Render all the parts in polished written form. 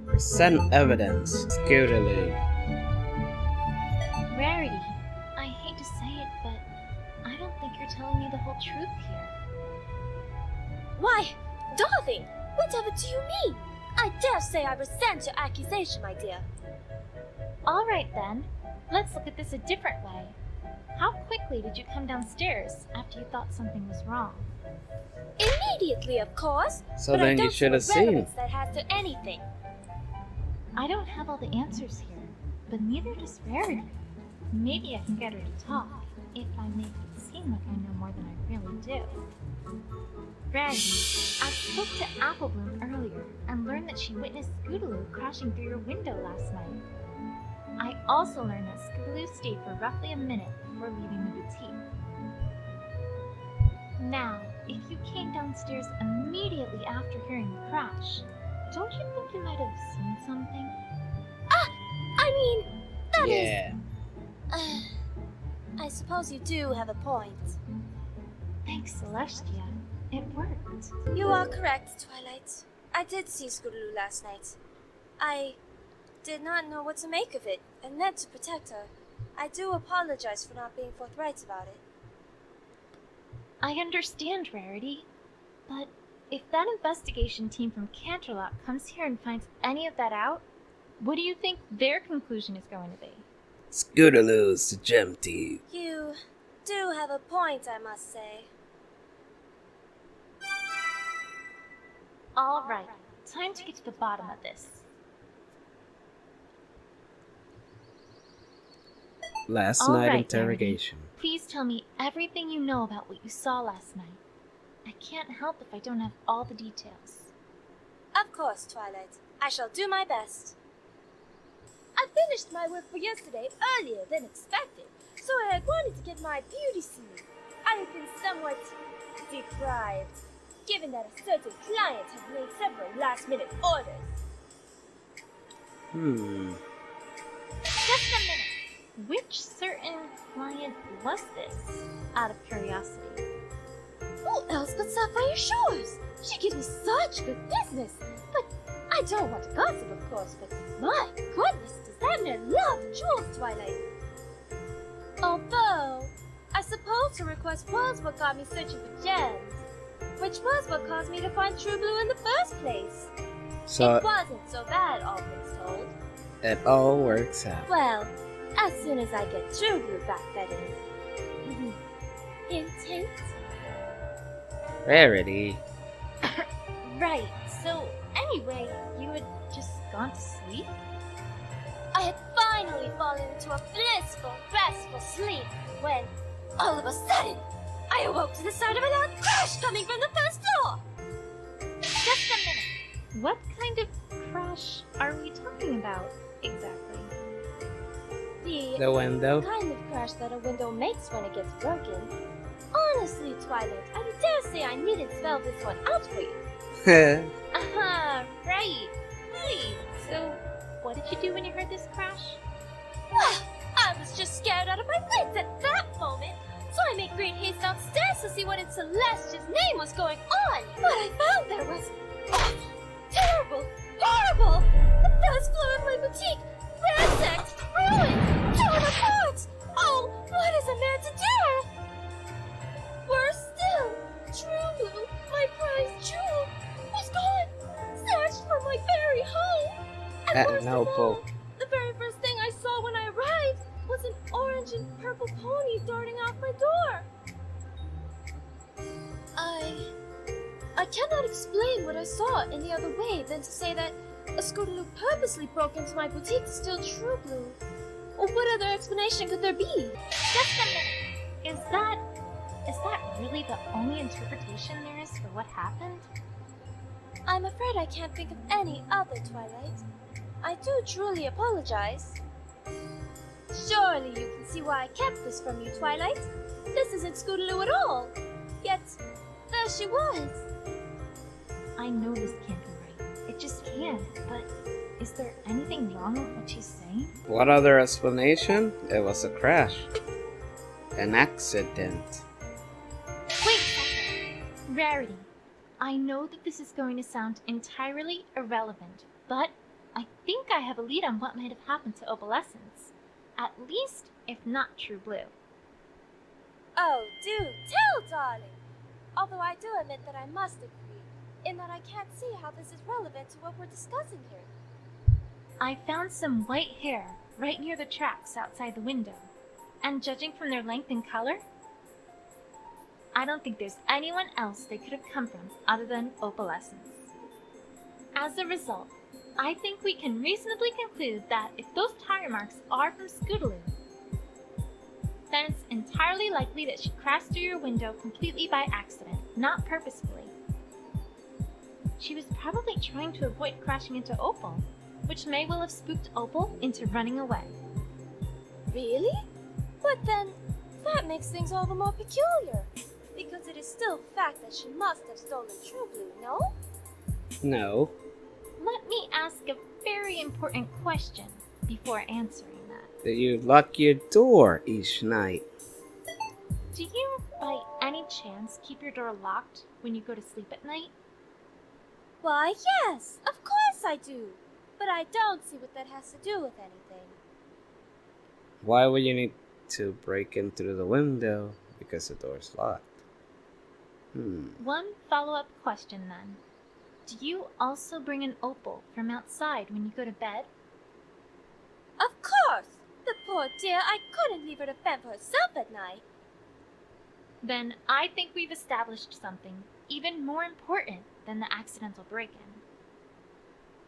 Present evidence. Scootaloo. Rarity, I hate to say it, but I don't think you're telling me the whole truth here. Why, darling, whatever do you mean? I dare say I resent your accusation, my dear. Alright then, let's look at this a different way. How quickly did you come downstairs after you thought something was wrong? Immediately, of course. So but then I you don't should have see what seen. relevance that has to anything. I don't have all the answers here, but neither does Rarity. Maybe I can get her to talk, if I make it seem like I know more than I really do. Rarity, I spoke to Applebloom earlier and learned that she witnessed Scootaloo crashing through your window last night. I also learned that Scootaloo stayed for roughly a minute before leaving the boutique. Now, if you came downstairs immediately after hearing the crash, don't you think you might have seen something? I mean, that is... Yeah. I suppose you do have a point. Thanks, Celestia. It worked. You are correct, Twilight. I did see Scootaloo last night. I did not know what to make of it, and meant to protect her. I do apologize for not being forthright about it. I understand, Rarity, but if that investigation team from Canterlot comes here and finds any of that out, what do you think their conclusion is going to be? Scootaloo's the gem thief. You do have a point, I must say. All right, time to get to the bottom of this. Last All night right, interrogation. Rarity. Please tell me everything you know about what you saw last night. I can't help if I don't have all the details. Of course, Twilight. I shall do my best. I finished my work for yesterday earlier than expected, so I had wanted to get my beauty sleep. I have been somewhat deprived, given that a certain client has made several last-minute orders. Just a minute. Which certain client was this, out of curiosity? Who else but Sapphire Shores? She gives me such good business. But I don't want to gossip, of course, but my goodness, does that man love jewels, Twilight? Although, I suppose her request was what got me searching for gems, which was what caused me to find True Blue in the first place. So It wasn't so bad, all things told. it all works out. Well, as soon as I get True Blue back, that is. Hint, hint. Rarity. Right, so anyway, you had just gone to sleep? I had finally fallen into a blissful, restful sleep when, all of a sudden, I awoke to the sound of a loud crash coming from the first floor. Just a minute. What kind of crash are we talking about, exactly? The window. kind of crash that a window makes when it gets broken. Honestly, Twilight, I dare say I needn't spell this one out for you. Right. Right. So, what did you do when you heard this crash? Well, I was just scared out of my wits at that moment, so I made great haste downstairs to see what in Celestia's name was going on. What I found there was awful, terrible, horrible. The first floor of my boutique, ransacked, ruined, torn apart. Oh, what is a man to do? Worse still, True Blue, my prized jewel, was gone, snatched from my very home. And worst of all, the very first thing I saw when I arrived was an orange and purple pony darting off my door. I cannot explain what I saw any other way than to say that a Scootaloo purposely broke into my boutique to steal True Blue. Or what other explanation could there be? Just a minute. Is that really the only interpretation there is for what happened? I'm afraid I can't think of any other, Twilight. I do truly apologize. Surely you can see why I kept this from you, Twilight. This isn't Scootaloo at all. Yet, there she was. I know this can't be right. It just can't, but is there anything wrong with what she's saying? What other explanation? It was a crash. An accident. Wait a second. Rarity, I know that this is going to sound entirely irrelevant, but I think I have a lead on what might have happened to Opalescence. At least, if not True Blue. Oh, do tell, darling! Although I do admit that I must agree, in that I can't see how this is relevant to what we're discussing here. I found some white hair right near the tracks outside the window, and judging from their length and color, I don't think there's anyone else they could have come from other than Opalescence. As a result, I think we can reasonably conclude that if those tire marks are from Scootaloo, then it's entirely likely that she crashed through your window completely by accident, not purposefully. She was probably trying to avoid crashing into Opal, which may well have spooked Opal into running away. Really? But then, that makes things all the more peculiar. Because it is still fact that she must have stolen True Blue, no? No. Let me ask a very important question before answering that. Do you lock your door each night? Do you, by any chance, keep your door locked when you go to sleep at night? Why, yes, of course I do. But I don't see what that has to do with anything. Why would you need to break in through the window? Because the door's locked. One follow-up question then. Do you also bring an Opal from outside when you go to bed? Of course! The poor dear, I couldn't leave her to fend for herself at night. Then I think we've established something even more important than the accidental break-in.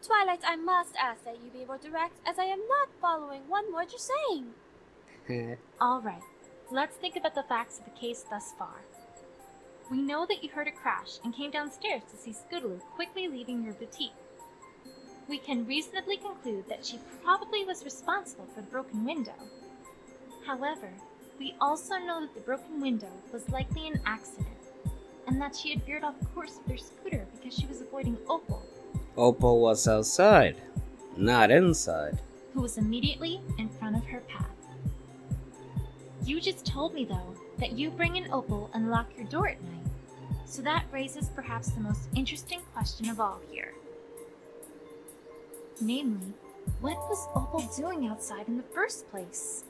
Twilight, I must ask that you be more direct, as I am not following one word you're saying. Alright, let's think about the facts of the case thus far. We know that you heard a crash and came downstairs to see Scootaloo quickly leaving your boutique. We can reasonably conclude that she probably was responsible for the broken window. However, we also know that the broken window was likely an accident, and that she had veered off course with her scooter because she was avoiding Opal, Opal was outside, not inside. who was immediately in front of her path. You just told me, though, that you bring in Opal and lock your door at night, so that raises perhaps the most interesting question of all here. Namely, what was Opal doing outside in the first place?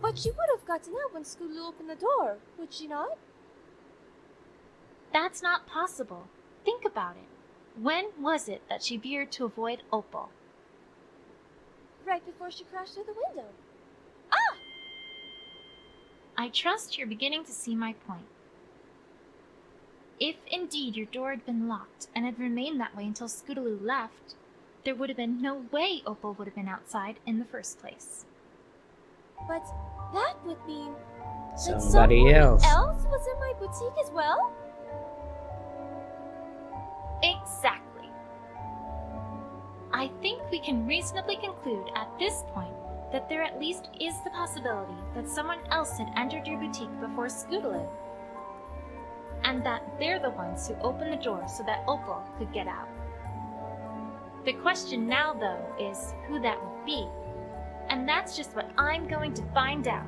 But she would have gotten out when Scootaloo opened the door, would she not? That's not possible. Think about it. When was it that she veered to avoid Opal? Right before she crashed through the window. I trust you're beginning to see my point. If indeed your door had been locked and had remained that way until Scootaloo left, there would have been no way Opal would have been outside in the first place. But that would mean that Somebody someone else. was in my boutique as well? Exactly. I think we can reasonably conclude at this point that there at least is the possibility that someone else had entered your boutique before Scootaloo, and that they're the ones who opened the door so that Opal could get out. The question now, though, is who that would be, and that's just what I'm going to find out.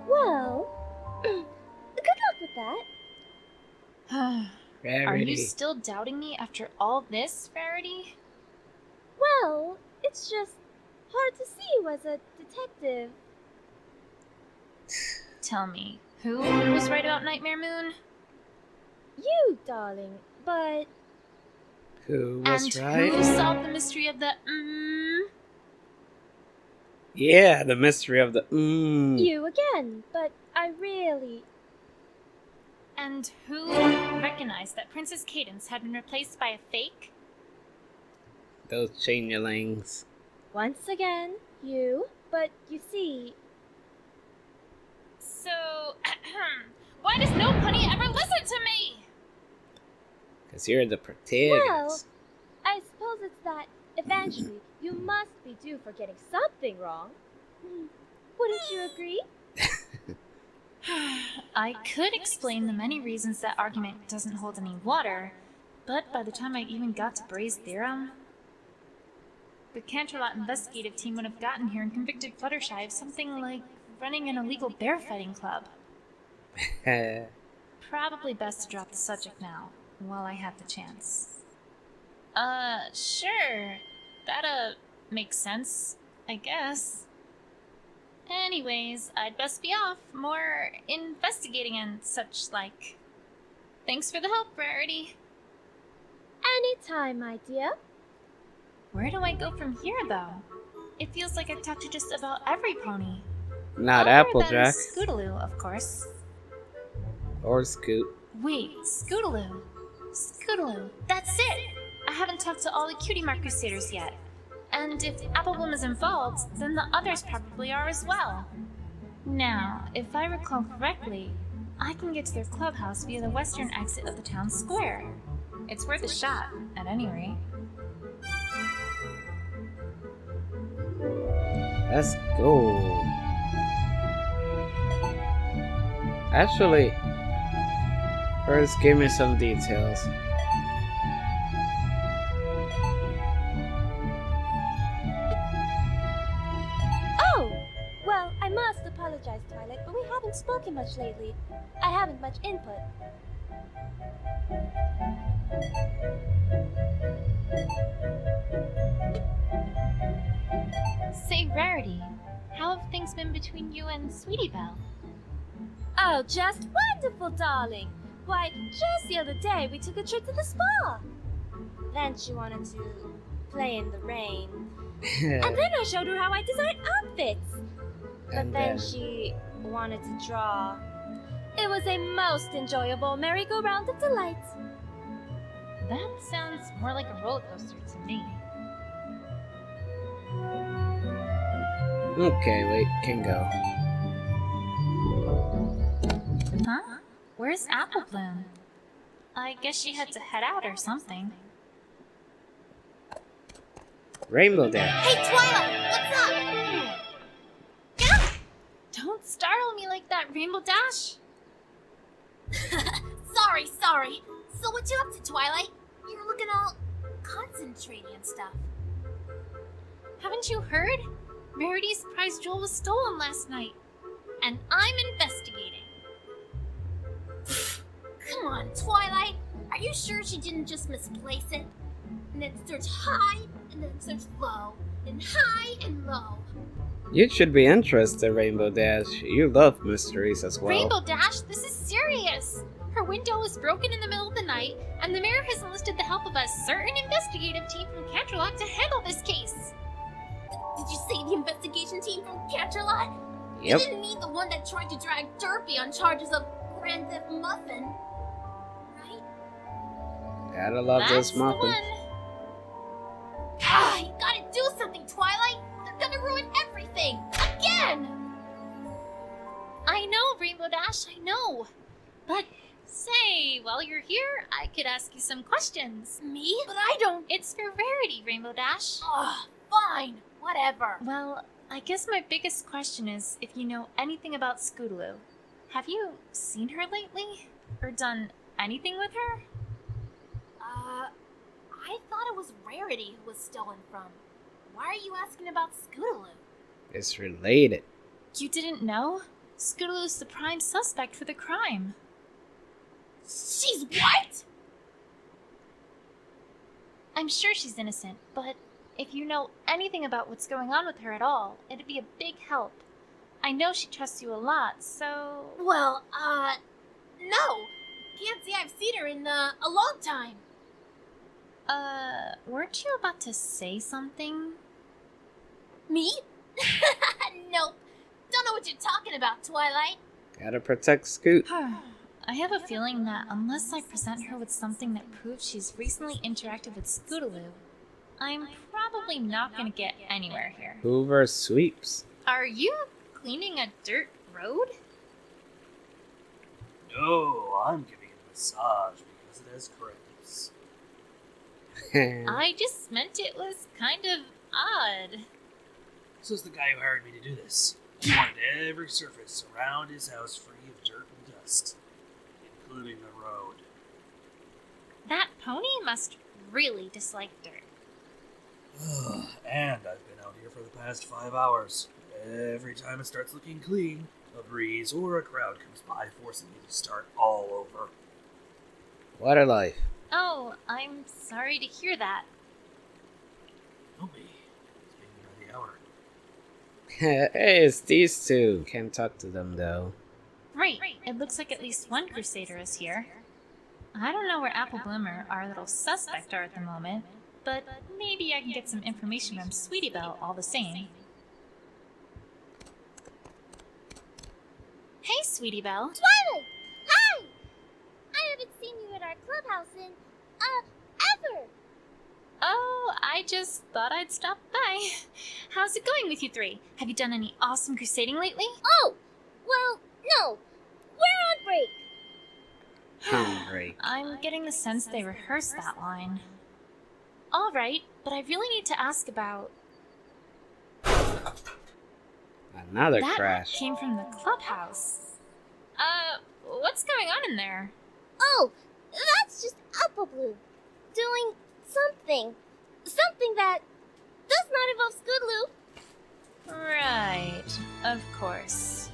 Well, good luck with that. Are you Rarity. still doubting me after all this, Rarity? Well, it's just hard to see you as a detective. Tell me, who was right about Nightmare Moon? You, darling, but Who was And right? who solved the mystery of the Yeah, the mystery of the you again. But I really... And who recognized that Princess Cadence had been replaced by a fake? Those changelings. Once again, you. But you see... So, why does no pony ever listen to me? Because you're the protagonist. Well, I suppose it's that eventually you must be due for getting something wrong. Wouldn't you agree? I could explain the many reasons that argument doesn't hold any water, but by the time I even got to Bray's theorem... the Canterlot investigative team would have gotten here and convicted Fluttershy of something like running an illegal bear fighting club. Probably best to drop the subject now, while I have the chance. Sure. That, makes sense, I guess. Anyways, I'd best be off. More investigating and such like. Thanks for the help, Rarity. Anytime, my dear. Where do I go from here, though? It feels like I've talked to just about every pony. Not Other Applejack. than Scootaloo, of course. Or Scoot. Wait, Scootaloo. Scootaloo, that's it! I haven't talked to all the Cutie Mark Crusaders yet. And if Applebloom is involved, then the others probably are as well. Now, if I recall correctly, I can get to their clubhouse via the western exit of the town square. It's worth a shot, at any rate. Let's go. Actually, first give me some details. Oh! Well, I must apologize, Twilight, but we haven't spoken much lately. I haven't much input. Say, Rarity, how have things been between you and Sweetie Belle? Oh, just wonderful, darling. Why, just the other day we took a trip to the spa. Then she wanted to play in the rain. And then I showed her how I design outfits. But And then she wanted to draw. It was a most enjoyable merry-go-round of delight. That sounds more like a roller coaster to me. Okay, wait, can go. Huh? Where's Applebloom? I guess she had to head out or something. Rainbow Dash. Hey, Twilight, what's up? Get up! Don't startle me like that, Rainbow Dash! Sorry. So what you up to, Twilight? You're looking all concentrated and stuff. Haven't you heard? Rarity's prize jewel was stolen last night. And I'm investigating. Come on, Twilight. Are you sure she didn't just misplace it? And then search high, and then search low, and high and low. You should be interested, Rainbow Dash. You love mysteries as well. Rainbow Dash, this is serious! Her window was broken in the middle of the night, and the mayor has enlisted the help of a certain investigative team from Canterlot to handle this case. Did you say the investigation team from Canterlot? Yep. You didn't mean the one that tried to drag Derpy on charges of Grand Theft Muffin, right? Gotta love That's this the muffin. one. You gotta do something, Twilight! They're gonna ruin everything! Again! I know, Rainbow Dash, I know. But, say, while you're here, I could ask you some questions. Me? But I don't... It's for Rarity, Rainbow Dash. Ugh, fine. Whatever. Well, I guess my biggest question is if you know anything about Scootaloo. Have you seen her lately? Or done anything with her? I thought it was Rarity who was stolen from. Why are you asking about Scootaloo? It's related. You didn't know? Scootaloo's the prime suspect for the crime. She's what? I'm sure she's innocent, but if you know anything about what's going on with her at all, it'd be a big help. I know she trusts you a lot, so... Well, no. Can't say I've seen her in, a long time. Weren't you about to say something? Me? Nope. Don't know what you're talking about, Twilight. Gotta protect Scoot. I have a feeling that unless I present her with something that proves she's recently interacted with Scootaloo, I'm probably not going to get anywhere here. Hoover sweeps. Are you cleaning a dirt road? No, I'm giving it a massage because it has cramps. I just meant it was kind of odd. Says the guy who hired me to do this. He wanted every surface around his house free of dirt and dust, including the road. That pony must really dislike dirt. And I've been out here for the past 5 hours. Every time it starts looking clean, a breeze or a crowd comes by, forcing me to start all over. What a life. Oh, I'm sorry to hear that. Don't be. It's being by the hour. Hey, it's these two. Can't talk to them though. Right, it looks like at least one Crusader is here. I don't know where Apple Bloom or our little suspect are at the moment, but maybe I can get some information from Sweetie Belle all the same. Hey, Sweetie Belle. Twilight! Hi! I haven't seen you at our clubhouse in, ever! Oh, I just thought I'd stop by. How's it going with you three? Have you done any awesome crusading lately? Oh! Well, no. We're on break. Hungry. I'm getting the sense they rehearsed that line. All right, but I really need to ask about... Another that crash. came from the clubhouse. What's going on in there? Oh, that's just Apple Bloom. Doing something. Something that does not involve Scoodloo. Right, of course.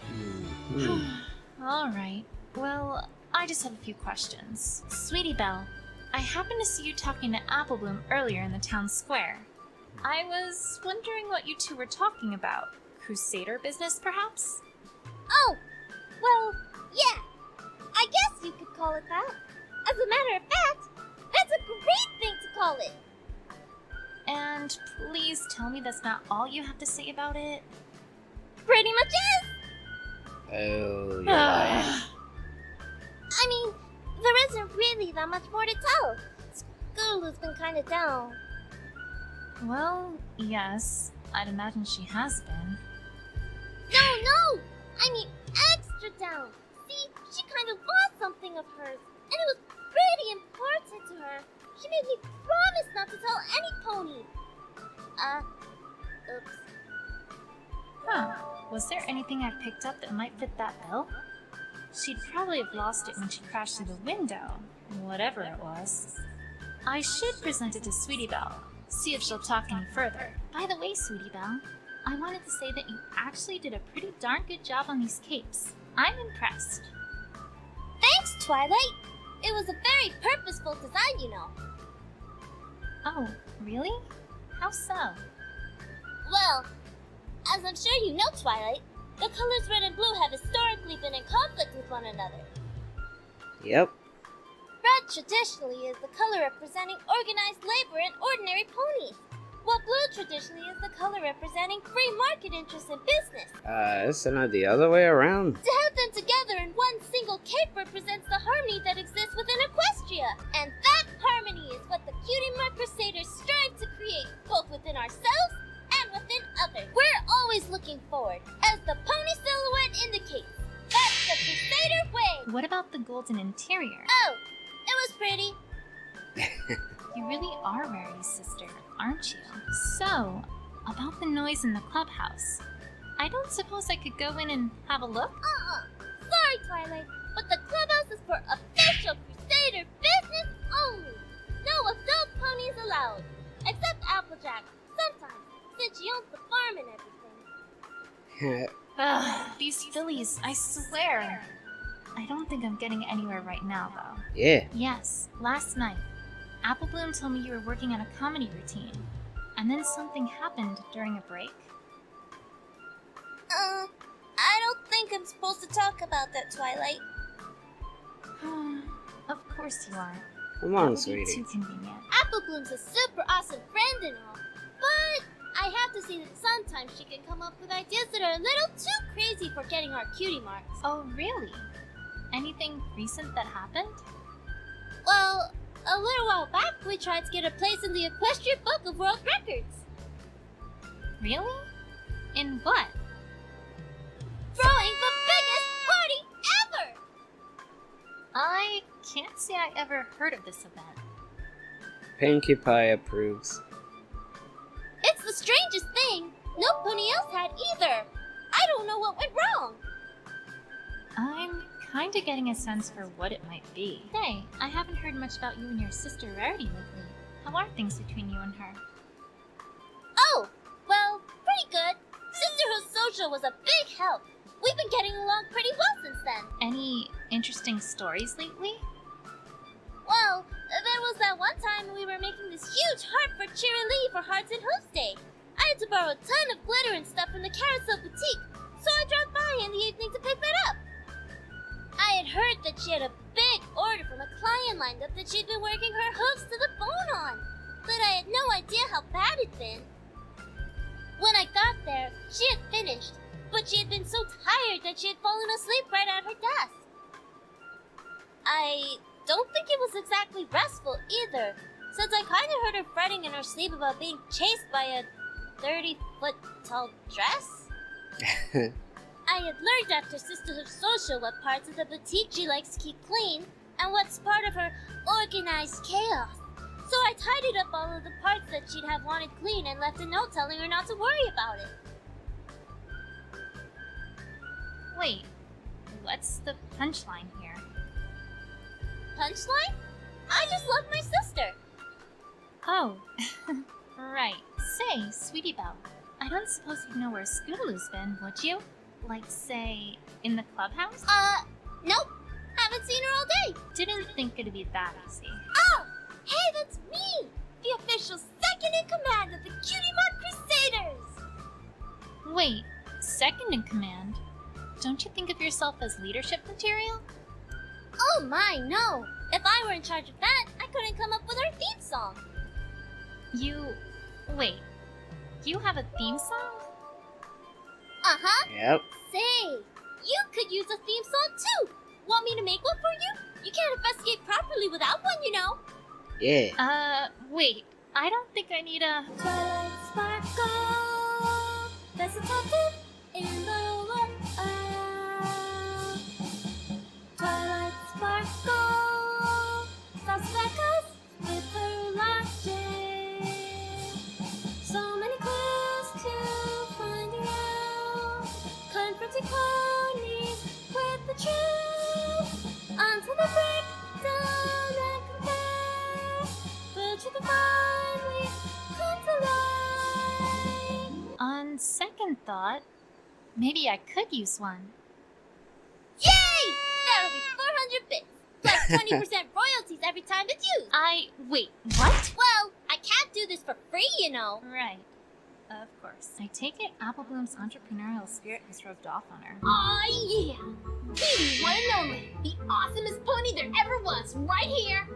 Mhm. All right, well, I just have a few questions. Sweetie Belle, I happened to see you talking to Apple Bloom earlier in the town square. I was wondering what you two were talking about. Crusader business, perhaps? Oh, well, yeah. I guess you could call it that. As a matter of fact, that's a great thing to call it. And please tell me that's not all you have to say about it. Pretty much is. Oh, you're lying. I mean, there isn't really that much more to tell. Scoodloo's been kind of down. Well, yes, I'd imagine she has been. No! I mean, extra down. See, she kind of lost something of hers, and it was pretty important to her. She made me promise not to tell any pony. Oops. Huh. Was there anything I picked up that might fit that bill? She'd probably have lost it when she crashed through the window, whatever it was. I should present it to Sweetie Belle, see if she'll talk any further. By the way, Sweetie Belle, I wanted to say that you actually did a pretty darn good job on these capes. I'm impressed. Thanks, Twilight. It was a very purposeful design, you know. Oh, really? How so? Well, as I'm sure you know, Twilight, the colors red and blue have historically been in conflict with one another. Yep. Red traditionally is the color representing organized labor and ordinary ponies, while blue traditionally is the color representing free market interests in business. Isn't it the other way around? To have them together in one single cape represents the harmony that exists within Equestria, and that harmony is what the Cutie Mark Crusaders strive to create, both within ourselves and within others. We're always looking forward, as the pony silhouette indicates. That's the Crusader way! What about the golden interior? Oh, it was pretty. You really are Rarity's sister, aren't you? So, about the noise in the clubhouse. I don't suppose I could go in and have a look? Sorry, Twilight, but the clubhouse is for official Crusader business only. No adult ponies allowed, except Applejack, sometimes, since she owns the farm and everything. Ugh, these fillies, I swear. I don't think I'm getting anywhere right now, though. Yeah. Yes, last night, Apple Bloom told me you were working on a comedy routine, and then something happened during a break. I don't think I'm supposed to talk about that, Twilight. Of course you are. Come That on, would be sweetie. too convenient. Apple Bloom's a super awesome friend and all, but I have to say that sometimes she can come up with ideas that are a little too crazy for getting our cutie marks. Oh, really? Anything recent that happened? Well, a little while back, we tried to get a place in the Equestrian Book of World Records. Really? In what? Throwing the biggest party ever! I can't say I ever heard of this event. Pinkie Pie approves. It's the strangest thing. No pony else had either. I don't know what went wrong. I'm kinda getting a sense for what it might be. Hey, I haven't heard much about you and your sister Rarity lately. How are things between you and her? Sojo was a big help. We've been getting along pretty well since then. Any interesting stories lately? Well, there was that one time we were making this huge heart for Cheerilee for Hearts and Hooves Day. I had to borrow a ton of glitter and stuff from the Carousel Boutique, so I dropped by in the evening to pick that up. I had heard that she had a big order from a client lined up that she'd been working her hooves to the bone on, but I had no idea how bad it'd been. When I got there, she had finished, but she had been so tired that she had fallen asleep right at her desk. I don't think it was exactly restful either, since I kind of heard her fretting in her sleep about being chased by a 30-foot tall dress. I had learned after Sisterhood Social what parts of the boutique she likes to keep clean and what's part of her organized chaos. So I tidied up all of the parts that she'd have wanted clean and left a note telling her not to worry about it. Wait, what's the punchline here? Punchline? I just love my sister. Oh, right. Say, Sweetie Belle, I don't suppose you'd know where Scootaloo's been, would you? Like, say, in the clubhouse? Nope. Haven't seen her all day. Didn't think it'd be that easy. Oh! Hey, that's me! The official second in command of the Cutie Mark Crusaders! Wait, second in command? Don't you think of yourself as leadership material? Oh my, no! If I were in charge of that, I couldn't come up with our theme song. Wait, you have a theme song? Uh-huh. Yep. Say, you could use a theme song too! Want me to make one for you? You can't investigate properly without one, you know. Yeah. Wait, I don't think I need a... Twilight sparkle, that's the top tip in the world. Twilight sparkle, stops like us with her logic. So many clues to find around, confronting ponies with the truth until they break down and compare. The truth will finally come to light. On second thought, maybe I could use one. Yay! That'll be 400 bits, plus 20% royalties every time it's used. Wait, what? Well, I can't do this for free, you know. Right. Of course. I take it Apple Bloom's entrepreneurial spirit has rubbed off on her. Aw, yeah! The one and only, the awesomest pony there ever was, right here!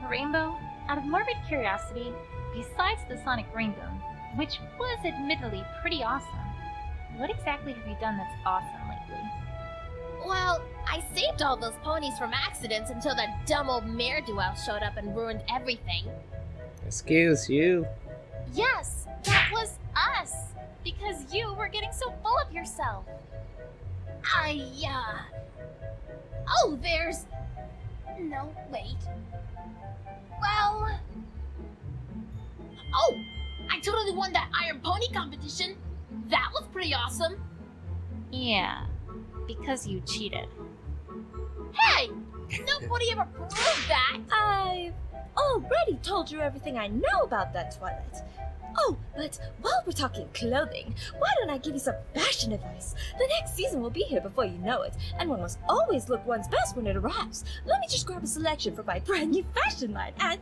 Rainbow, out of morbid curiosity, besides the Sonic Rainbow, which was admittedly pretty awesome, what exactly have you done that's awesome lately? Well, I saved all those ponies from accidents until that dumb old mare duel showed up and ruined everything. Excuse you. Yes, that was us! Because you were getting so full of yourself. Oh, there's... No, wait. Well... Oh! I totally won that Iron Pony competition! That was pretty awesome! Yeah, because you cheated. Hey! Nobody ever proved that! I've already told you everything I know about that, Twilight. Oh, but while we're talking clothing, why don't I give you some fashion advice? The next season will be here before you know it, and one must always look one's best when it arrives. Let me just grab a selection from my brand new fashion line, and...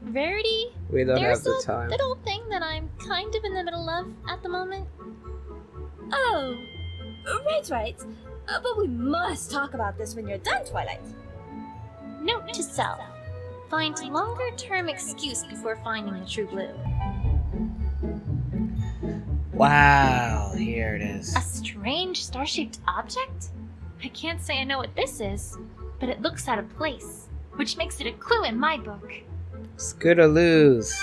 Rarity? We don't There's have the a time. little thing that I'm kind of in the middle of at the moment. Oh, right. But we must talk about this when you're done, Twilight. Note to self. Find longer-term excuse before finding the true blue. Wow, here it is. A strange star-shaped object? I can't say I know what this is, but it looks out of place, which makes it a clue in my book. Scootaloo's.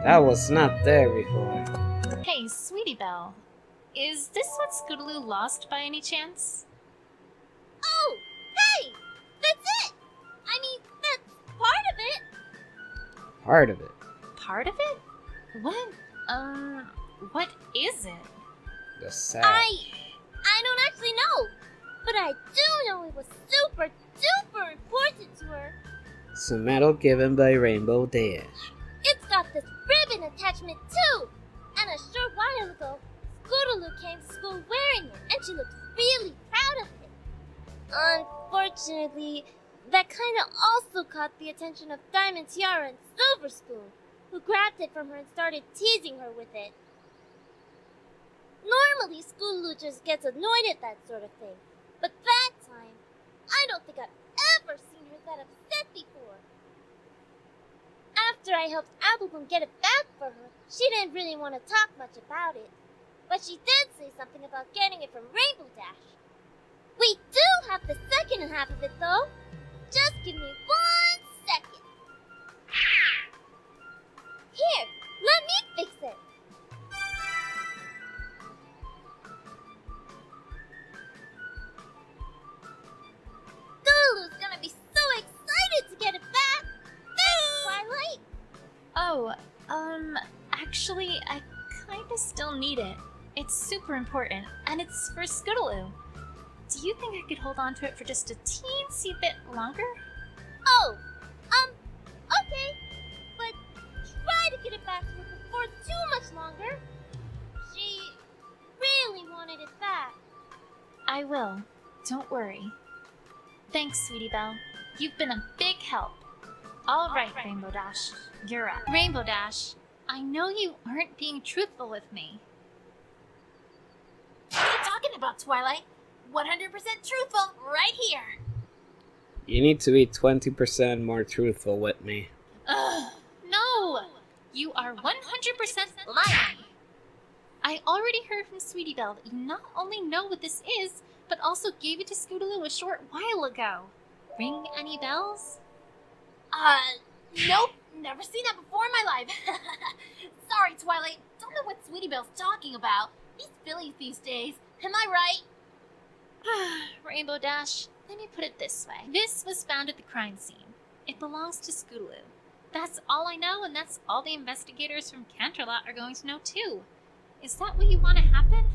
That was not there before. Hey, Sweetie Belle, is this what Scootaloo lost by any chance? Oh, hey! That's it! I mean, that's part of it! Part of it. Part of it? What is it? The sash. I don't actually know, but I do know it was super duper important to her. Some medal given by Rainbow Dash. It's got this ribbon attachment too! And a short while ago, Scootaloo came to school wearing it, and she looked really proud of it. Unfortunately, that kinda also caught the attention of Diamond Tiara and Silver Spoon, who grabbed it from her and started teasing her with it. Normally, Scootaloo just gets annoyed at that sort of thing, but that time, I don't think I've ever seen her that upset before. After I helped Applebloom get it back for her, she didn't really want to talk much about it. But she did say something about getting it from Rainbow Dash. We do have the second half of it, though. Just give me 1 second. Here, let me fix it. Scootaloo's gonna be so excited to get it back. Thanks, Twilight. Oh, actually, I kinda still need it. It's super important, and it's for Scootaloo. Do you think I could hold on to it for just a teensy bit longer? Oh, okay. But try to get it back to her before too much longer. She really wanted it back. I will. Don't worry. Thanks, Sweetie Belle. You've been a big help. All right, Rainbow Dash. You're up. Rainbow Dash, I know you aren't being truthful with me. What are you talking about, Twilight? 100% truthful, right here. You need to be 20% more truthful with me. Ugh, no! You are 100% lying. I already heard from Sweetie Belle that you not only know what this is, but also gave it to Scootaloo a short while ago. Ring any bells? Nope. Never seen that before in my life. Sorry, Twilight. Don't know what Sweetie Belle's talking about. These fillies these days. Am I right? Rainbow Dash, let me put it this way. This was found at the crime scene. It belongs to Scootaloo. That's all I know, and that's all the investigators from Canterlot are going to know too. Is that what you want to happen?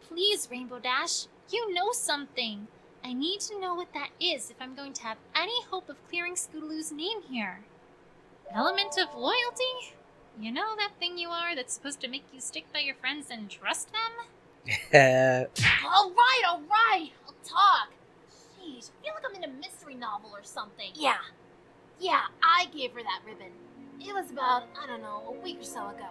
Please, Rainbow Dash, you know something. I need to know what that is if I'm going to have any hope of clearing Scootaloo's name here. Element of loyalty? You know that thing you are that's supposed to make you stick by your friends and trust them? All right. I'll talk. Jeez, I feel like I'm in a mystery novel or something. Yeah, I gave her that ribbon. It was about, I don't know, a week or so ago.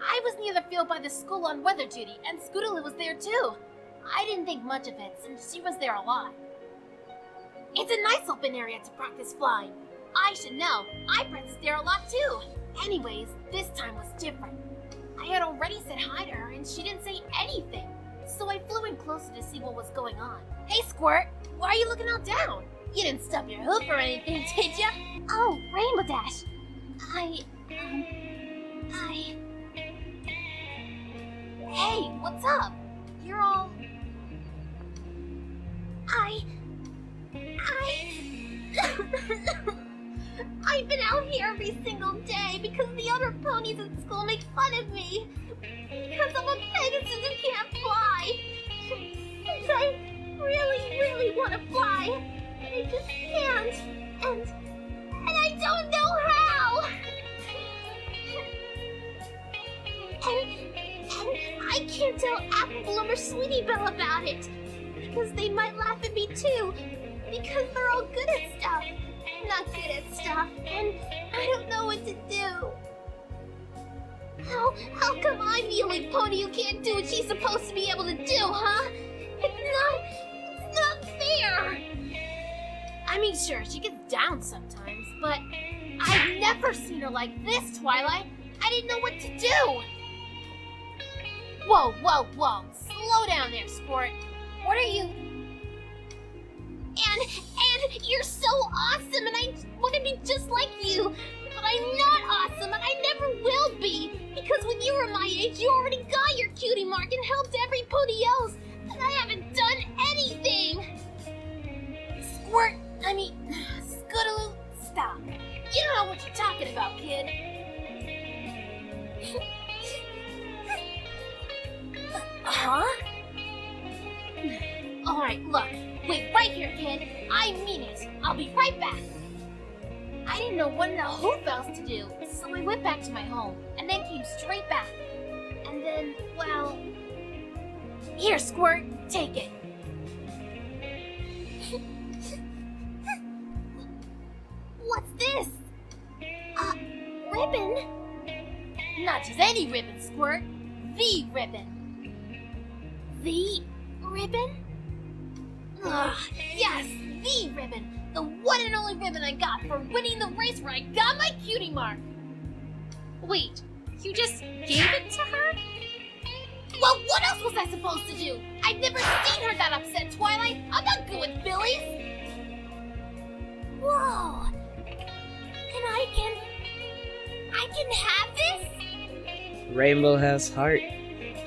I was near the field by the school on weather duty, and Scootaloo was there too. I didn't think much of it, since she was there a lot. It's a nice open area to practice flying. I should know. I practiced there a lot too. Anyways, this time was different. I had already said hi to her, and she didn't say anything. So I flew in closer to see what was going on. Hey, Squirt, why are you looking all down? You didn't stub your hoof or anything, did ya? Oh, Rainbow Dash. Hey, what's up? You're all... I've been out here every single day because the other ponies at school make fun of me. Because I'm a Pegasus who can't fly. And I really want to fly. But I just can't. And I don't know how. And I can't tell Applebloom or Sweetie Belle about it. Because they might laugh at me too. Because they're all good at stuff. Not good at stuff, and I don't know what to do. How come I'm the only pony who can't do what she's supposed to be able to do, huh? It's not fair. I mean, sure, she gets down sometimes, but I've never seen her like this, Twilight. I didn't know what to do. Whoa. Slow down there, Squirt. What are you... And you're so awesome, and I want to be just like you. But I'm not awesome, and I never will be. Because when you were my age, you already got your cutie mark and helped every pony else. And I haven't done anything. Squirt, Scootaloo, stop. You don't know what you're talking about, kid. Huh? Alright, look. Wait right right here, kid. I mean it. I'll be right back. I didn't know what in the hoop else to do, so I went back to my home and then came straight back. And then, well... Here, Squirt, take it. What's this? Ribbon? Not just any ribbon, Squirt. The ribbon. The ribbon? Ugh, yes, the ribbon. The one and only ribbon I got for winning the race where I got my cutie mark. Wait, you just gave it to her? Well, what else was I supposed to do? I've never seen her that upset, Twilight. I'm not good with fillies. Whoa. And I can have this? Rainbow has heart.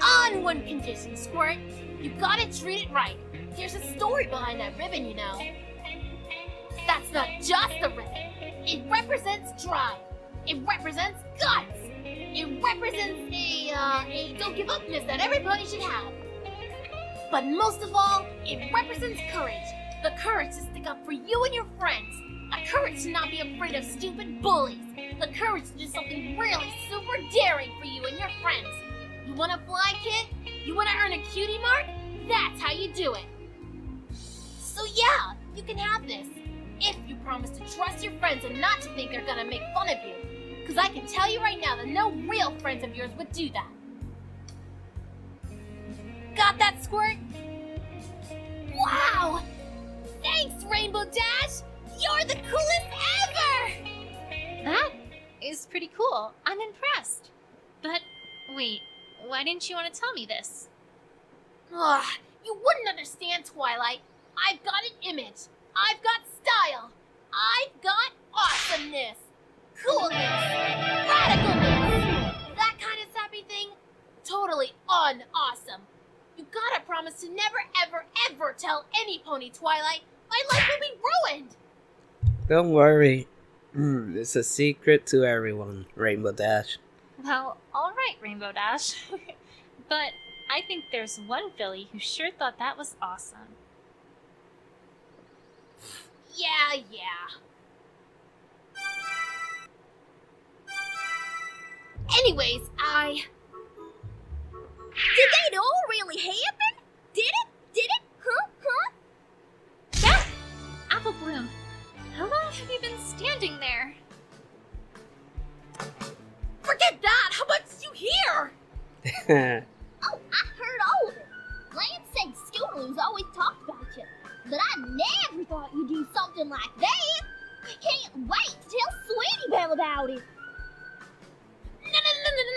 On one condition, Squirt. You gotta treat it right. There's a story behind that ribbon, you know. That's not just a ribbon. It represents drive. It represents guts. It represents a don't give upness that everybody should have. But most of all, it represents courage. The courage to stick up for you and your friends. A courage to not be afraid of stupid bullies. The courage to do something really super daring for you and your friends. You wanna fly, kid? You wanna earn a cutie mark? That's how you do it. So yeah, you can have this. If you promise to trust your friends and not to think they're gonna make fun of you. Because I can tell you right now that no real friends of yours would do that. Got that, Squirt? Wow! Thanks, Rainbow Dash! You're the coolest ever! That is pretty cool. I'm impressed. But wait, why didn't you want to tell me this? Ugh, you wouldn't understand, Twilight. I've got an image. I've got style. I've got awesomeness. Coolness. Radicalness. That kind of sappy thing. Totally unawesome. You gotta promise to never, ever, ever tell any pony, Twilight. My life will be ruined. Don't worry. It's a secret to everyone, Rainbow Dash. Well, alright, Rainbow Dash. But I think there's one filly who sure thought that was awesome. Yeah. Anyways, Did that all really happen? Did it? Huh? Yeah! Apple Bloom, how long have you been standing there? forget that! How much did you hear? Oh, I heard all of it. Lance said Scootaloo's always talked about you, but I never thought you'd do something like that. I can't wait to tell Sweetie Belle about it.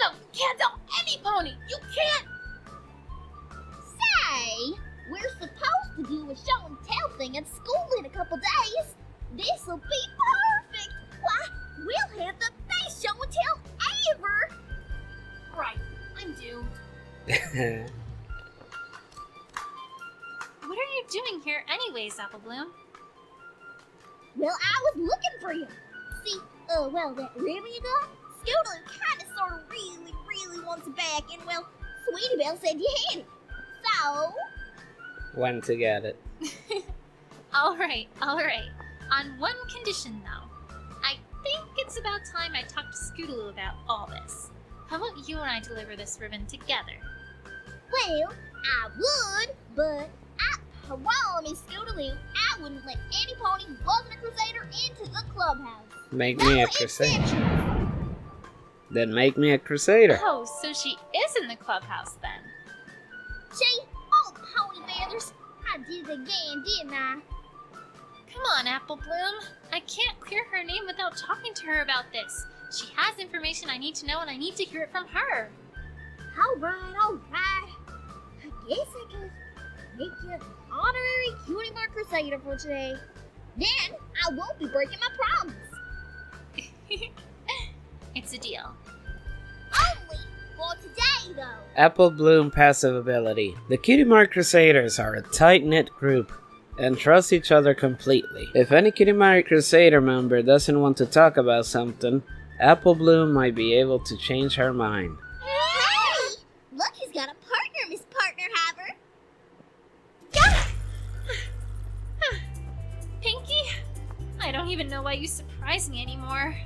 No. You can't tell any pony. You can't. Say, we're supposed to do a show and tell thing at school in a couple days. This'll be perfect. Why, we'll have the best show and tell ever. Right, I'm doomed. What are you doing here anyways, Apple Bloom? Well, I was looking for you. See, that ribbon you got? Scootaloo kinda sorta really wants it back, and well, Sweetie Belle said you had it. So... When to get it. Alright. On one condition, though. I think it's about time I talked to Scootaloo about all this. How about you and I deliver this ribbon together? Well, I would, but I promise Scootaloo I wouldn't let any pony who wasn't a crusader into the clubhouse. Make me a crusader. Then make me a crusader. Oh, so she is in the clubhouse then. See? Oh, pony feathers. I did it again, didn't I? Come on, Apple Bloom. I can't clear her name without talking to her about this. She has information I need to know, and I need to hear it from her. Alright. I guess I could make you an honorary cutie mark crusader for today. Then I won't be breaking my promise. It's a deal. Only for today, though. Apple Bloom passive ability. The Cutie Mark Crusaders are a tight-knit group and trust each other completely. If any Cutie Mark Crusader member doesn't want to talk about something, Apple Bloom might be able to change her mind. Hey! Look, he's got a partner, Miss Partner Haver. I don't even know why you surprise me anymore.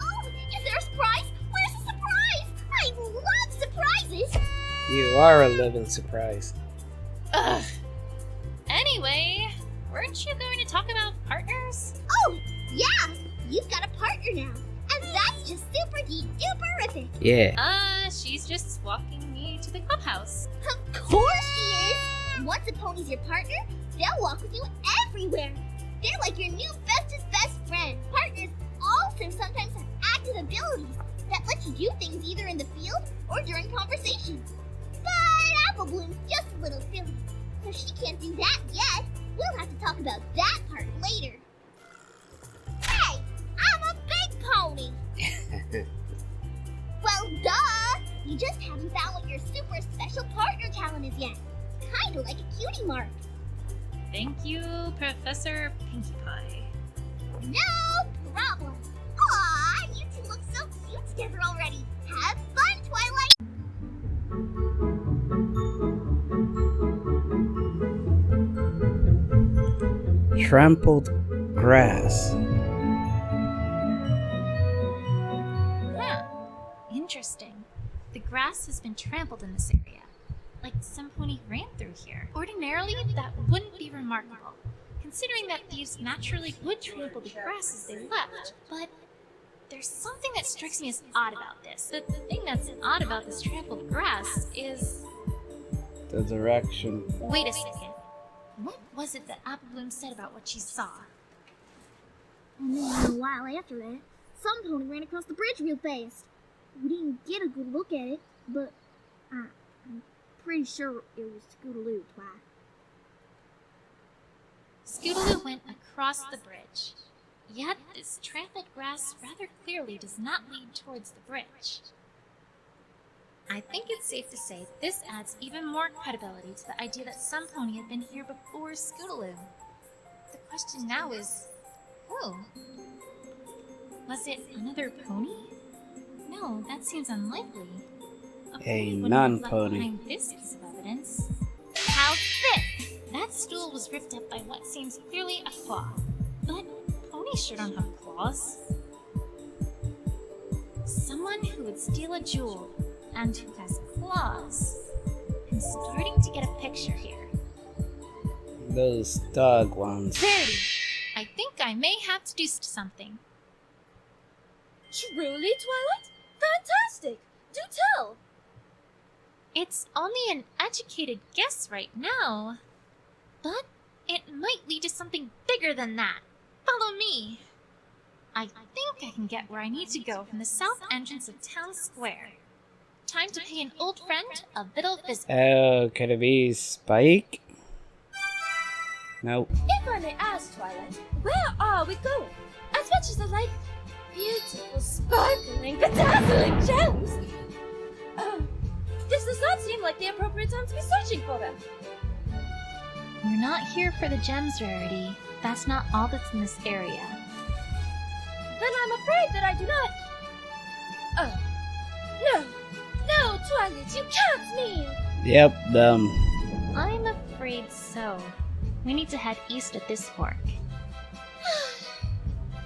Oh, is there a surprise? Where's the surprise? I love surprises! You are a living surprise. Ugh. Anyway, weren't you going to talk about partners? Oh, yeah! You've got a partner now, and that's just super-duper-rific! Yeah. She's just walking me to the clubhouse. Of course she is! Once a pony's your partner, they'll walk with you everywhere! They're like your new bestest best friend. Partners also sometimes have active abilities that let you do things either in the field or during conversations. But Apple Bloom's just a little silly, so she can't do that yet. We'll have to talk about that part later. Hey, I'm a big pony! Well, duh! You just haven't found what your super special partner talent is yet. Kinda like a cutie mark. Thank you, Professor Pinkie Pie. No problem. Aw, you two look so cute together already. Have fun, Twilight! Trampled grass. Huh. Interesting. The grass has been trampled in this area. Like some pony ran through here. Ordinarily, that wouldn't be remarkable, considering that thieves naturally would trample the grass as they left. But there's something that strikes me as odd about this. The thing that's odd about this trampled grass is... The direction. Wait a second. What was it that Apple Bloom said about what she saw? And then a while after that, some pony ran across the bridge real fast. We didn't get a good look at it, but I'm pretty sure it was Scootaloo, Twi. Scootaloo went across the bridge. Yet this trampled grass rather clearly does not lead towards the bridge. I think it's safe to say this adds even more credibility to the idea that some pony had been here before Scootaloo. The question now is, who? Was it another pony? No, that seems unlikely. A pony wouldn't have left non-pony. behind this piece of evidence. How's this? That stool was ripped up by what seems clearly a claw. But ponies sure don't have claws. Someone who would steal a jewel and who has claws. I'm starting to get a picture here. Those dog ones. Verity, I think I may have deduced something. Truly, Twilight? Fantastic! Do tell! It's only an educated guess right now, but it might lead to something bigger than that. Follow me. I think I can get where I need to go from the south entrance of Town Square. Time to pay an old friend a little visit. Oh, could it be Spike? Nope. If I may ask, Twilight, where are we going? As much as I like beautiful, sparkling, bedazzling gems, this does not seem like the appropriate time to be searching for them. We're not here for the gems, Rarity. That's not all that's in this area. Then I'm afraid that I do not... Oh. No! No, Twilight, you can't mean... Yep, them. I'm afraid so. We need to head east at this fork.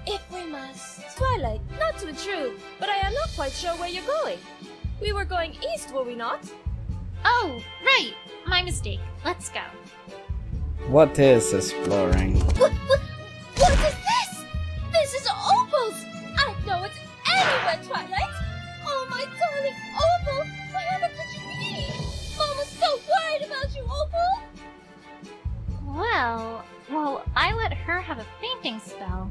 If we must. Twilight, not to intrude, but I am not quite sure where you're going. We were going east, were we not? Oh, right! My mistake. Let's go. What is exploring? What is this? This is Opal's! I know it's anywhere, Twilight! Oh, my darling Opal! Wherever could you be? Mama's so worried about you, Opal! Well, I let her have a fainting spell.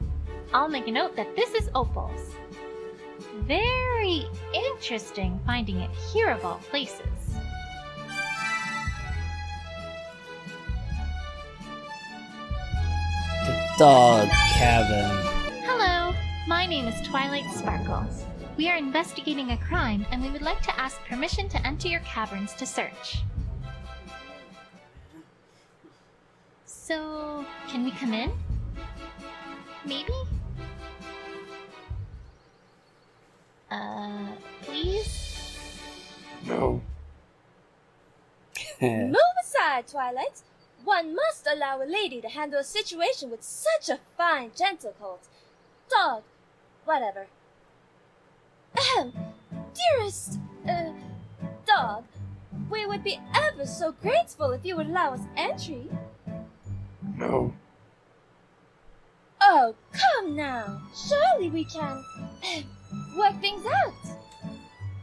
I'll make a note that this is Opal's. Very interesting finding it here of all places. The dog cabin. Hello, my name is Twilight Sparkles. We are investigating a crime and we would like to ask permission to enter your caverns to search. So, can we come in? Maybe? Please? No. Move aside, Twilight. One must allow a lady to handle a situation with such a fine, gentle colt. Dog. Whatever. Ahem. Dearest, dog, we would be ever so grateful if you would allow us entry. No. Oh, come now. Surely we can work things out.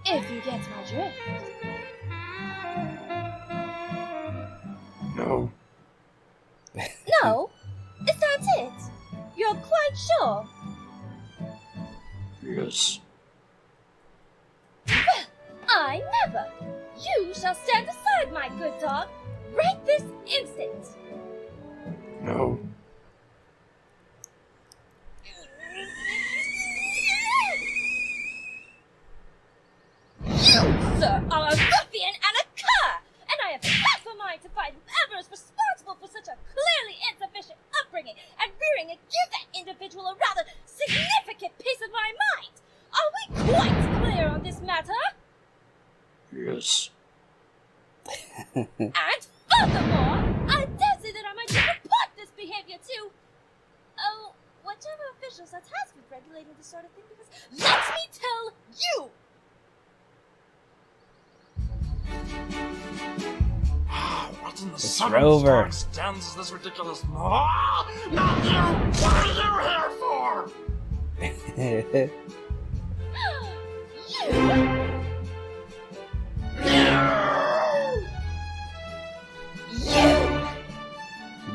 If you get my drift. No. No? Is that it? You're quite sure? Yes. I never! You shall stand aside, my good dog, right this instant! No. You, sir, are a ruffian and a cur! And I have half a mind to find whoever is responsible for such a clearly insufficient upbringing and rearing and give that individual a rather significant piece of my mind! Are we quite clear on this matter? Yes. And furthermore, I dare say that I might report this behavior to, whichever officials are tasked with regulating this sort of thing, because let me tell you! What in the It's seven Rover. stands is this ridiculous? Not you! What are you here for?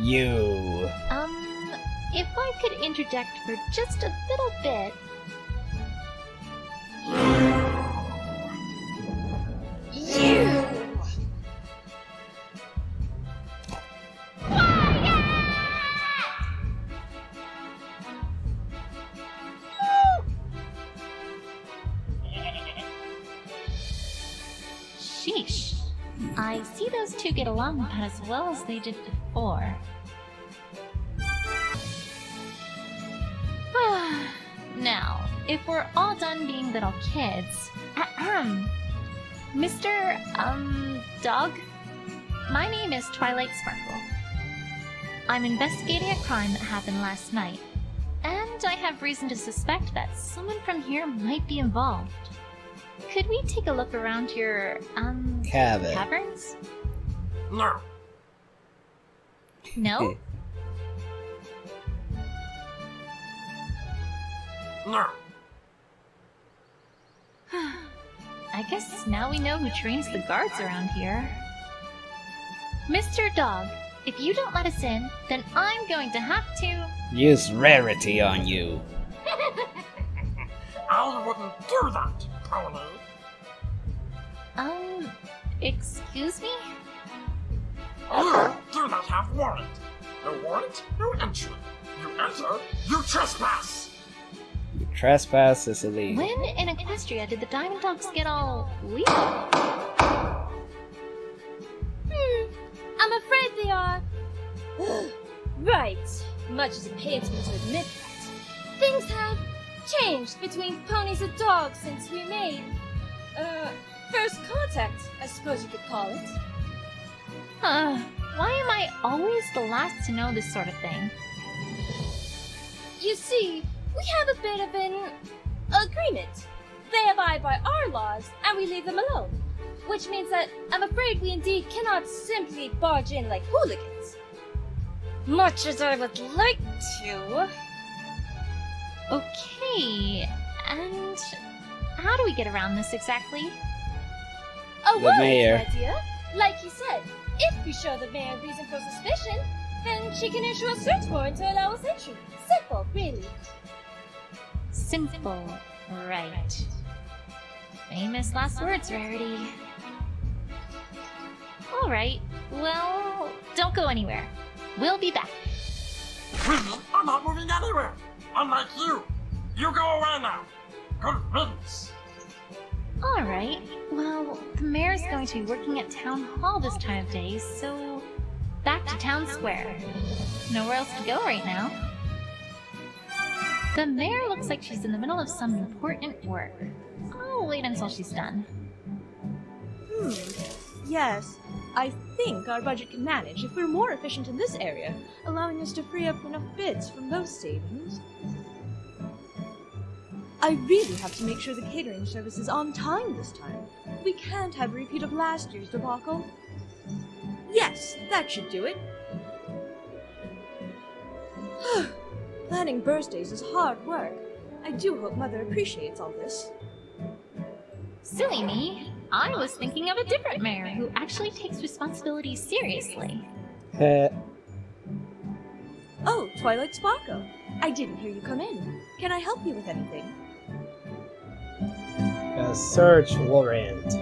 You. If I could interject for just a little bit. Sheesh. I see those two get along about as well as they did before. Now, if we're all done being little kids, Mr. Dog? My name is Twilight Sparkle. I'm investigating a crime that happened last night, and I have reason to suspect that someone from here might be involved. Could we take a look around your, Cabin. caverns? No. No? No. I guess now we know who trains the guards around here. Mr. Dog, if you don't let us in, then I'm going to have to... Use rarity on you. I wouldn't do that, Pony. Excuse me? You do not have warrant. No warrant, no entry. You enter, you trespass. You trespass is illegal. When in Equestria did the Diamond Dogs get all weird? I'm afraid they are. Right. Much as it pains me to admit that. Things have changed between ponies and dogs since we made, first contact, I suppose you could call it. Why am I always the last to know this sort of thing? You see, we have a bit of an agreement. They abide by our laws, and we leave them alone. Which means that I'm afraid we indeed cannot simply barge in like hooligans. Much as I would like to. Okay, and how do we get around this exactly? A The warrant, mayor. my dear. Like you said, if we show the mayor reason for suspicion, then she can issue a search warrant to allow us entry. Simple, really. Simple, right. Famous last words, Rarity. Alright, well, don't go anywhere. We'll be back. Really? I'm not moving anywhere. Unlike you. You go away now. Good riddance. Alright, well, the mayor's going to be working at Town Hall this time of day, so back to Town Square. Nowhere else to go right now. The mayor looks like she's in the middle of some important work. I'll wait until she's done. Yes. I think our budget can manage if we're more efficient in this area, allowing us to free up enough bits from those savings. I really have to make sure the catering service is on time this time. We can't have a repeat of last year's debacle. Yes, that should do it. Planning birthdays is hard work. I do hope Mother appreciates all this. Silly me. I was thinking of a different mayor who actually takes responsibility seriously. Oh, Twilight Sparkle. I didn't hear you come in. Can I help you with anything? A search warrant.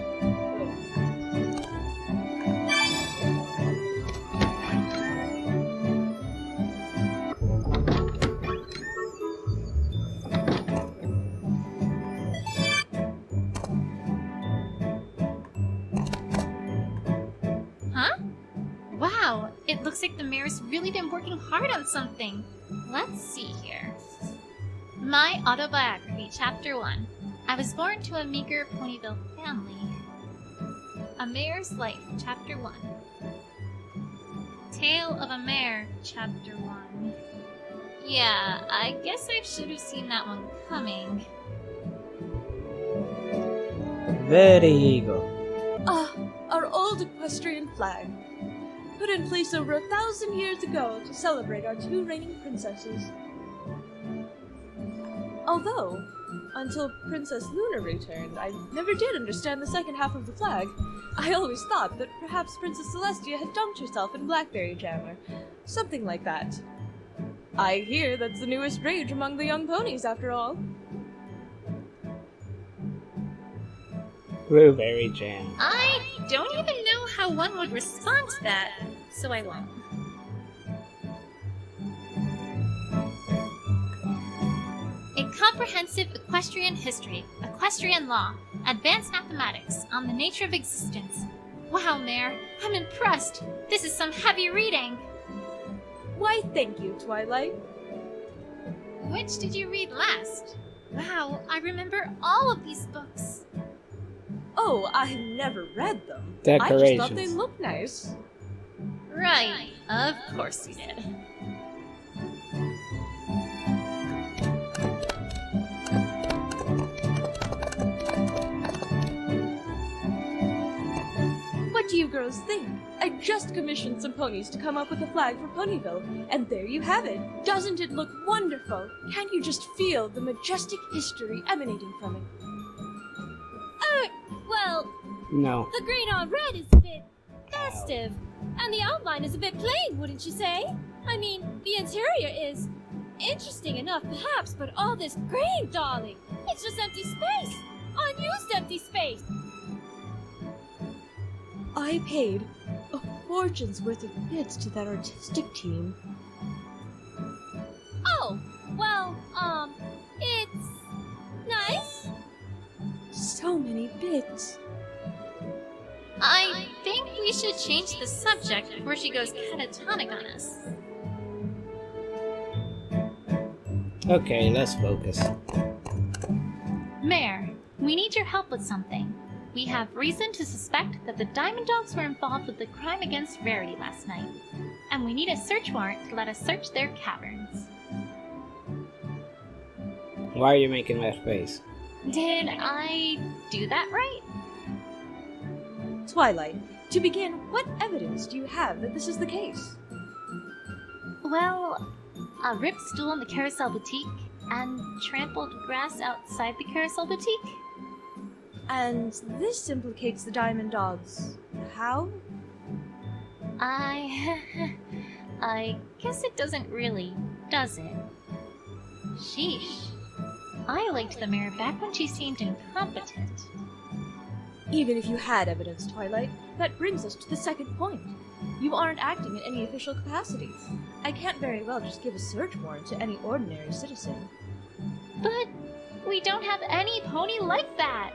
Huh? Wow, it looks like the mayor's really been working hard on something. Let's see here. My Autobiography, Chapter 1. I was born to a meager Ponyville family. A Mayor's Life, Chapter 1. Tale of a Mayor, Chapter 1. Yeah, I guess I should have seen that one coming. Very eagle. Ah, our old equestrian flag. Put in place over 1,000 years ago to celebrate our 2 reigning princesses. Although, until Princess Luna returned, I never did understand the second half of the flag. I always thought that perhaps Princess Celestia had dumped herself in blackberry jam or something like that. I hear that's the newest rage among the young ponies, after all. Blueberry jam. I don't even know how one would respond to that, so I won't. A comprehensive equestrian history, equestrian law, advanced mathematics on the nature of existence. Wow, Mayor, I'm impressed. This is some heavy reading. Why, thank you, Twilight. Which did you read last? Wow, I remember all of these books. Oh, I've never read them. Decorations. I just thought they looked nice. Right, of course you did. What do you girls think? I just commissioned some ponies to come up with a flag for Ponyville, and there you have it. Doesn't it look wonderful? Can't you just feel the majestic history emanating from it? Well, No. the green on red is a bit festive, and the outline is a bit plain, wouldn't you say? I mean, the interior is interesting enough, perhaps, but all this green, darling, it's just empty space. Unused empty space. I paid a fortune's worth of bits to that artistic team. Oh, well, it's nice. So many bits. I think we should change the subject before she goes catatonic on us. Okay, let's focus. Mayor, we need your help with something. We have reason to suspect that the Diamond Dogs were involved with the crime against Rarity last night, and we need a search warrant to let us search their caverns. Why are you making that face? Did I do that right? Twilight, to begin, what evidence do you have that this is the case? Well, a ripped stool in the Carousel Boutique, and trampled grass outside the Carousel Boutique. And this implicates the Diamond Dogs. How? I guess it doesn't really, does it? Sheesh. I liked the mayor back when she seemed incompetent. Even if you had evidence, Twilight, that brings us to the second point. You aren't acting in any official capacity. I can't very well just give a search warrant to any ordinary citizen. But we don't have any pony like that.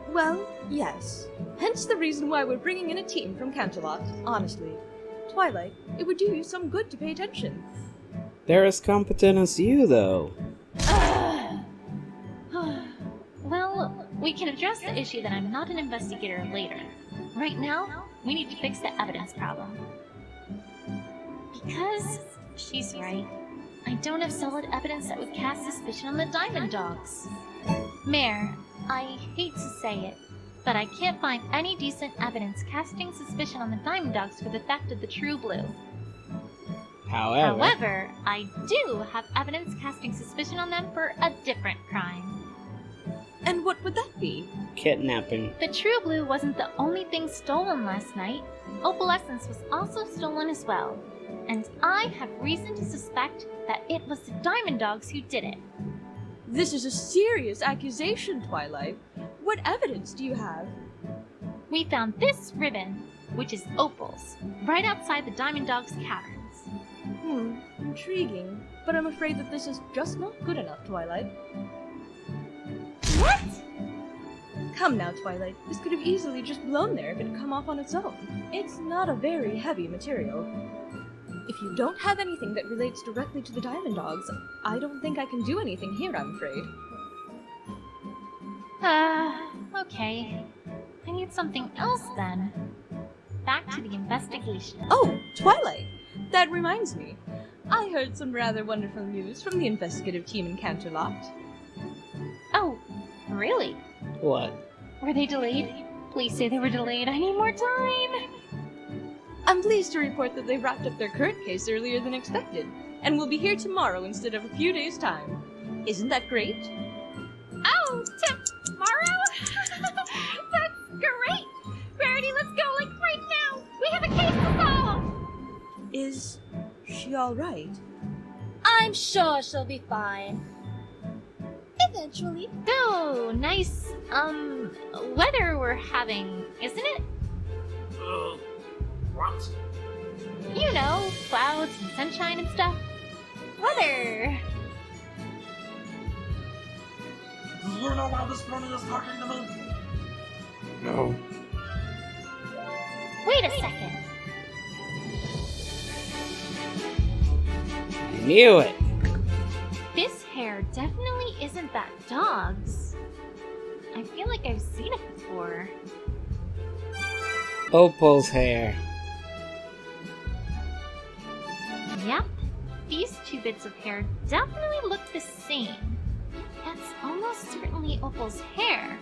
Well, yes. Hence the reason why we're bringing in a team from Canterlot, honestly. Twilight, it would do you some good to pay attention. They're as competent as you, though. Well, we can address the issue that I'm not an investigator later. Right now, We need to fix the evidence problem. Because she's right. I don't have solid evidence that would cast suspicion on the Diamond Dogs. Mayor, I hate to say it, but I can't find any decent evidence casting suspicion on the Diamond Dogs for the theft of the True Blue. However, I do have evidence casting suspicion on them for a different crime. And what would that be? Kidnapping. The True Blue wasn't the only thing stolen last night. Opalescence was also stolen as well. And I have reason to suspect that it was the Diamond Dogs who did it. This is a serious accusation, Twilight. What evidence do you have? We found this ribbon, which is Opal's, right outside the Diamond Dogs' caverns. Intriguing. But I'm afraid that this is just not good enough, Twilight. What? Come now, Twilight. This could have easily just blown there if it had come off on its own. It's not a very heavy material. If you don't have anything that relates directly to the Diamond Dogs, I don't think I can do anything here, I'm afraid. Okay. I need something else then. Back to the investigation. Oh, Twilight! That reminds me. I heard some rather wonderful news from the investigative team in Canterlot. Oh, really? What? Were they delayed? Please say they were delayed. I need more time! I'm pleased to report that they wrapped up their current case earlier than expected, and will be here tomorrow instead of a few days' time. Isn't that great? Oh, tomorrow? That's great! Rarity, let's go, like right now! We have a case to solve! Is she alright? I'm sure she'll be fine. Eventually. So, nice, weather we're having, isn't it? What? You know, clouds and sunshine and stuff. Weather! Do you know why this pony is talking to me? No. Wait a second. I knew it. This hair definitely isn't that dog's. I feel like I've seen it before. Opal's hair. Yep, these two bits of hair definitely look the same. That's almost certainly Opal's hair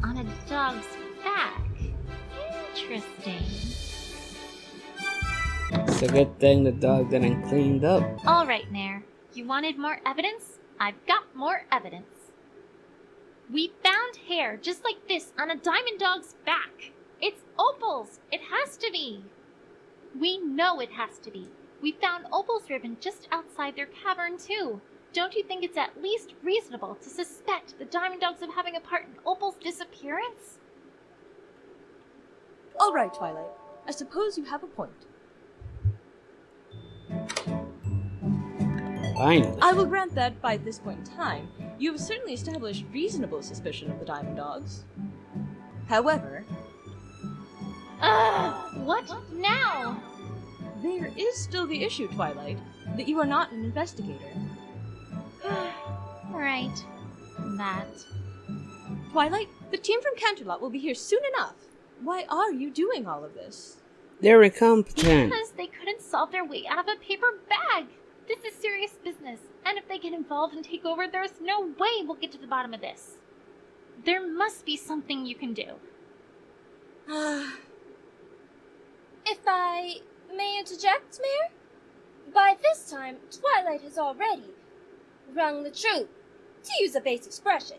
on a dog's back. Interesting. It's a good thing the dog didn't cleaned up. All right, Nair. You wanted more evidence? I've got more evidence. We found hair just like this on a Diamond Dog's back. It's Opal's. It has to be. We know it has to be. We found Opal's ribbon just outside their cavern, too. Don't you think it's at least reasonable to suspect the Diamond Dogs of having a part in Opal's disappearance? Alright, Twilight. I suppose you have a point. Finally. I will grant that, by this point in time, you have certainly established reasonable suspicion of the Diamond Dogs. However, What now? there is still the issue, Twilight, that you are not an investigator. Right. That. Twilight, the team from Canterlot will be here soon enough. Why are you doing all of this? They're incompetent. Because they couldn't solve their way out of a paper bag. This is serious business, and if they get involved and take over, there's no way we'll get to the bottom of this. There must be something you can do. If I may interject, Mayor? By this time, Twilight has already wrung the truth, to use a base expression,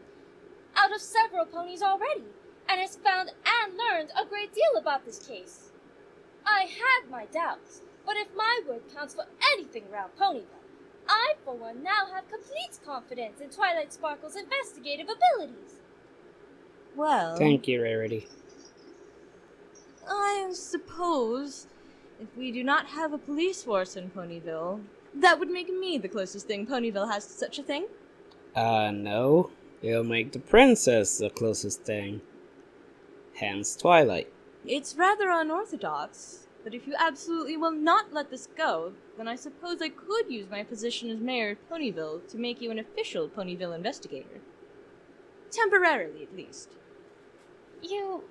out of several ponies already, and has found and learned a great deal about this case. I had my doubts, but if my word counts for anything around Ponyville, I, for one, now have complete confidence in Twilight Sparkle's investigative abilities. Well, Thank you, Rarity. I suppose if we do not have a police force in Ponyville, that would make me the closest thing Ponyville has to such a thing. No. It'll make the princess the closest thing. Hence Twilight. It's rather unorthodox, but if you absolutely will not let this go, then I suppose I could use my position as mayor of Ponyville to make you an official Ponyville investigator. Temporarily, at least. You...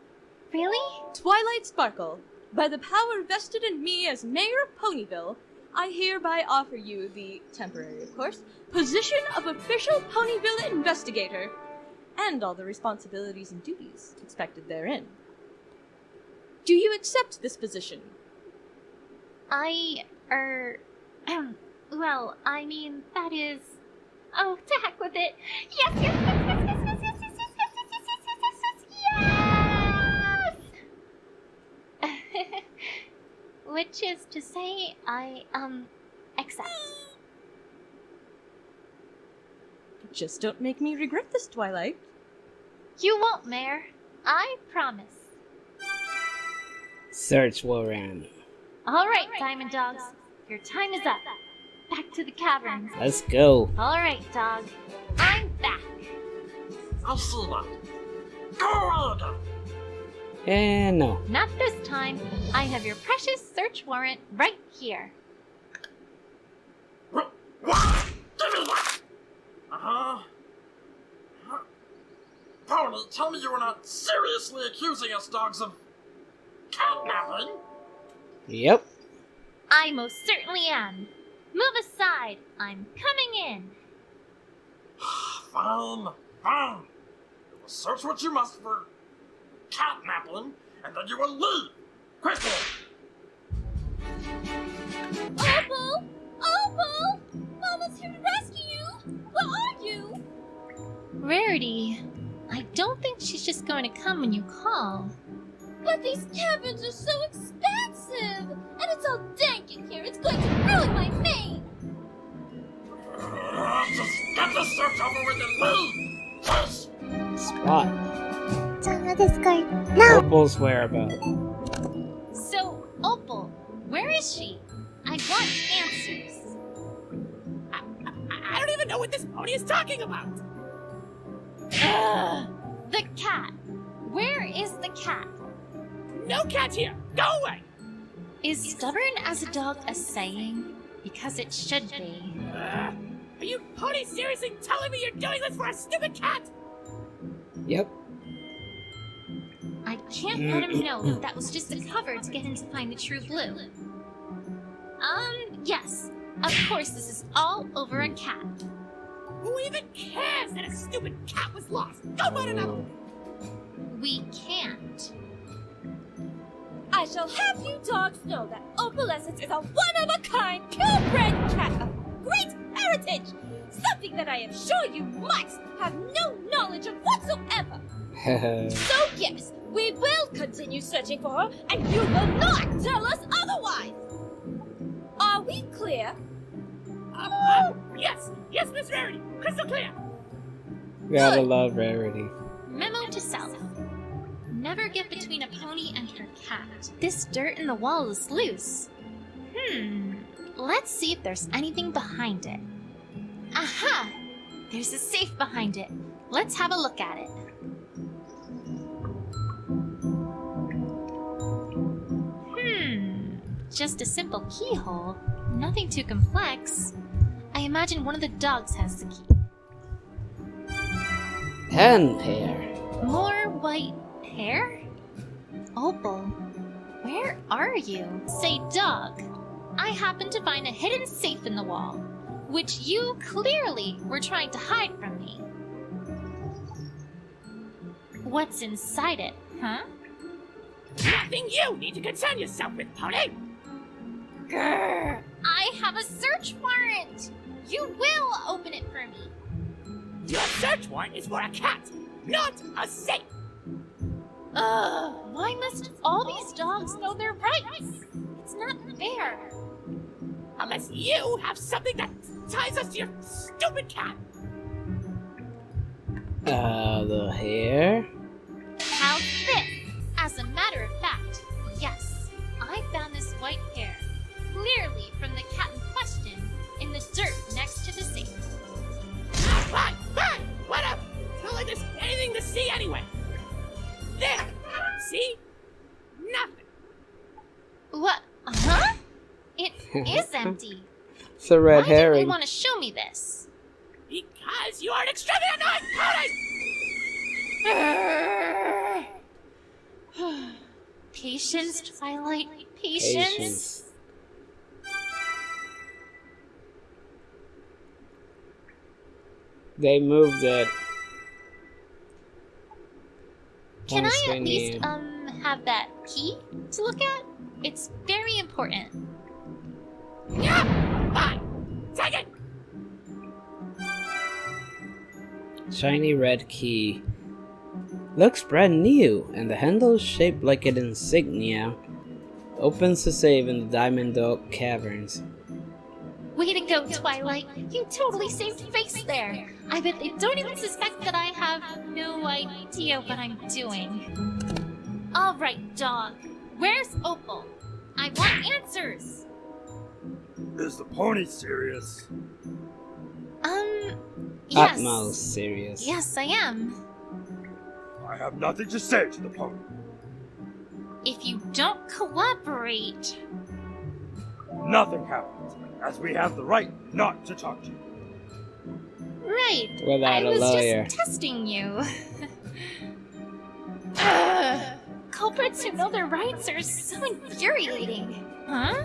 really? Twilight Sparkle, by the power vested in me as Mayor of Ponyville, I hereby offer you the, temporary of course, position of official Ponyville investigator, and all the responsibilities and duties expected therein. Do you accept this position? Well, I mean, that is... Oh, to heck with it. Yes, yes, yes, yes, yes, yes, yes, yes, yes, yes, yes, yes, yes! Which is to say, I, accept. Just don't make me regret this, Twilight. You won't, Mayor. I promise. Search warrant. All right, Diamond Dogs. Your time is up. Back to the caverns. Let's go. All right, dog. I'm back. I'll see that. Go again. And no. Not this time. I have your precious search warrant right here. What? Give me that! Pony, tell me you were not seriously accusing us dogs of kidnapping? Yep. I most certainly am. Move aside. I'm coming in. Fine, fine. You will search what you must for catnapping, and then you will leave. Quickly! Opal! Opal! Mama's here to rescue you! Where are you? Rarity. I don't think she's just going to come when you call. But these caverns are so expansive! And it's all dank in here, it's going to ruin my mane! Just get this search over with and leave! Yes! Spot. No! Opal's whereabouts. So, Opal, where is she? I want answers. I don't even know what this pony is talking about! Ugh. The cat. Where is the cat? No cat here! Go away! Is stubborn as a dog a saying? Because it should be. Are you pony seriously telling me you're doing this for a stupid cat? Yep. I can't let him know that was just a cover to get him to find the true blue. Yes. Of course this is all over a cat. Who even cares that a stupid cat was lost? Go find another one! We can't. I shall have you dogs know that Opalescence is a one-of-a-kind, purebred cat of great heritage! Something that I am sure you might have no knowledge of whatsoever! So yes, we will continue searching for her, and you will not tell us otherwise! Are we clear? Yes, Miss Rarity, crystal clear! Gotta love Rarity. Memo to self. Never get between a pony and her cat. This dirt in the wall is loose. Let's see if there's anything behind it. Aha! There's a safe behind it. Let's have a look at it. Just a simple keyhole. Nothing too complex. I imagine one of the dogs has the key. And hair. More white hair? Opal, where are you? Say, dog, I happened to find a hidden safe in the wall, which you clearly were trying to hide from me. What's inside it, huh? Nothing you need to concern yourself with, pony! Grrr! I have a search warrant! You will open it for me. Your search warrant is for a cat, not a safe! Why must all these dogs know their rights? It's not fair. Unless you have something that ties us to your stupid cat! The hair? How's this? As a matter of fact, yes, I found this white hair, clearly from the cat in question, in the dirt next to the safe. Fine, whatever! It's not like there's anything to see anyway! There! See? Nothing! What? Huh? It is empty. It's a red Why didn't herring. you want to show me this? Because you are an extremely annoying pony! Patience, Twilight. Patience. Patience. They moved it. Can Once I we at least, need- have that key to look at? It's very important. Yeah! Fine! Take it! Shiny red key. Looks brand new, and the handle is shaped like an insignia. Opens to save in the Diamond Dog Caverns. Way to go, Twilight. You totally saved face there. I bet they don't even suspect that I have no idea what I'm doing. Alright, dog. Where's Opal? I want answers. Is the pony serious? Yes. Utmost serious. Yes, I am. I have nothing to say to the pony. If you don't cooperate... Nothing happens, as we have the right not to talk to you. Right. Without I a was lawyer. just testing you. Culprits who know their rights are so infuriating. Huh?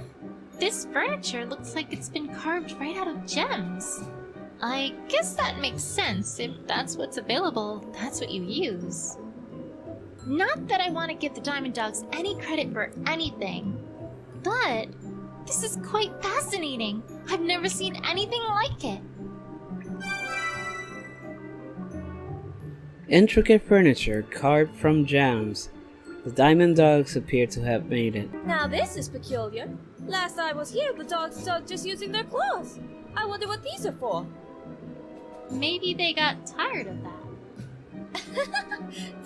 This furniture looks like it's been carved right out of gems. I guess that makes sense. If that's what's available, that's what you use. Not that I want to give the Diamond Dogs any credit for anything, but this is quite fascinating. I've never seen anything like it. Intricate furniture carved from gems. The Diamond Dogs appear to have made it. Now this is peculiar. Last I was here, the dogs started just using their claws. I wonder what these are for. Maybe they got tired of that.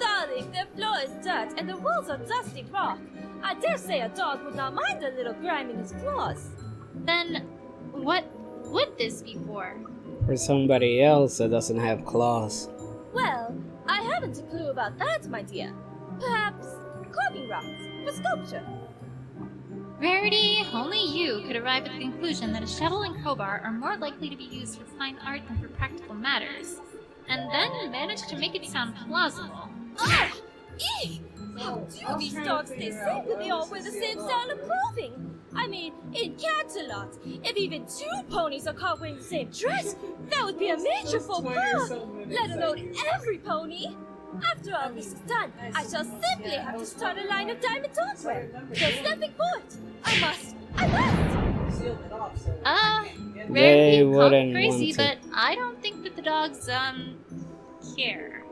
Darling, their floor is dirt and the walls are dusty rock. I dare say a dog would not mind a little grime in his claws. Then, what would this be for? For somebody else that doesn't have claws. Well, I haven't a clue about that, my dear. Perhaps carving rocks for sculpture. Rarity, only you could arrive at the conclusion that a shovel and crowbar are more likely to be used for fine art than for practical matters, and then manage to make it sound plausible. Ah! Eek! How do these dogs stay safe when they all wear the same style of clothing? I mean, in Canterlot, if even two ponies are caught wearing the same dress, that would be a major faux pas, let alone every pony. After all this is done, I shall simply have to start a line of diamond dogwear. There's nothing for it. I must! They Rarity called wouldn't crazy, want but I don't think that the dogs, care.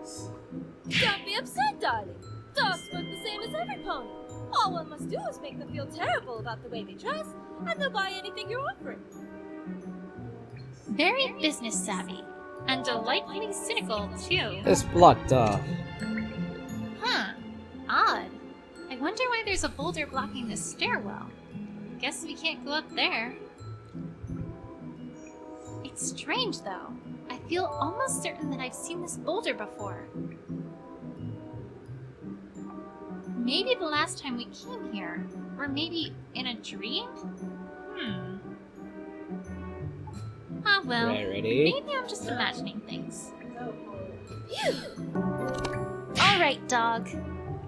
Don't be upset, darling. Dogs work the same as every pony. All one must do is make them feel terrible about the way they dress, and they'll buy anything you're offering. Very business savvy, and delightfully cynical, too. It's blocked off. Huh. Odd. I wonder why there's a boulder blocking the stairwell. Guess we can't go up there. It's strange, though. I feel almost certain that I've seen this boulder before. Maybe the last time we came here. Or maybe in a dream? Ah, well. Rarity. Maybe I'm just imagining things. Alright, dog.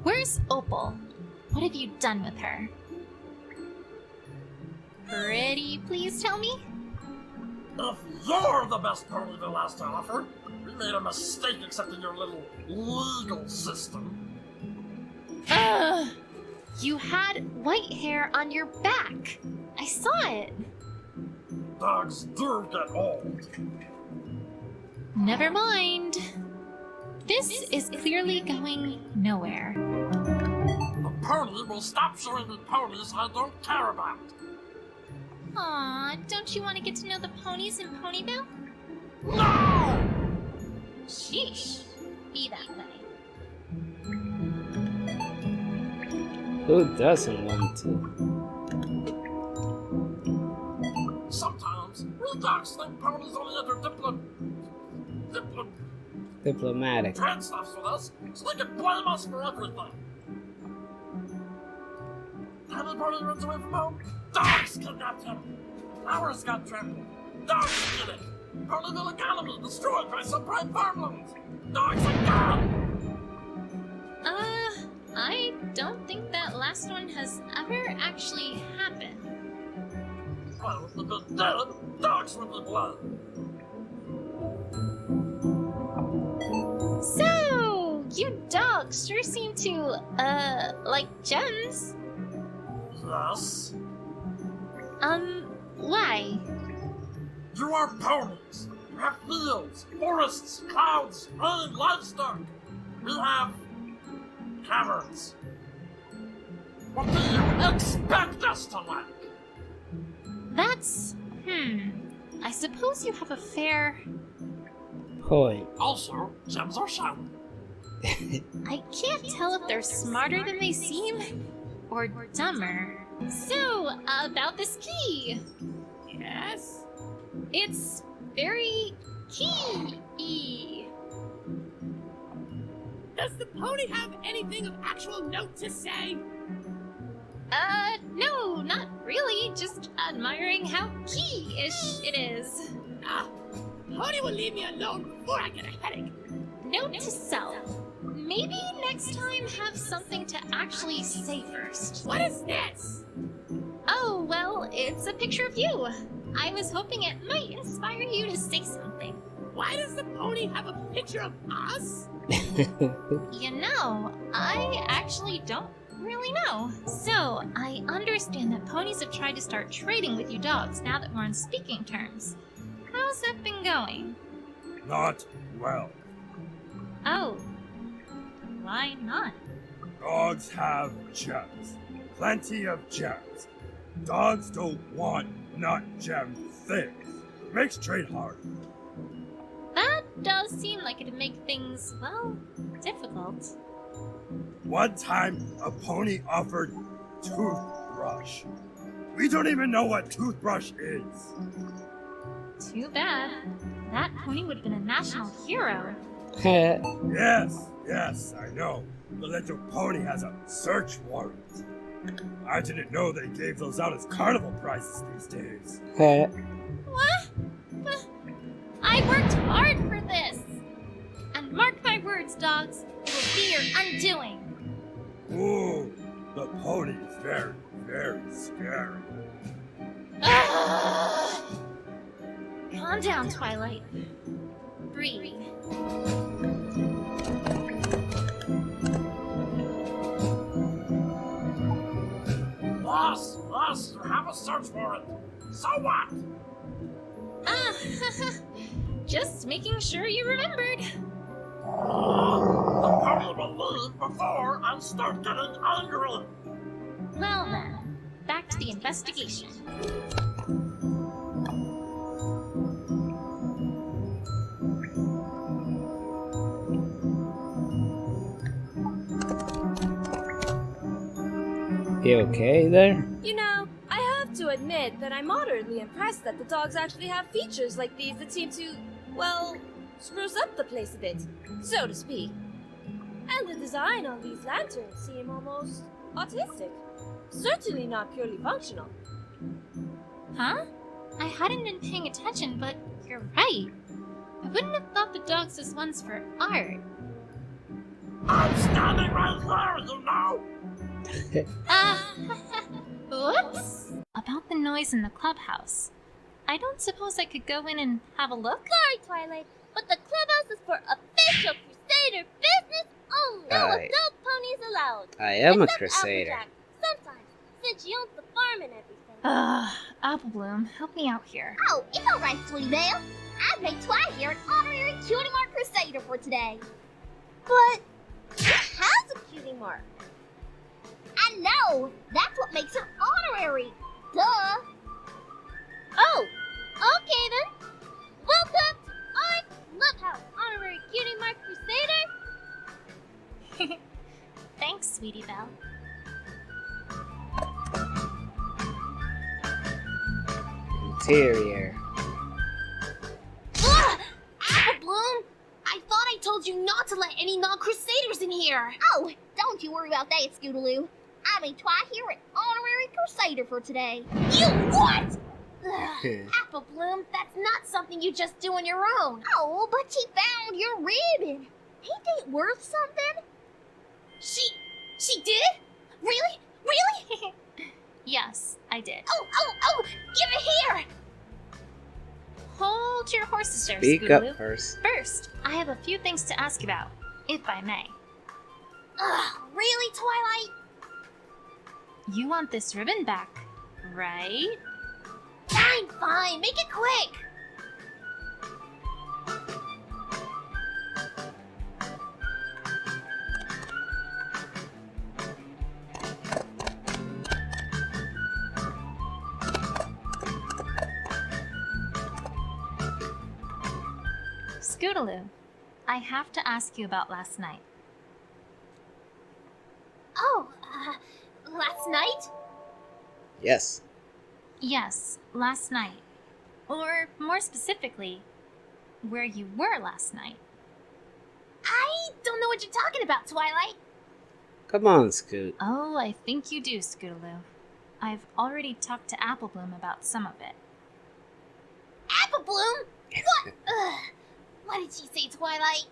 Where's Opal? What have you done with her? Pretty please tell me? If you're the best pony the last offer, we made a mistake accepting your little legal system. Ugh! You had white hair on your back. I saw it. Dogs do get old. Never mind. This is clearly going nowhere. The pony will stop showing me ponies I don't care about. Aw, don't you want to get to know the ponies in Ponyville? No! Sheesh. Be that way. Who doesn't want to? Sometimes we dogs think ponies only enter Diplomatic. stuffs with us, so they can blame us for everything. Any pony runs away from home, dogs kidnapped him. Ours got trampled. Dogs did it. Ponyville economy destroyed by some prime farmlands. Dogs are gone. I don't think that last one has ever actually happened. Well, the dogs with the blood. So, you dogs sure seem to, like gems. Yes. Why? You are ponies. You have fields, forests, clouds, and livestock. We have caverns. What do you expect us to like? That's, I suppose you have a fair... Point. Also, gems are shiny. I can't tell if they're smarter than they seem, or dumber. So, about this key. Yes? It's very key-y. Does the pony have anything of actual note to say? No, not really. Just admiring how key-ish it is. Ah, pony will leave me alone before I get a headache. Note to self. Maybe next time have something to actually say first. What is this? Oh, well, it's a picture of you. I was hoping it might inspire you to say something. Why does the pony have a picture of us? You know, I actually don't really know. So, I understand that ponies have tried to start trading with you dogs now that we're on speaking terms. How's that been going? Not well. Oh. Why not? Dogs have gems. Plenty of gems. Dogs don't want not gem things. Makes trade hard. That does seem like it'd make things, well, difficult. One time, a pony offered toothbrush. We don't even know what toothbrush is. Too bad. That pony would have been a national hero. Yes, I know. The little pony has a search warrant. I didn't know they gave those out as carnival prizes these days. What? But I worked hard for this. And mark my words, dogs, it will be your undoing. Ooh, the pony is very, very scary. Calm down, Twilight. Breathe. Boss, you have a search warrant. So what? Just making sure you remembered. The pony will leave before I start getting angry. Well then, back to the investigation. You okay there? You know, I have to admit that I'm moderately impressed that the dogs actually have features like these that seem to, well, spruce up the place a bit, so to speak. And the design on these lanterns seem almost autistic. Certainly not purely functional. Huh? I hadn't been paying attention, but you're right. I wouldn't have thought the dogs as ones for art. I'm standing right there, you know. Whoops! About the noise in the clubhouse. I don't suppose I could go in and have a look? Sorry, Twilight, but the clubhouse is for official Crusader business only. No adult ponies allowed. I am a Except Crusader. Applejack, sometimes, since she owns the farm and everything. Apple Bloom, help me out here. Oh, it's alright, Sweetie Belle. I've made Twilight here an honorary cutie mark Crusader for today. But she has a cutie mark. I know! That's what makes her honorary! Duh! Oh! Okay then! Welcome to our clubhouse, honorary cutie mark Crusader! Thanks, Sweetie Belle. Interior. Ugh! Apple Bloom! I thought I told you not to let any non-Crusaders in here! Oh, don't you worry about that, Scootaloo. I made Twi here an honorary Crusader for today. You what? Ugh, Apple Bloom, that's not something you just do on your own. Oh, but she found your ribbon. Ain't it worth something? She did? Really? Really? Yes, I did. Oh! Give it here! Hold your horses there, Speak Scootaloo. up first. First, I have a few things to ask about, if I may. Ugh, really, Twilight? You want this ribbon back, right? Fine, make it quick! Scootaloo, I have to ask you about last night. Oh, last night? Yes. Yes, last night. Or, more specifically, where you were last night. I don't know what you're talking about, Twilight. Come on, Scoot. Oh, I think you do, Scootaloo. I've already talked to Apple Bloom about some of it. Apple Bloom? What? Ugh. What did she say, Twilight?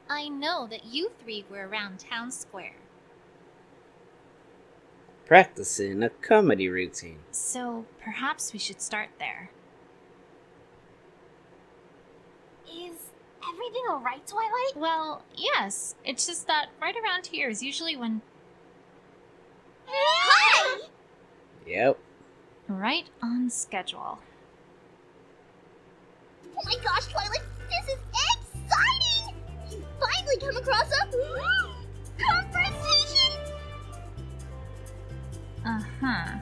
I know that you three were around town square. Practicing a comedy routine. So perhaps we should start there. Is everything alright, Twilight? Well, yes. It's just that right around here is usually when... Hi! Yep. Right on schedule. Oh my gosh, Twilight, this is exciting! You finally come across a conversation! Uh-huh.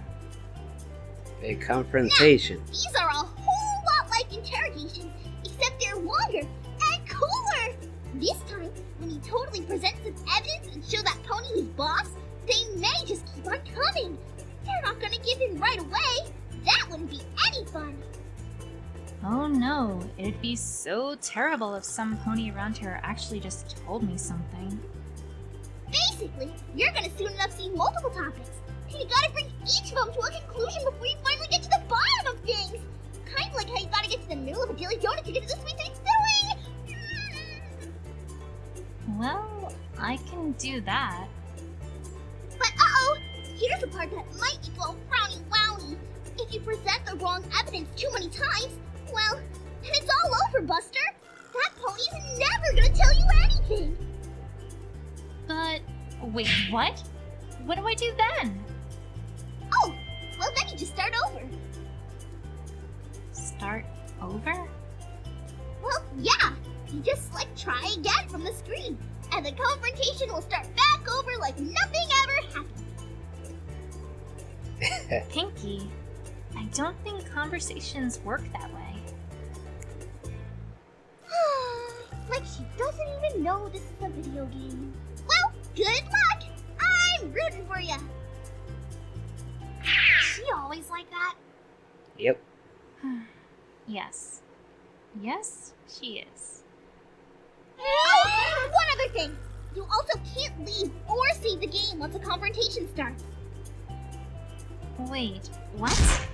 A confrontation. These are a whole lot like interrogations, except they're longer and cooler! This time, when he totally presents some evidence and show that pony his boss, they may just keep on coming. They're not gonna give in right away. That wouldn't be any fun. Oh no, it'd be so terrible if some pony around here actually just told me something. Basically, you're gonna soon enough see multiple topics. And you gotta bring each of them to a conclusion before you finally get to the bottom of things. Kind of like how you gotta get to the middle of a daily donut to get to the sweet thing filling. Well, I can do that. But uh-oh, here's the part that might equal frowny wowny. If you present the wrong evidence too many times, well, then it's all over, Buster. That pony's never gonna tell you anything. But, wait, what? What do I do then? Oh, well then you just start over. Start over? Well, yeah. You just, try again from the screen. And the confrontation will start back over like nothing ever happened. Pinky, I don't think conversations work that way. Like she doesn't even know this is a video game. Well, good luck! I'm rooting for you. Is she always like that? Yep. Yes. Yes, she is. Oh, one other thing. You also can't leave or save the game once a confrontation starts. Wait, what?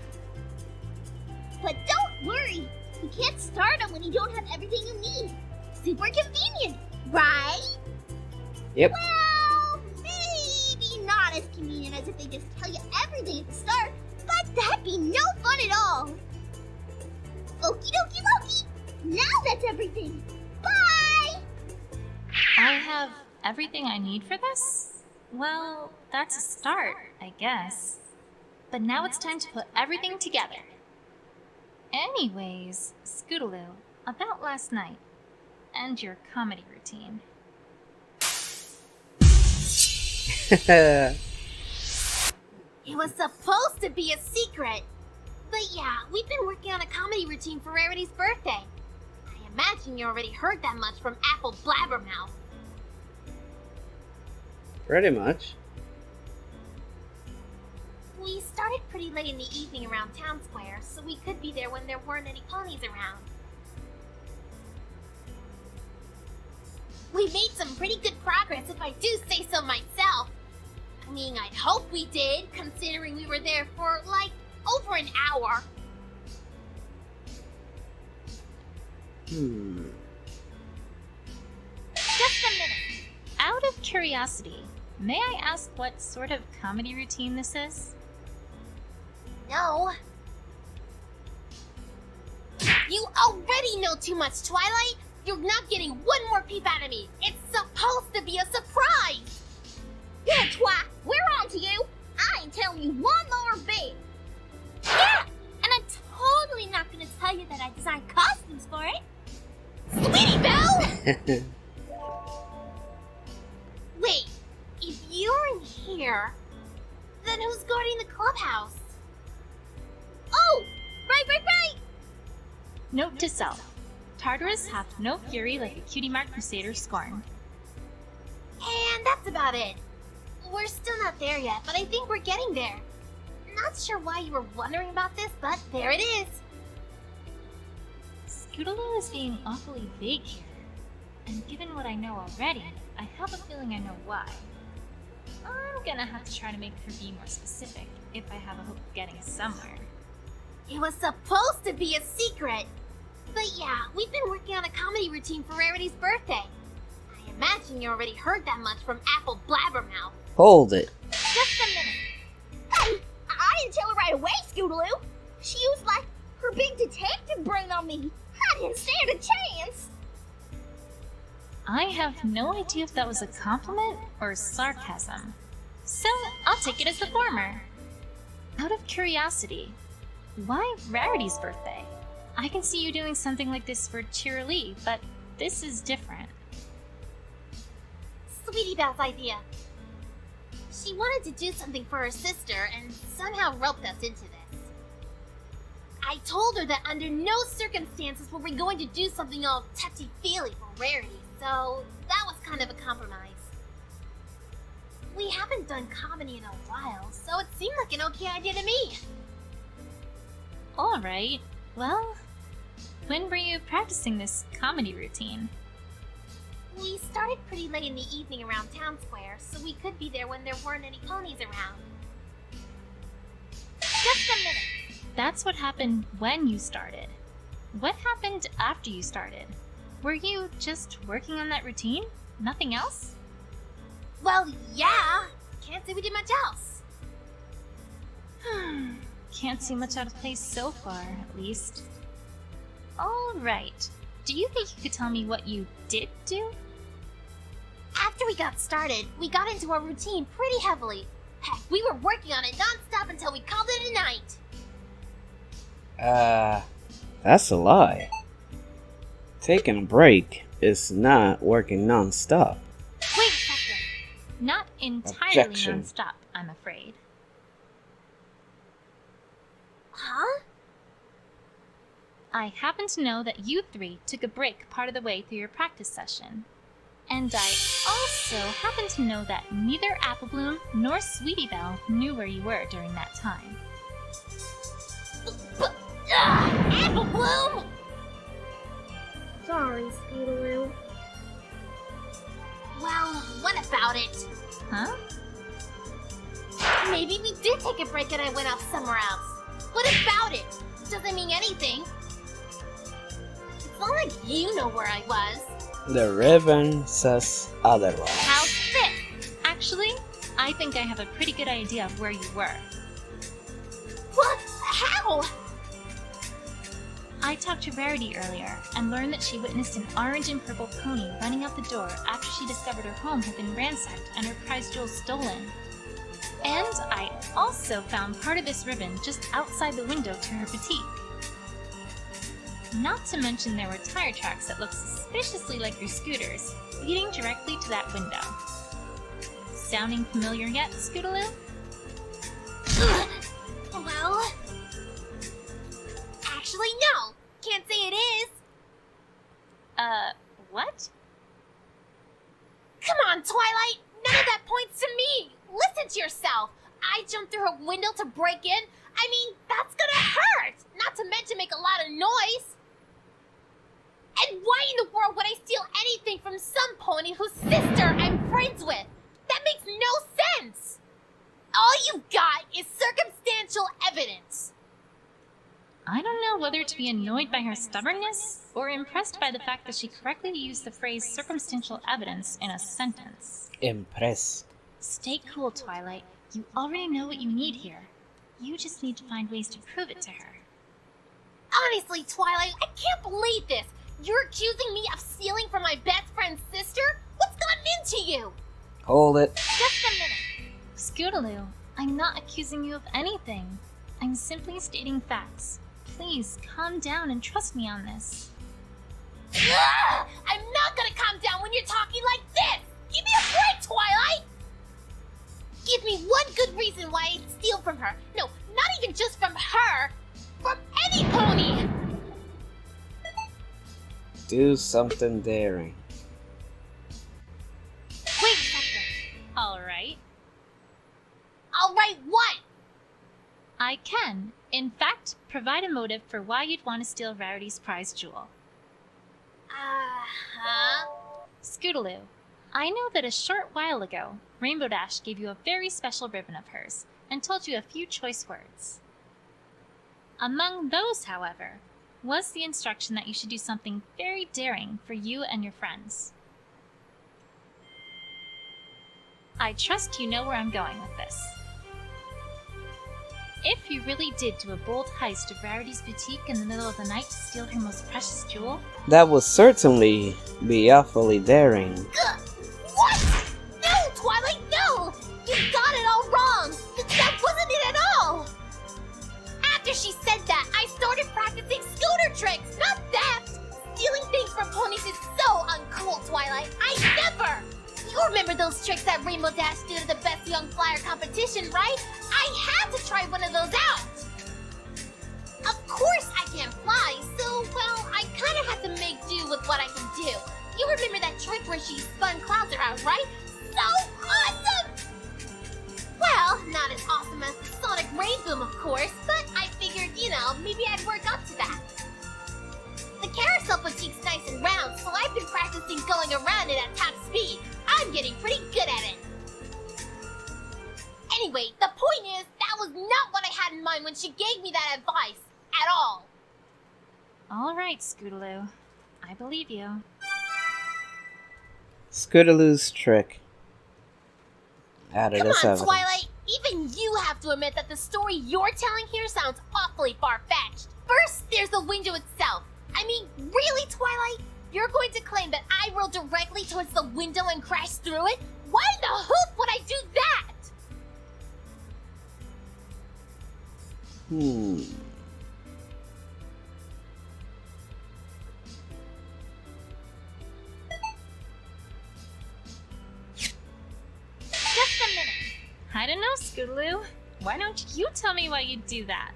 But don't worry. You can't start them when you don't have everything you need. Super convenient, right? Yep. Well, maybe not as convenient as if they just tell you everything at the start, but that'd be no fun at all. Okie dokie Loki. Now that's everything. Bye! I have everything I need for this? Well, that's a start, I guess. But now it's time to put everything together. Anyways, Scootaloo, about last night and your comedy routine. It was supposed to be a secret. But yeah, we've been working on a comedy routine for Rarity's birthday. I imagine you already heard that much from Apple Blabbermouth. Pretty much. We started pretty late in the evening around town square, so we could be there when there weren't any ponies around. We made some pretty good progress, if I do say so myself. I mean, I'd hope we did, considering we were there for, over an hour. Just a minute. Out of curiosity, May I ask what sort of comedy routine this is? No. You already know too much, Twilight! You're not getting one more peep out of me! It's supposed to be a surprise! Yeah, Twi, we're on to you. I ain't telling you one more bit. Yeah! And I'm totally not gonna tell you that I designed costumes for it. Sweetie Belle! Wait, if you're in here, then who's guarding the clubhouse? Oh! Right! Note to self. Tartarus hath no fury like a cutie mark crusader scorned. And that's about it. We're still not there yet, but I think we're getting there. Not sure why you were wondering about this, but there it is. Scootaloo is being awfully vague here. And given what I know already, I have a feeling I know why. I'm gonna have to try to make her be more specific if I have a hope of getting somewhere. It was supposed to be a secret. But yeah, we've been working on a comedy routine for Rarity's birthday. I imagine you already heard that much from Apple Blabbermouth. Hold it. Just a minute. I didn't tell her right away, Scootaloo. She used like her big detective brain on me. I didn't stand a chance. I have no idea if that was a compliment or sarcasm. So I'll take it as the former. Out of curiosity, why Rarity's birthday? I can see you doing something like this for Cheerilee, but this is different. Sweetie Belle's idea. She wanted to do something for her sister and somehow roped us into this. I told her that under no circumstances were we going to do something all touchy-feely for Rarity, so that was kind of a compromise. We haven't done comedy in a while, so it seemed like an okay idea to me. Alright, well, when were you practicing this comedy routine? We started pretty late in the evening around Town Square, so we could be there when there weren't any ponies around. Just a minute. That's what happened when you started. What happened after you started? Were you just working on that routine? Nothing else? Well, yeah. Can't say we did much else. Can't see much out of place so far, at least. Alright. Do you think you could tell me what you did do? After we got started, we got into our routine pretty heavily. Heck, we were working on it non-stop until we called it a night. That's a lie. Taking a break is not working non-stop. Wait a second. Not entirely Objection. non-stop, I'm afraid. Huh? I happen to know that you three took a break part of the way through your practice session. And I also happen to know that neither Apple Bloom nor Sweetie Belle knew where you were during that time. Apple Bloom! Sorry, Scootaloo. Well, what about it? Huh? Maybe we did take a break and I went off somewhere else. What about it? Doesn't mean anything. It's not like you know where I was. The ribbon says otherwise. How's this? Actually, I think I have a pretty good idea of where you were. What? How? I talked to Rarity earlier and learned that she witnessed an orange and purple pony running out the door after she discovered her home had been ransacked and her prized jewels stolen. And I also found part of this ribbon just outside the window to her boutique. Not to mention there were tire tracks that looked suspiciously like your scooters, leading directly to that window. Sounding familiar yet, Scootaloo? Well... Actually, no. Can't say it is. What? Come on, Twilight. None of that points to me. Listen to yourself. I jumped through her window to break in. I mean, that's gonna hurt. Not to mention make a lot of noise. And why in the world would I steal anything from some pony whose sister I'm friends with? That makes no sense. All you've got is circumstantial evidence. I don't know whether to be annoyed by her stubbornness or impressed by the fact that she correctly used the phrase circumstantial evidence in a sentence. Impressed. Stay cool, Twilight. You already know what you need here. You just need to find ways to prove it to her. Honestly, Twilight, I can't believe this. You're accusing me of stealing from my best friend's sister? What's gotten into you? Hold it. Just a minute. Scootaloo, I'm not accusing you of anything. I'm simply stating facts. Please, calm down and trust me on this. Ugh! I'm not gonna calm down when you're talking like this! Give me a break, Twilight! Give me one good reason why I'd steal from her. No, not even just from her. From any pony! Do something daring. Wait a second. Alright. Alright, what? I can, in fact, provide a motive for why you'd want to steal Rarity's prize jewel. Uh-huh. Scootaloo, I know that a short while ago, Rainbow Dash gave you a very special ribbon of hers and told you a few choice words. Among those, however, was the instruction that you should do something very daring for you and your friends. I trust you know where I'm going with this. If you really did do a bold heist of Rarity's boutique in the middle of the night to steal her most precious jewel, That would certainly be awfully daring. Ugh. What? No, Twilight, no! You got it all wrong! That wasn't it at all! After she said that, I started practicing scooter tricks, not theft! Stealing things from ponies is so uncool, Twilight. I never! You remember those tricks that Rainbow Dash did at the Best Young Flyer competition, right? I had to try one of those out! Of course I can't fly, so, well, I kind of had to make do with what I can do. You remember that trick where she spun clouds around, right? So awesome! Well, not as awesome as the Sonic Rainboom, of course, but I figured, maybe I'd work up to that. The carousel boutique's nice and round, so I've been practicing going around it at top speed. I'm getting pretty good at it. Anyway, the point is, that was not what I had in mind when she gave me that advice. At all. alright, Scootaloo. I believe you. Scootaloo's trick. Added Come as on, evidence. Twilight. Even you have to admit that the story you're telling here sounds awfully far-fetched. First, there's the window itself. I mean, really, Twilight? You're going to claim that I rolled directly towards the window and crashed through it? Why in the hoop would I do that? Just a minute. I don't know, Scootaloo. Why don't you tell me why you'd do that?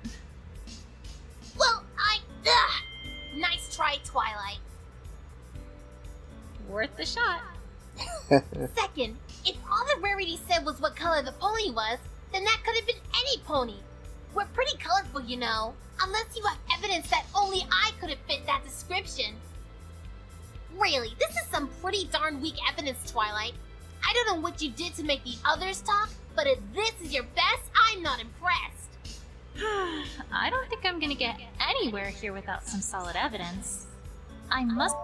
Well, nice try, Twilight. Worth the shot. Second, if all that Rarity said was what color the pony was, then that could have been any pony. We're pretty colorful, you know. Unless you have evidence that only I could have fit that description. Really, this is some pretty darn weak evidence, Twilight. I don't know what you did to make the others talk, but if this is your best, I'm not impressed. I don't think I'm gonna get anywhere here without some solid evidence. I must...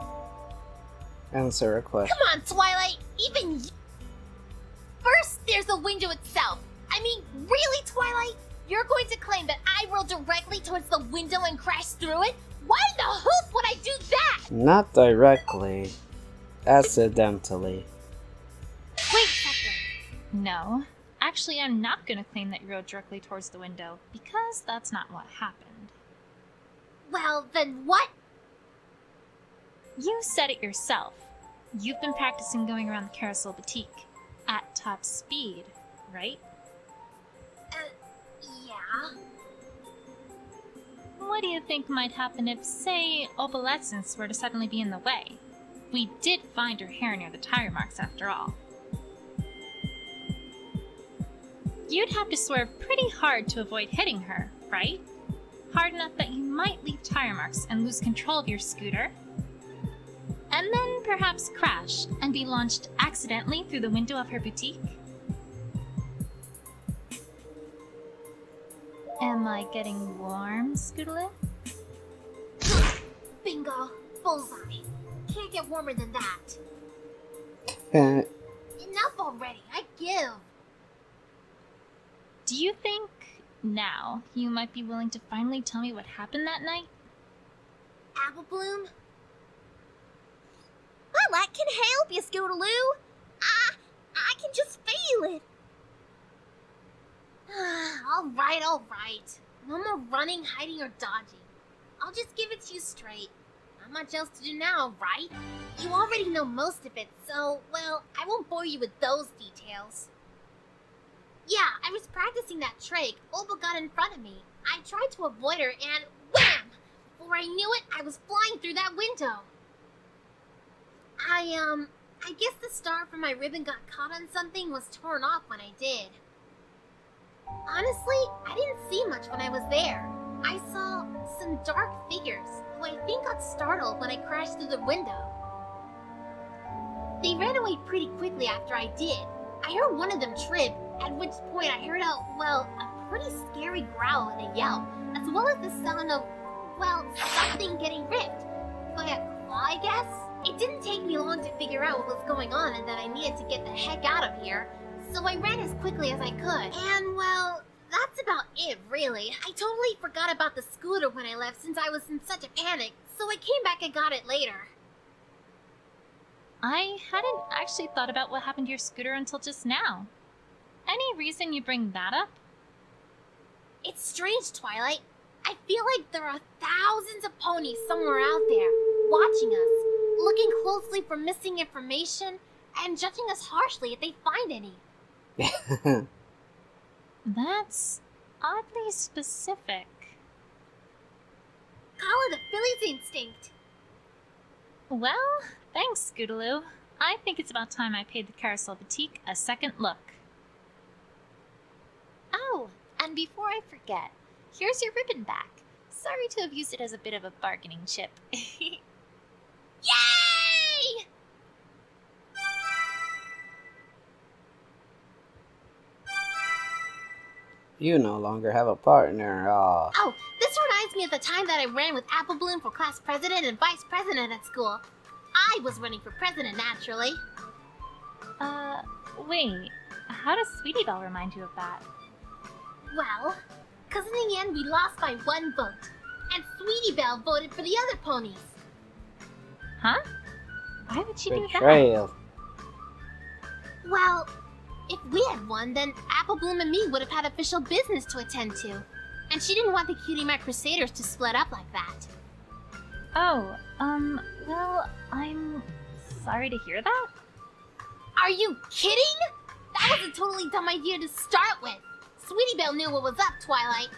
Answer a question. Come on, Twilight, even you... First, there's the window itself. I mean, really, Twilight? You're going to claim that I rolled directly towards the window and crashed through it? Why in the hoop would I do that? Not directly. Accidentally. Wait a second. No. Actually, I'm not gonna claim that you rode directly towards the window, because that's not what happened. Well, then what? You said it yourself. You've been practicing going around the Carousel Boutique at top speed, right? Yeah. What do you think might happen if, say, Opalescence were to suddenly be in the way? We did find her hair near the tire marks after all. You'd have to swerve pretty hard to avoid hitting her, right? Hard enough that you might leave tire marks and lose control of your scooter. And then perhaps crash and be launched accidentally through the window of her boutique. Am I getting warm, Scootaloo? Bingo. Bullseye. Can't get warmer than that. Eh, Enough already. I give. Do you think now you might be willing to finally tell me what happened that night? Apple Bloom? Well, I can help you, Scootaloo. I can just feel it. all right. No more running, hiding, or dodging. I'll just give it to you straight. Not much else to do now, right? You already know most of it, so, well, I won't bore you with those details. Yeah, I was practicing that trick. Oba got in front of me. I tried to avoid her and wham! Before I knew it, I was flying through that window. I guess the star from my ribbon got caught on something was torn off when I did. Honestly, I didn't see much when I was there. I saw some dark figures who I think got startled when I crashed through the window. They ran away pretty quickly after I did. I heard one of them trip, at which point I heard a pretty scary growl and a yell, as well as the sound of, well, something getting ripped. By a claw, I guess? It didn't take me long to figure out what was going on and that I needed to get the heck out of here, so I ran as quickly as I could. And, well, that's about it, really. I totally forgot about the scooter when I left since I was in such a panic, so I came back and got it later. I hadn't actually thought about what happened to your scooter until just now. Any reason you bring that up? It's strange, Twilight. I feel like there are thousands of ponies somewhere out there, watching us, looking closely for missing information, and judging us harshly if they find any. That's oddly specific. Call it a Philly's instinct. Well, thanks, Scootaloo. I think it's about time I paid the Carousel Boutique a second look. Oh, and before I forget, here's your ribbon back. Sorry to have used it as a bit of a bargaining chip. Yay! You no longer have a partner. Aw. Oh, this reminds me of the time that I ran with Apple Bloom for class president and vice president at school. I was running for president, naturally. Wait. How does Sweetie Belle remind you of that? Well, because in the end we lost by 1 vote, and Sweetie Belle voted for the other ponies. Huh? Why would she do that? Betrayal. Well, if we had won, then Apple Bloom and me would have had official business to attend to. And she didn't want the Cutie Mark Crusaders to split up like that. Oh, well, I'm sorry to hear that. Are you kidding? That was a totally dumb idea to start with. Sweetie Belle knew what was up, Twilight.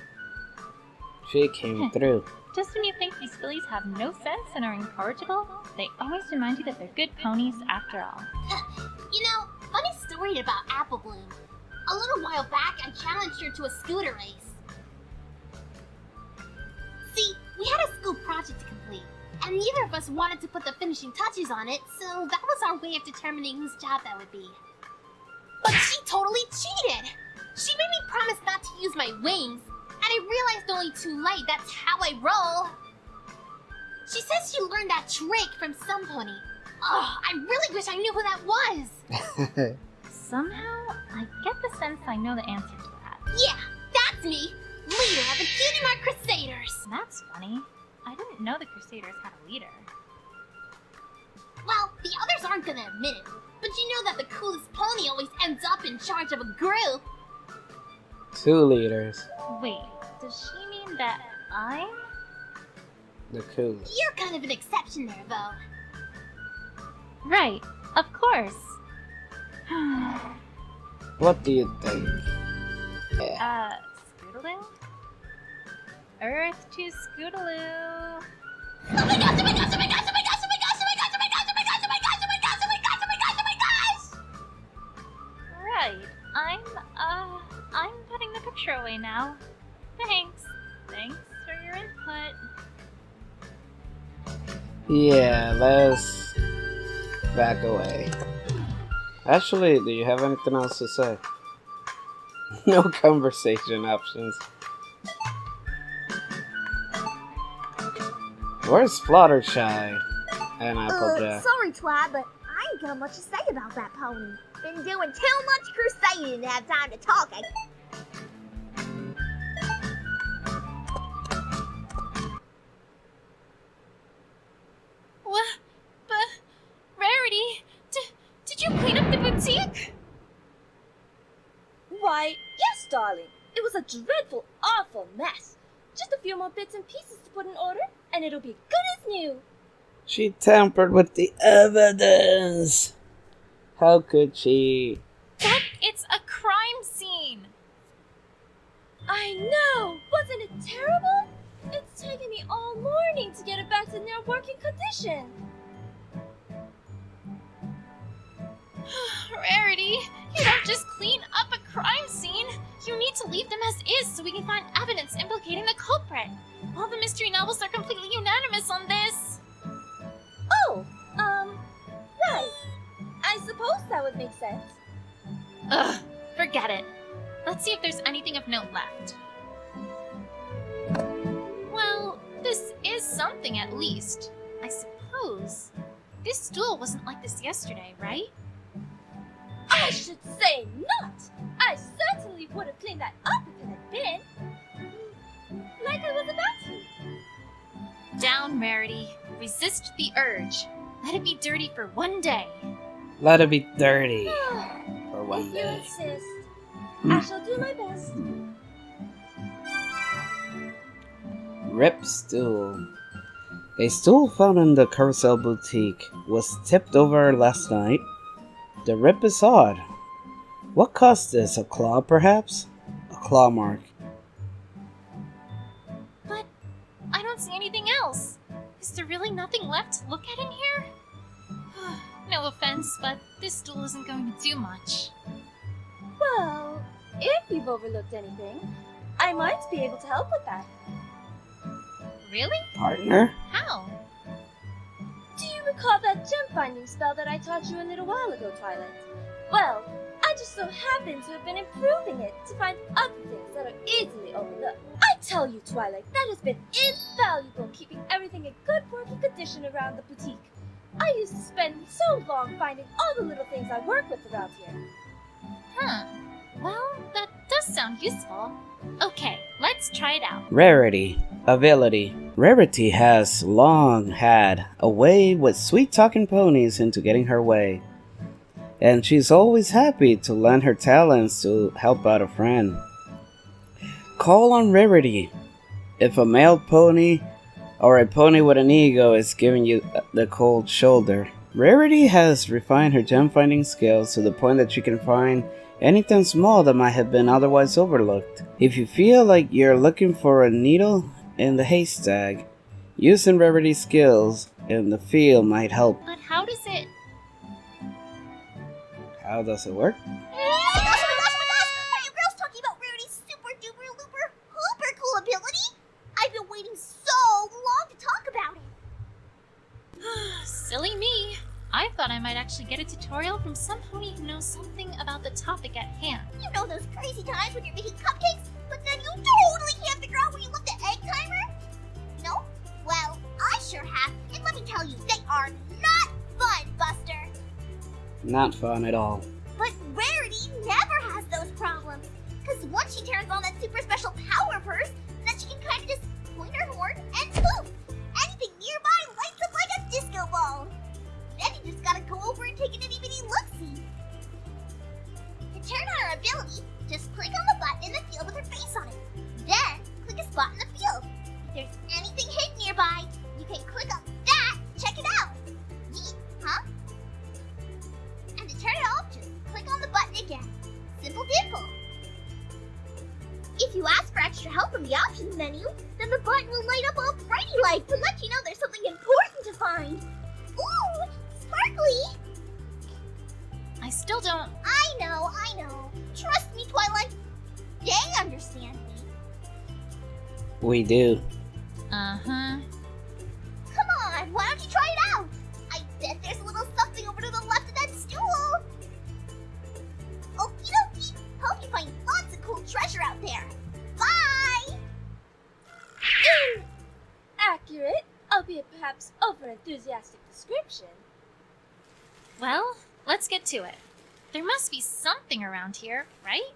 She came through. Just when you think these fillies have no sense and are incorrigible, they always remind you that they're good ponies after all. You know, funny story about Apple Bloom. A little while back, I challenged her to a scooter race. See, we had a school project to complete, and neither of us wanted to put the finishing touches on it, so that was our way of determining whose job that would be. But she totally cheated! She made me promise not to use my wings, and I realized only too late that's how I roll. She says she learned that trick from some pony. Oh, I really wish I knew who that was! Somehow, I get the sense I know the answer to that. Yeah, that's me! Leader of the Cutie Mark Crusaders! That's funny. I didn't know the Crusaders had a leader. Well, the others aren't gonna admit it, but you know that the coolest pony always ends up in charge of a group. 2 leaders. Wait, does she mean that I'm? The coolest. You're kind of an exception there, though. Right, of course. What do you think? Yeah. Scootaloo? Earth to Scootaloo. Oh my gosh, oh my gosh, oh my gosh, oh my gosh, oh my gosh, oh my gosh, oh my gosh, oh my gosh, oh my gosh, oh my gosh, oh my gosh, oh my gosh, oh my gosh! Right, I'm putting the picture away now. Thanks for your input. Yeah, let's back away. Actually, do you have anything else to say? No conversation options. Where's Fluttershy and Applejack? Sorry, Twi, but I ain't got much to say about that pony. Been doing too much crusading to have time to talk. boutique? Why, yes, darling. It was a dreadful, awful mess. Just a few more bits and pieces to put in order, and it'll be good as new. She tampered with the evidence. How could she? But it's a crime scene. I know! Wasn't it terrible? It's taken me all morning to get it back to near working condition. Rarity, you don't just clean up a crime scene. You need to leave them as is so we can find evidence implicating the culprit. All the mystery novels are completely unanimous on this. Oh, right. I suppose that would make sense. Ugh, forget it. Let's see if there's anything of note left. Well, this is something at least. I suppose. This stool wasn't like this yesterday, right? I should say not! I certainly would have cleaned that up if it had been. Like I was about to. Down, Rarity. Resist the urge. Let it be dirty for one day. Let it be dirty for one If you day. insist, I shall do my best. Rip stool. A stool found in the Carousel Boutique was tipped over last night. The rip is odd. What caused this? A claw, perhaps? A claw mark. But I don't see anything else. Is there really nothing left to look at in here? No offense, but this stool isn't going to do much. Well, if you've overlooked anything, I might be able to help with that. Really? Partner? How? Do you recall that gem finding spell that I taught you a little while ago, Twilight? Well, I just so happen to have been improving it to find other things that are easily overlooked. I tell you, Twilight, that has been invaluable keeping everything in good working condition around the boutique. I used to spend so long finding all the little things I work with around here. Huh. Well, that does sound useful. Okay, let's try it out. Rarity. Ability. Rarity has long had a way with sweet-talking ponies into getting her way. And she's always happy to lend her talents to help out a friend. Call on Rarity. If a male pony or a pony with an ego is giving you the cold shoulder. Rarity has refined her gem-finding skills to the point that she can find anything small that might have been otherwise overlooked. If you feel like you're looking for a needle in the haystack, using Rarity's skills in the field might help. But how does it... How does it work? Oh my gosh! Are you girls talking about Rarity's super duper looper hooper cool ability? I've been waiting so long to talk about it. Silly me. I thought I might actually get a tutorial from some pony who knows something about the topic at hand. You know those crazy times when you're making cupcakes, but then you totally can't figure out where you left the egg timer? No? Well, I sure have, and let me tell you, they are not fun, Buster. Not fun at all. But Rarity never has those problems, because once she turns on that super special power purse, then she can kind of just point her horn and poof! Anything nearby lights up like a disco ball. Then you just gotta go over and take an itty-bitty look-see. To turn on her ability, just click on the button in the field with her face on it. Then, click a spot in the field. If there's anything hidden nearby, you can click on that to check it out. Neat, huh? And to turn it off, just click on the button again. Simple dimple. If you ask for extra help from the options menu, then the button will light up all brighty-like to let you know there's something important to find. Ooh, sparkly! I still don't... I know. Trust me, Twilight. They understand me. We do. Uh-huh. Come on, why don't you try it out? I bet there's a little something over to the left of that stool. Okie dokie. Hope you find lots of cool treasure out there. Bye! Accurate, albeit perhaps over-enthusiastic description. Well, let's get to it. There must be something around here, right?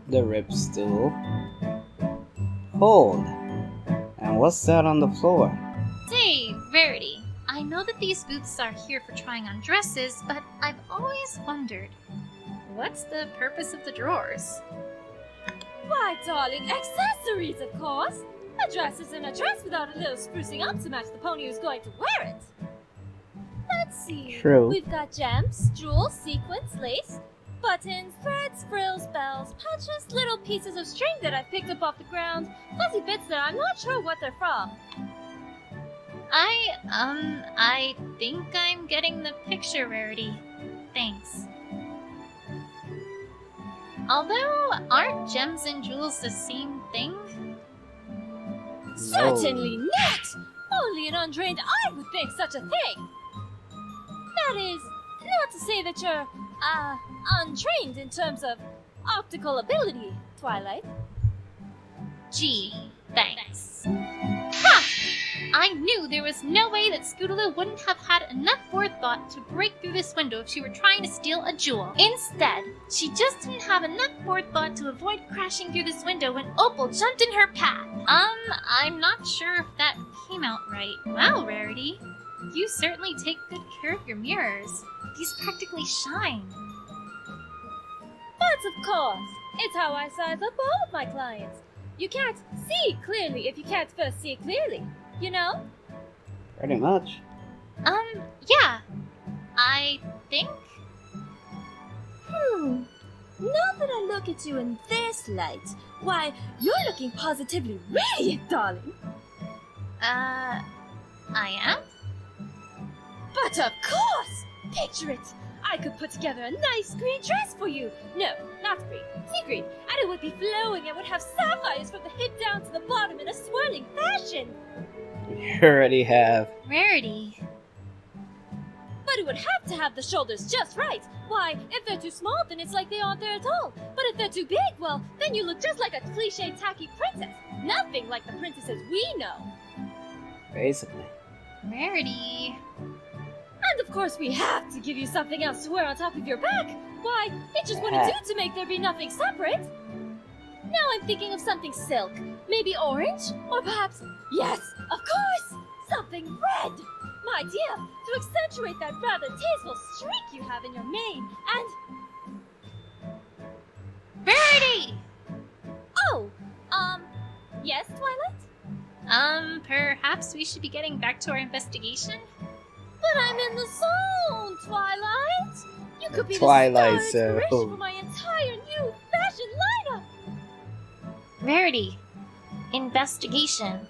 The rip stool. Hold. And what's that on the floor? Say, Rarity, I know that these booths are here for trying on dresses, but I've always wondered, what's the purpose of the drawers? Why, darling, accessories, of course! A dress isn't a dress without a little sprucing up to match the pony who's going to wear it. Let's see. True. We've got gems, jewels, sequins, lace, buttons, threads, frills, bells, patches, little pieces of string that I've picked up off the ground, fuzzy bits that I'm not sure what they're from. I think I'm getting the picture, Rarity. Thanks. Although, aren't gems and jewels the same thing? Certainly not! Only an untrained eye would think such a thing! That is, not to say that you're, untrained in terms of optical ability, Twilight. Gee, thanks. Ha! I knew there was no way that Scootaloo wouldn't have had enough forethought to break through this window if she were trying to steal a jewel. Instead, she just didn't have enough forethought to avoid crashing through this window when Opal jumped in her path. I'm not sure if that came out right. Wow, Rarity. You certainly take good care of your mirrors. These practically shine. But of course, it's how I size up all of my clients. You can't see clearly if you can't first see clearly, you know? Pretty much. Yeah. I think? Now that I look at you in this light, why, you're looking positively radiant, darling. I am? But of course! Picture it! I could put together a nice green dress for you. No, not green, sea green. And it would be flowing and would have sapphires from the hip down to the bottom in a swirling fashion. You already have. Rarity. But it would have to have the shoulders just right. Why, if they're too small, then it's like they aren't there at all. But if they're too big, well, then you look just like a cliche tacky princess. Nothing like the princesses we know. Basically. Rarity. And of course we have to give you something else to wear on top of your back. Why, it just wouldn't do to make there be nothing separate. Now I'm thinking of something silk. Maybe orange? Or perhaps, yes, of course, something red. My dear, to accentuate that rather tasteful streak you have in your mane. And... Rarity! Oh, yes, Twilight? Perhaps we should be getting back to our investigation? But I'm in the zone, Twilight! You could be Twilight the star inspiration Zone. for my entire new fashion lineup! Rarity. Investigation.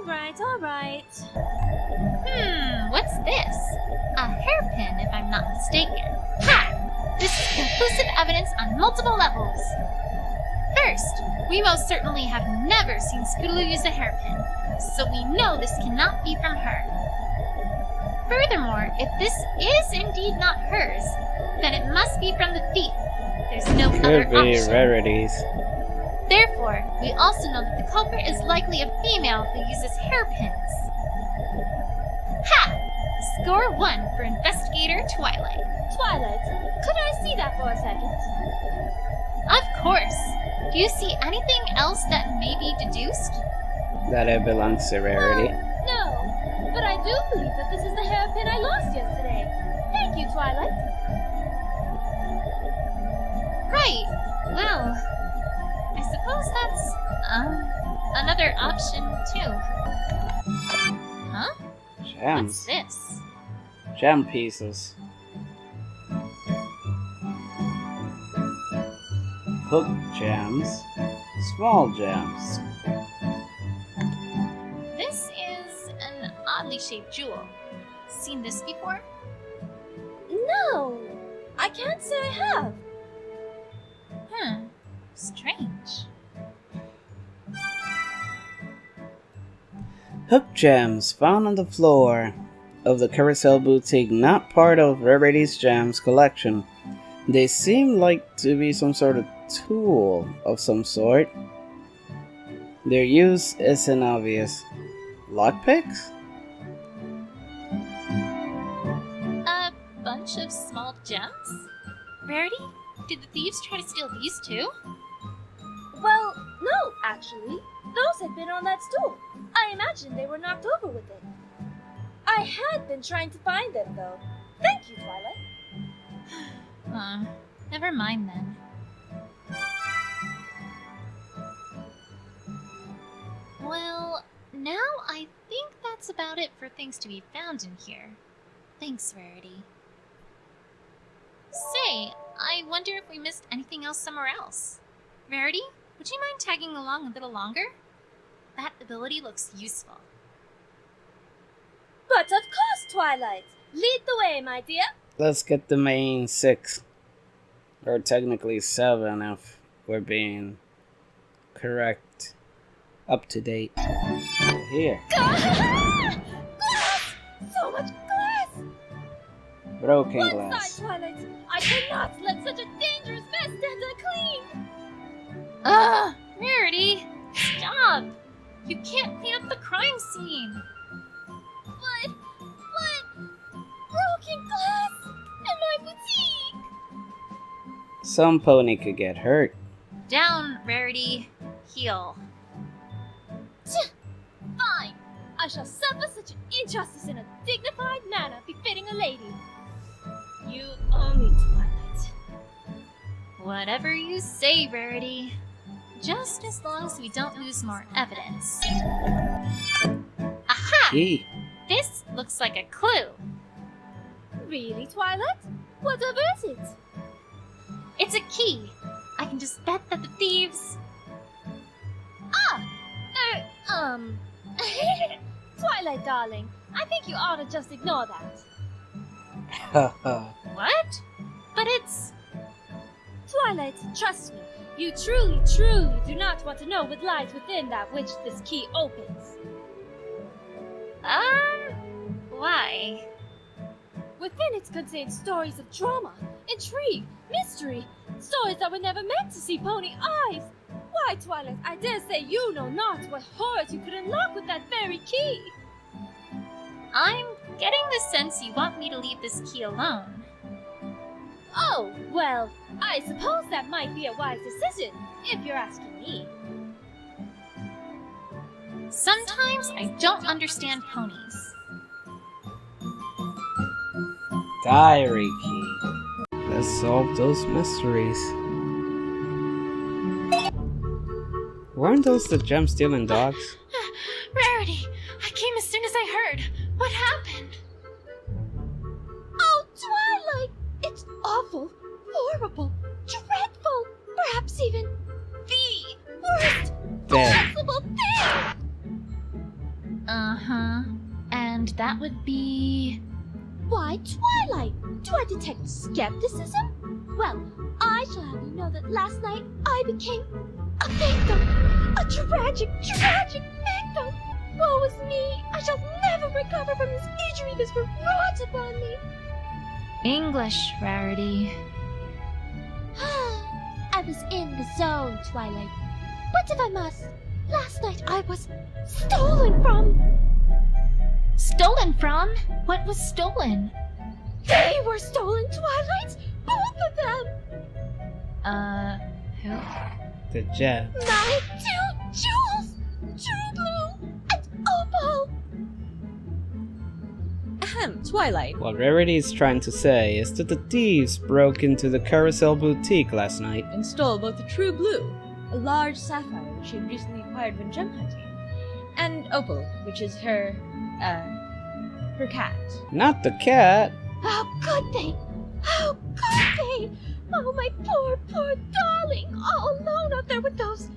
Alright. What's this? A hairpin, if I'm not mistaken. Ha! This is conclusive evidence on multiple levels. First, we most certainly have never seen Scootaloo use a hairpin, so we know this cannot be from her. Furthermore, if this is indeed not hers, then it must be from the thief. There's no other Could be option. Rarities. Therefore, we also know that the culprit is likely a female who uses hairpins. Ha! Score 1 for Investigator Twilight. Twilight, could I see that for a second? Of course. Do you see anything else that may be deduced? That it belongs to Rarity. No, but I do believe that this is the hairpin I lost yesterday. Thank you, Twilight. Right. Well, I suppose that's, another option, too. Huh? Gems. What's this? Gem pieces. Hook gems. Small gems. This is an oddly shaped jewel. Seen this before? No, I can't say I have. Strange. Hook gems found on the floor of the Carousel Boutique, not part of Rarity's Gems collection. They seem like to be some sort of tool of some sort. Their use isn't obvious. Lockpicks? A bunch of small gems? Rarity? Did the thieves try to steal these too? Well, no, actually. those had been on that stool. I imagined they were knocked over with it. I had been trying to find them, though. Thank you, Twilight. Never mind then. Well, now I think that's about it for things to be found in here. Thanks, Rarity. Say, I wonder if we missed anything else somewhere else. Rarity, would you mind tagging along a little longer? That ability looks useful. But of course, Twilight. Lead the way, my dear. Let's get the main 6. Or technically 7 if we're being correct. Up to date. Here. Glass! So much glass! Broken One glass. side, Twilight. I cannot let such a dangerous mess stand unclean. Rarity! Stop! You can't clean up the crime scene! But broken glass in my boutique. Some pony could get hurt. Down, Rarity. Heal. Fine. I shall suffer such an injustice in a dignified manner befitting a lady. You owe me, Twilight. Whatever you say, Rarity. Just as long as we don't lose more evidence. Aha! Key. This looks like a clue. Really, Twilight? Whatever is it? It's a key. I can just bet that the thieves... Twilight, darling, I think you ought to just ignore that. What? But it's... Twilight, trust me, you truly, truly do not want to know what lies within that which this key opens. Why? Within it contains stories of drama, intrigue, mystery, stories that were never meant to see pony eyes. Why, Twilight, I dare say you know not what horrors you could unlock with that very key. I'm getting the sense you want me to leave this key alone. Oh, well, I suppose that might be a wise decision, if you're asking me. Sometimes I don't understand ponies. Diary key. Let's solve those mysteries. Weren't those the gem-stealing dogs? Rarity, I came as soon as I heard. What happened? Oh, Twilight! It's awful, horrible, dreadful, perhaps even the worst possible thing! Uh-huh. And that would be... Why, Twilight? Do I detect skepticism? Well, I shall have you know that last night I became a victim! A tragic, tragic victim! Woe is me! I shall never recover from this injury that's been wrought upon me! English, Rarity. I was in the zone, Twilight. But if I must, last night I was stolen from! Stolen from? What was stolen? They were stolen, Twilight! Both of them! Who? The gem. My 2 jewels! True Blue and Opal! Ahem, Twilight. What Rarity is trying to say is that the thieves broke into the Carousel Boutique last night. And stole both the True Blue, a large sapphire which she had recently acquired when gem hunting, and Opal, which is her cat. Not the cat. How could they? How could they? Oh, my poor, poor darling, all alone out there with those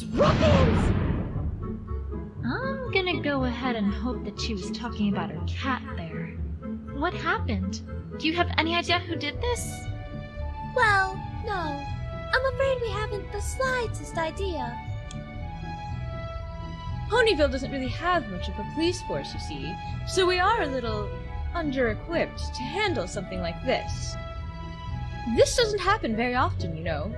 ruffians! I'm gonna go ahead and hope that she was talking about her cat there. What happened? Do you have any idea who did this? Well, no. I'm afraid we haven't the slightest idea. Ponyville doesn't really have much of a police force, you see, so we are a little under-equipped to handle something like this. This doesn't happen very often, you know.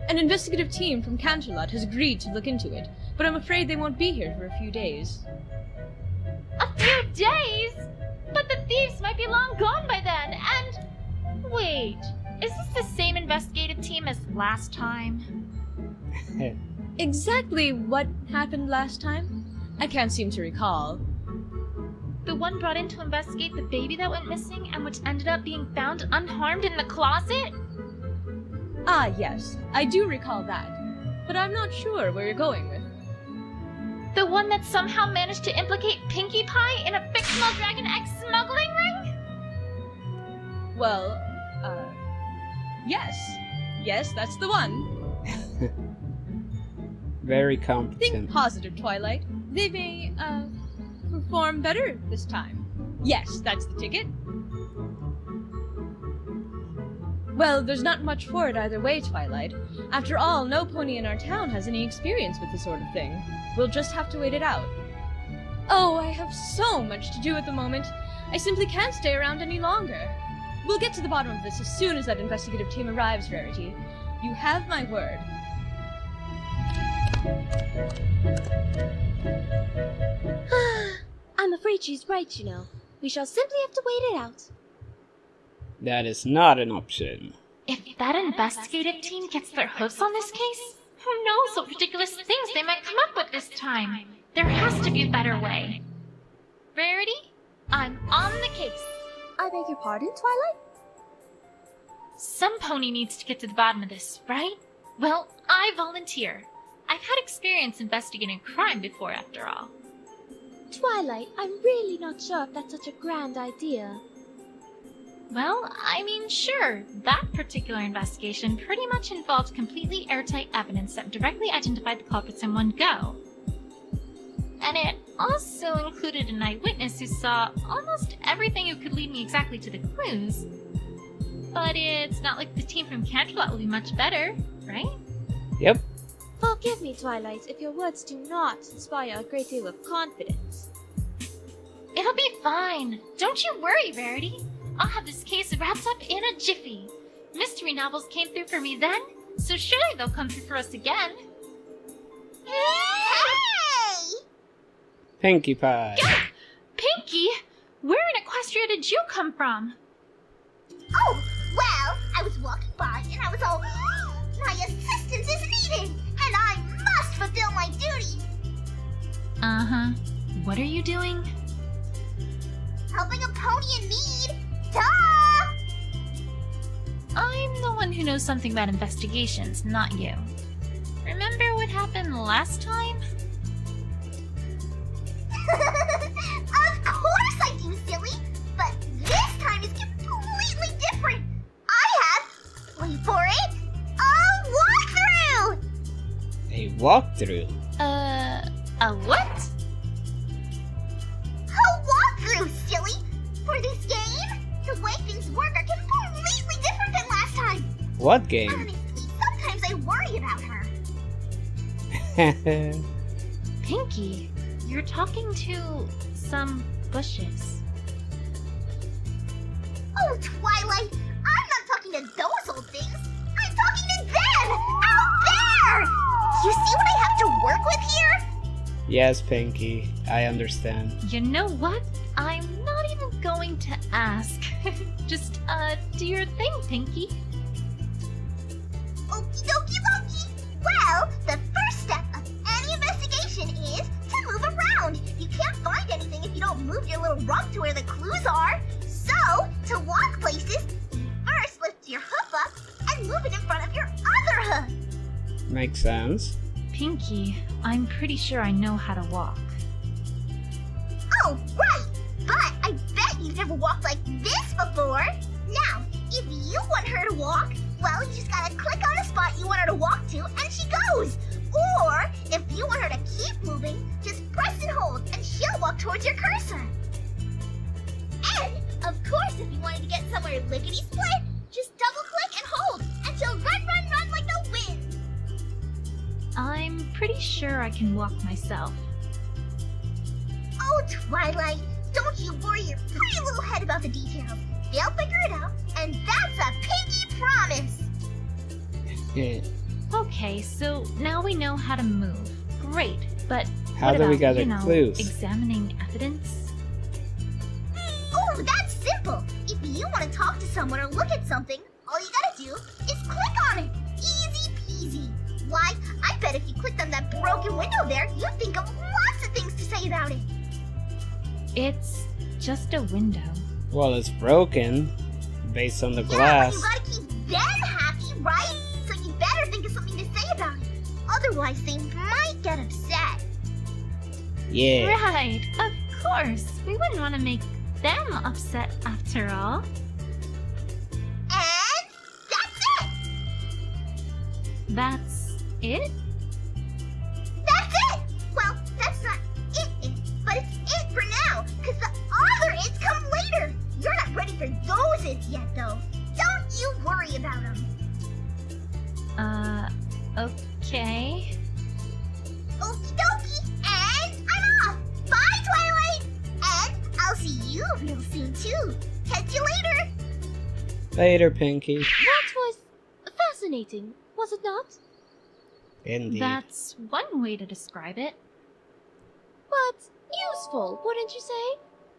An investigative team from Canterlot has agreed to look into it, but I'm afraid they won't be here for a few days. A few days? But the thieves might be long gone by then, and... Wait, is this the same investigative team as last time? Exactly what happened last time? I can't seem to recall. The one brought in to investigate the baby that went missing and which ended up being found unharmed in the closet? Ah, yes, I do recall that. But I'm not sure where you're going with. The one that somehow managed to implicate Pinkie Pie in a fictional Dragon Egg smuggling ring? Well, yes. Yes, that's the one. Very Think competent. positive, Twilight. They may, perform better this time. Yes, that's the ticket. Well, there's not much for it either way, Twilight. After all, no pony in our town has any experience with this sort of thing. We'll just have to wait it out. Oh, I have so much to do at the moment. I simply can't stay around any longer. We'll get to the bottom of this as soon as that investigative team arrives, Rarity. You have my word. I'm afraid she's right, you know. We shall simply have to wait it out. That is not an option. If that investigative team gets their hooves on this case, who knows what ridiculous things they might come up with this time? There has to be a better way. Rarity, I'm on the case. I beg your pardon, Twilight? Some pony needs to get to the bottom of this, right? Well, I volunteer. I've had experience investigating crime before, after all. Twilight, I'm really not sure if that's such a grand idea. Well, I mean, sure. That particular investigation pretty much involved completely airtight evidence that directly identified the culprits in one go. And it also included an eyewitness who saw almost everything who could lead me exactly to the clues. But it's not like the team from Canterlot will be much better, right? Yep. Forgive me, Twilight, if your words do not inspire a great deal of confidence. It'll be fine. Don't you worry, Rarity. I'll have this case wrapped up in a jiffy. Mystery novels came through for me then, so surely they'll come through for us again. Hey! Pinkie Pie. Pinkie, where in Equestria did you come from? Oh, well, I was walking by and I was all, my assistance is needed, and I must fulfill my duty. Uh-huh. What are you doing? Helping a pony in need. Duh! I'm the one who knows something about investigations, not you. Remember what happened last time? Of course I do, silly. But this time is completely different. I have, wait for it, a walkthrough! A walkthrough. A what? A walkthrough, silly! For this game, the way things work are completely different than last time. What game? Honestly, sometimes I worry about her. Pinkie, you're talking to some bushes. Oh, Twilight, I'm not talking to those old things. I'm talking to them! Out there! You see what I have to work with here? Yes, Pinkie, I understand. You know what? I'm not even going to ask. Just, do your thing, Pinkie. Okie dokie dokie. Well, the first step of any investigation is to move around. You can't find anything if you don't move your little rump to where the clues are. So, to walk places, you first lift your hoof up and move it in front of your other hoof. Makes sense. Pinkie, I'm pretty sure I know how to walk. Oh, right! But I bet you've never walked like this before. Now, if you want her to walk, well, you just gotta click on a spot you want her to walk to, and she goes. Or, if you want her to keep moving, just press and hold, and she'll walk towards your cursor. And, of course, if you wanted to get somewhere lickety-split, just double-click and hold, and she'll run like the wind. I'm pretty sure I can walk myself. Oh, Twilight, don't you worry your pretty little head about the details. They'll figure it out, and that's a pinky promise. Okay, so now we know how to move. Great, but How what do we about, gather clues? examining evidence? Oh, that's simple. If you want to talk to someone or look at something, all you gotta do is click on it. Easy peasy. Why, I bet if you clicked on that broken window there, you'd think of lots of things to say about it. It's just a window. Well, it's broken, based on the Yeah, glass. but you gotta keep them happy, right? So you better think of something to say about it. Otherwise, they might get upset. Yeah. Right, of course. We wouldn't want to make them upset after all. And that's it! That's it? That's it! Well, that's not it, but it's it for now, because the other it's come later. You're not ready for those it's yet, though. Don't you worry about them. Okay. Okie dokie, and I'm off. Bye, Twilight! And I'll see you real soon, too. Catch you later. Later, Pinky. That was fascinating, was it not? Indeed. That's one way to describe it. But useful, wouldn't you say?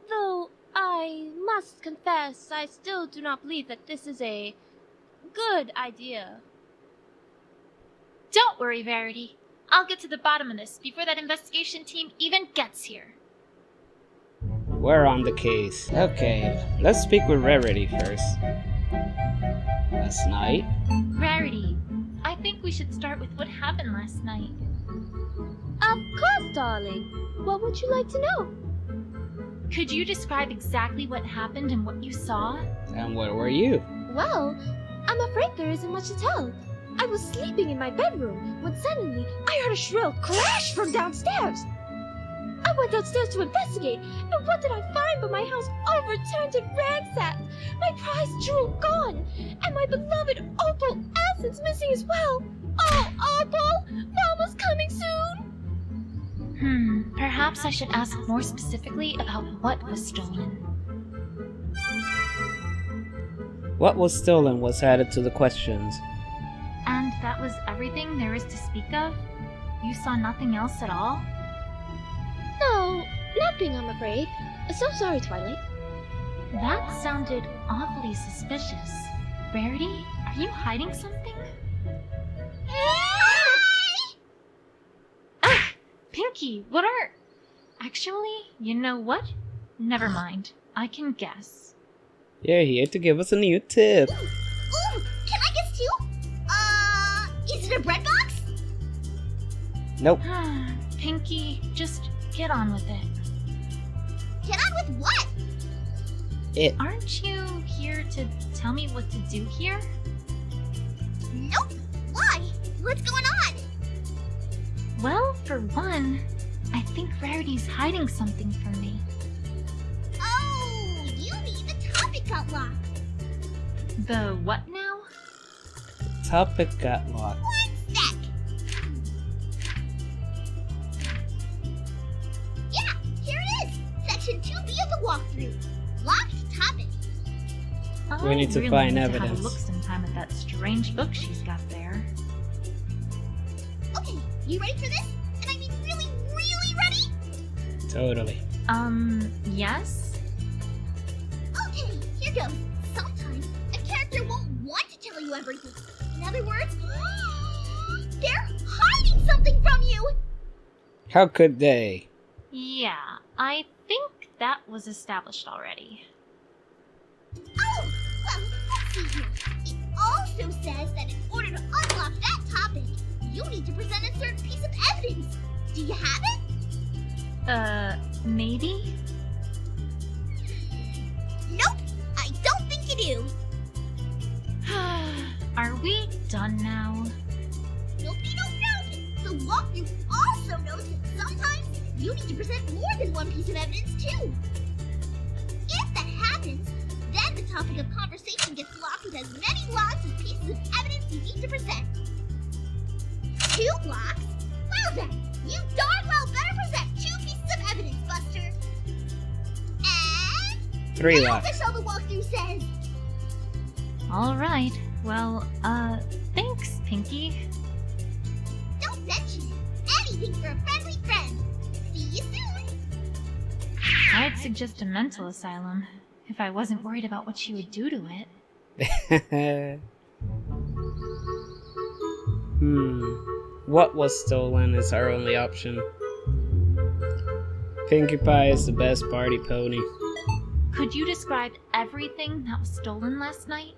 Though I must confess, I still do not believe that this is a good idea. Don't worry, Verity. I'll get to the bottom of this before that investigation team even gets here. We're on the case. Okay, let's speak with Rarity first. Last night? Rarity, I think we should start with what happened last night. Of course, darling. What would you like to know? Could you describe exactly what happened and what you saw? And what were you? Well, I'm afraid there isn't much to tell. I was sleeping in my bedroom when suddenly I heard a shrill crash from downstairs. I went downstairs to investigate, and what did I find but my house overturned and ransacked, my prized jewel gone, and my beloved opal essence missing as well. Oh, Opal, Mama's coming soon. Perhaps I should ask more specifically about what was stolen. What was stolen was added to the questions. And that was everything there is to speak of? You saw nothing else at all? No, nothing, I'm afraid. So sorry, Twilight. That sounded awfully suspicious. Rarity, are you hiding something? Ah! Pinky, what are... Actually, you know what? Never mind. I can guess. You're here to give us a new tip. Ooh, can I guess too? Is it a bread box? Nope. Pinky, just get on with it. Get on with what? It. Aren't you here to tell me what to do here? Nope. Why? What's going on? Well, for one, I think Rarity's hiding something from me. Oh, you mean the topic got locked. The what now? Topic got locked. One sec. Yeah, here it is. Section 2B of the walkthrough. Locked topic. We need to really find need evidence. To have a look sometime at that strange book she's got there. Okay, you ready for this? And I mean really, really ready? Totally. Yes? Okay, here goes. Sometimes a character won't want to tell you everything. In other words, they're hiding something from you! How could they? Yeah, I think that was established already. Oh, well, let's see here. It also says that in order to unlock that topic, you need to present a certain piece of evidence. Do you have it? Maybe? Nope, I don't think you do. Are we done now? Nope. The walkthrough also notes that sometimes you need to present more than one piece of evidence, too. If that happens, then the topic of conversation gets locked with as many lots of pieces of evidence you need to present. 2 blocks? Well then, you darn well better present 2 pieces of evidence, Buster. And 3 now locks. that's all the walkthrough says. Alright, well, thanks, Pinky. Don't mention it. Anything for a friendly friend. See you soon. I'd suggest a mental asylum, if I wasn't worried about what she would do to it. What was stolen is our only option. Pinkie Pie is the best party pony. Could you describe everything that was stolen last night?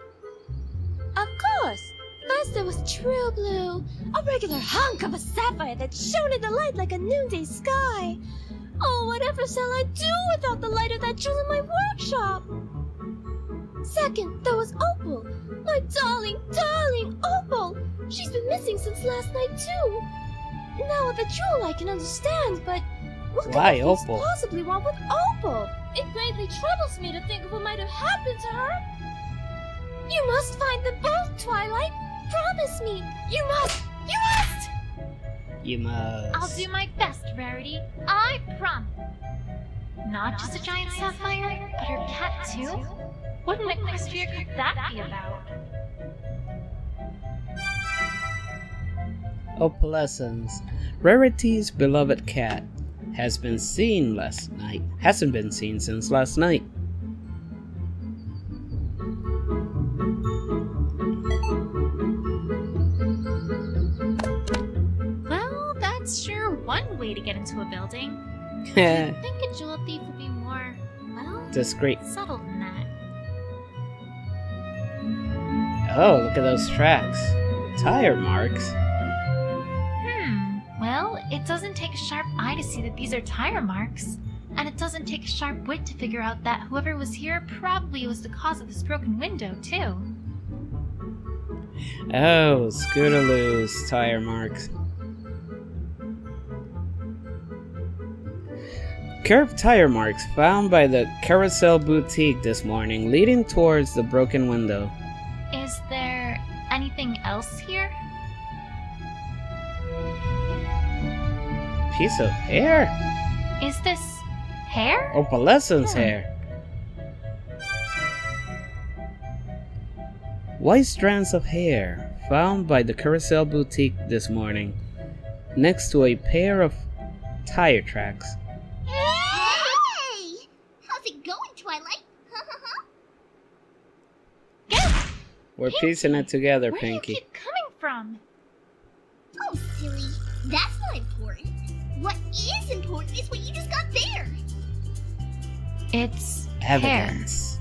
Of course! First there was True Blue, a regular hunk of a sapphire that shone in the light like a noonday sky. Oh, whatever shall I do without the light of that jewel in my workshop? Second, there was Opal. My darling, darling Opal. She's been missing since last night too. Now with the jewel I can understand, but what Why could the thieves Opal? possibly want with Opal? It greatly troubles me to think of what might have happened to her. You must find them both, Twilight. Promise me. You must. You must. You must. I'll do my best, Rarity. I promise. Not just a giant sapphire, but her cat too? What an equestria could that be about? Opalescence. Rarity's beloved cat hasn't been seen since last night. Well, that's sure one way to get into a building. You'd think a jewel thief would be more, well, Discreet. subtle than that. Oh, look at those tracks. Tire marks. Well, it doesn't take a sharp eye to see that these are tire marks. And it doesn't take a sharp wit to figure out that whoever was here probably was the cause of this broken window, too. Oh, Scootaloo's tire marks. Curved tire marks found by the Carousel Boutique this morning, leading towards the broken window. Is there anything else here? Piece of hair? Is this hair? Opalescence hair. White strands of hair found by the Carousel Boutique this morning, next to a pair of tire tracks. Hey! How's it going, Twilight? We're piecing it together, Where do you Pinkie. keep coming from? Oh, silly. That's not important. What is important is what you just got there. It's Evidence.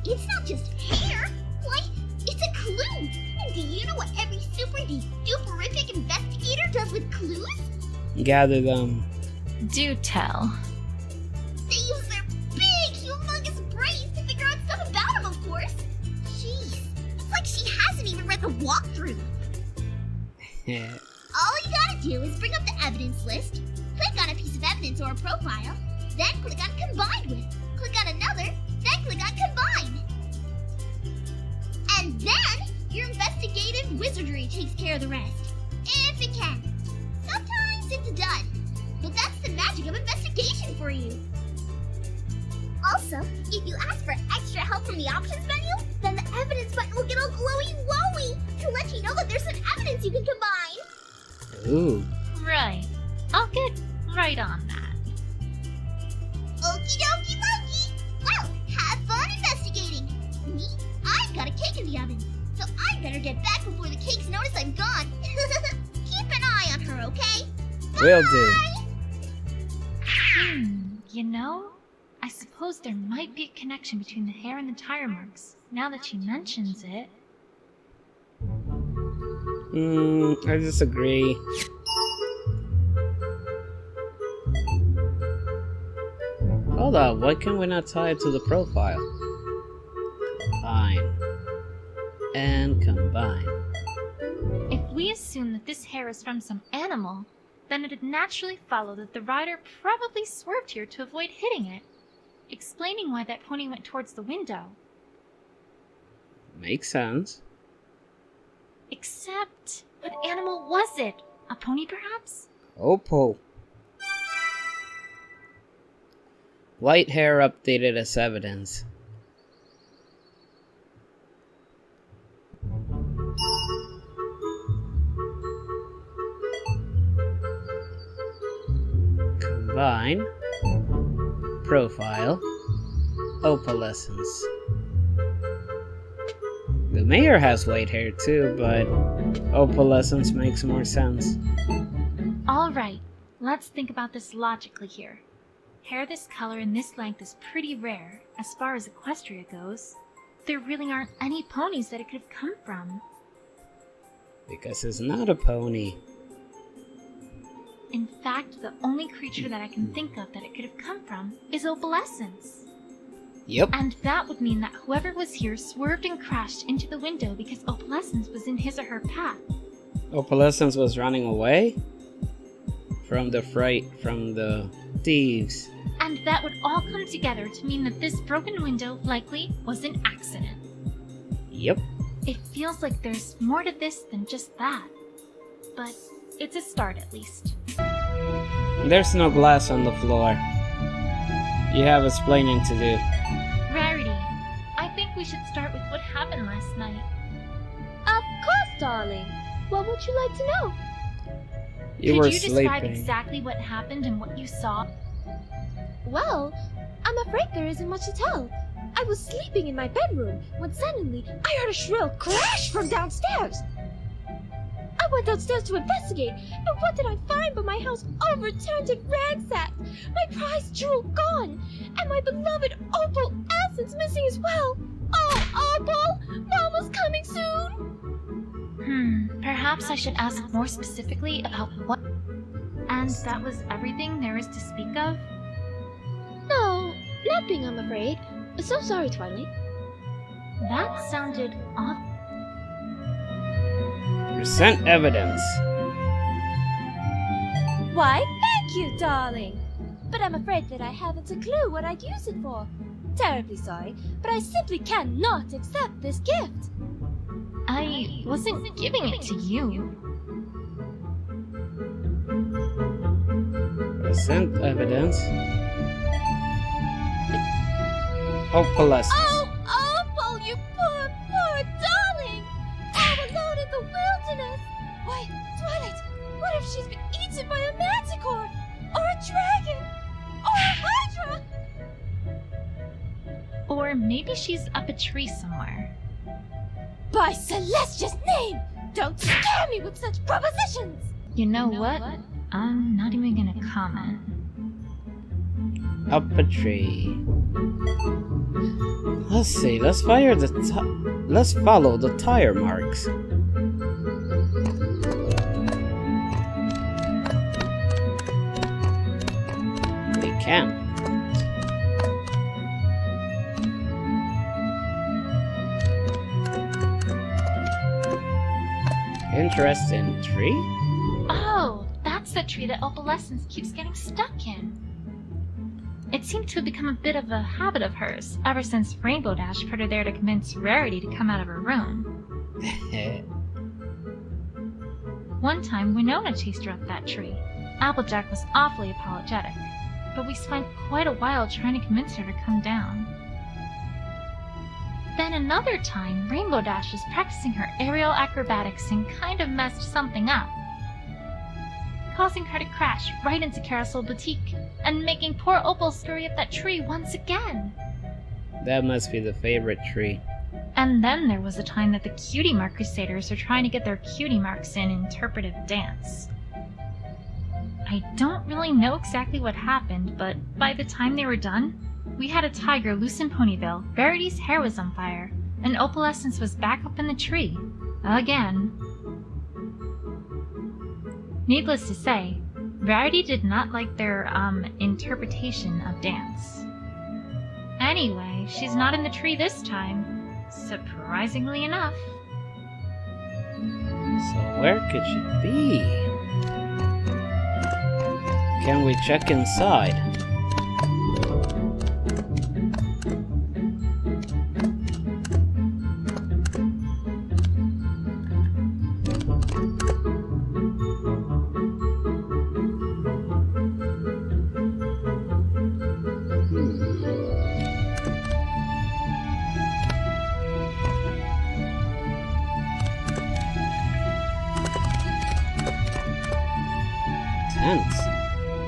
It's not just hair. Why, it's a clue. And do you know what every super-duper-rific investigator does with clues? Gather them. Do tell. They use their big, humongous brains to figure out stuff about him, of course. Jeez, it's like she hasn't even read the walkthrough. All you gotta do is bring up the evidence list, click on a piece of evidence or a profile, then click on Combined With, click on another, then click on Combine. And then your investigative wizardry takes care of the rest. If it can. Sometimes it's done. But that's the magic of investigation for you. Also, if you ask for extra help from the options menu, then the evidence button will get all glowy-wowy to let you know that there's some evidence you can combine. Ooh. Right. I'll get right on that. Okie dokie dokie. Well, have fun investigating. Me? I've got a cake in the oven, so I better get back before the cakes notice I'm gone. Keep an eye on her, okay? Will do. You know, I suppose there might be a connection between the hair and the tire marks, now that she mentions it. I disagree. Hold on, why can we not tie it to the profile? Combine. And combine. If we assume that this hair is from some animal, then it'd naturally follow that the rider probably swerved here to avoid hitting it, explaining why that pony went towards the window. Makes sense. Except, what animal was it? A pony, perhaps? Opal. White hair updated as evidence. Combine. Profile. Opalescence. The mayor has white hair too, but opalescence makes more sense. Alright, let's think about this logically here. Hair this color and this length is pretty rare, as far as Equestria goes. There really aren't any ponies that it could have come from. Because it's not a pony. In fact, the only creature that I can think of that it could have come from is opalescence. Yep. And that would mean that whoever was here swerved and crashed into the window because opalescence was in his or her path. Opalescence was running away? From the fright from the thieves. And that would all come together to mean that this broken window likely was an accident. Yep. It feels like there's more to this than just that. But it's a start at least. There's no glass on the floor. You have explaining to do. Rarity, I think we should start with what happened last night. Of course, darling. What would you like to know? You were Could you describe sleeping. exactly what happened and what you saw? Well, I'm afraid there isn't much to tell. I was sleeping in my bedroom when suddenly I heard a shrill crash from downstairs. I went downstairs to investigate, and what did I find but my house overturned and ransacked, my prized jewel gone, and my beloved Opal Essence missing as well. Oh, Opal! Mama's coming soon! Perhaps I should ask more specifically about what... And that was everything there is to speak of? No, nothing, I'm afraid. So sorry, Twilight. That sounded odd. Present evidence. Why, thank you, darling. But I'm afraid that I haven't a clue what I'd use it for. Terribly sorry, but I simply cannot accept this gift. I wasn't giving it to you. Present evidence. Opalescence. Oh, Opal, you poor, poor darling! All alone in the wilderness! Why, Twilight, what if she's been eaten by a manticore? Or a dragon? Or a hydra? Or maybe she's up a tree somewhere. By Celestia's name! Don't scare me with such propositions! You know what? I'm not even gonna comment. Up a tree. Let's see. Let's let's follow the tire marks. We can. Interesting tree. Oh, that's the tree that Opalescence keeps getting stuck in. It seemed to have become a bit of a habit of hers, ever since Rainbow Dash put her there to convince Rarity to come out of her room. One time, Winona chased her up that tree. Applejack was awfully apologetic, but we spent quite a while trying to convince her to come down. Then another time, Rainbow Dash was practicing her aerial acrobatics and kind of messed something up, causing her to crash right into Carousel Boutique and making poor Opal scurry up that tree once again. That must be the favorite tree. And then there was a time that the Cutie Mark Crusaders were trying to get their cutie marks in interpretive dance. I don't really know exactly what happened, but by the time they were done, we had a tiger loose in Ponyville, Rarity's hair was on fire, and Opalescence was back up in the tree. Again. Needless to say, Rarity did not like their, interpretation of dance. Anyway, she's not in the tree this time, surprisingly enough. So where could she be? Can we check inside? Tents.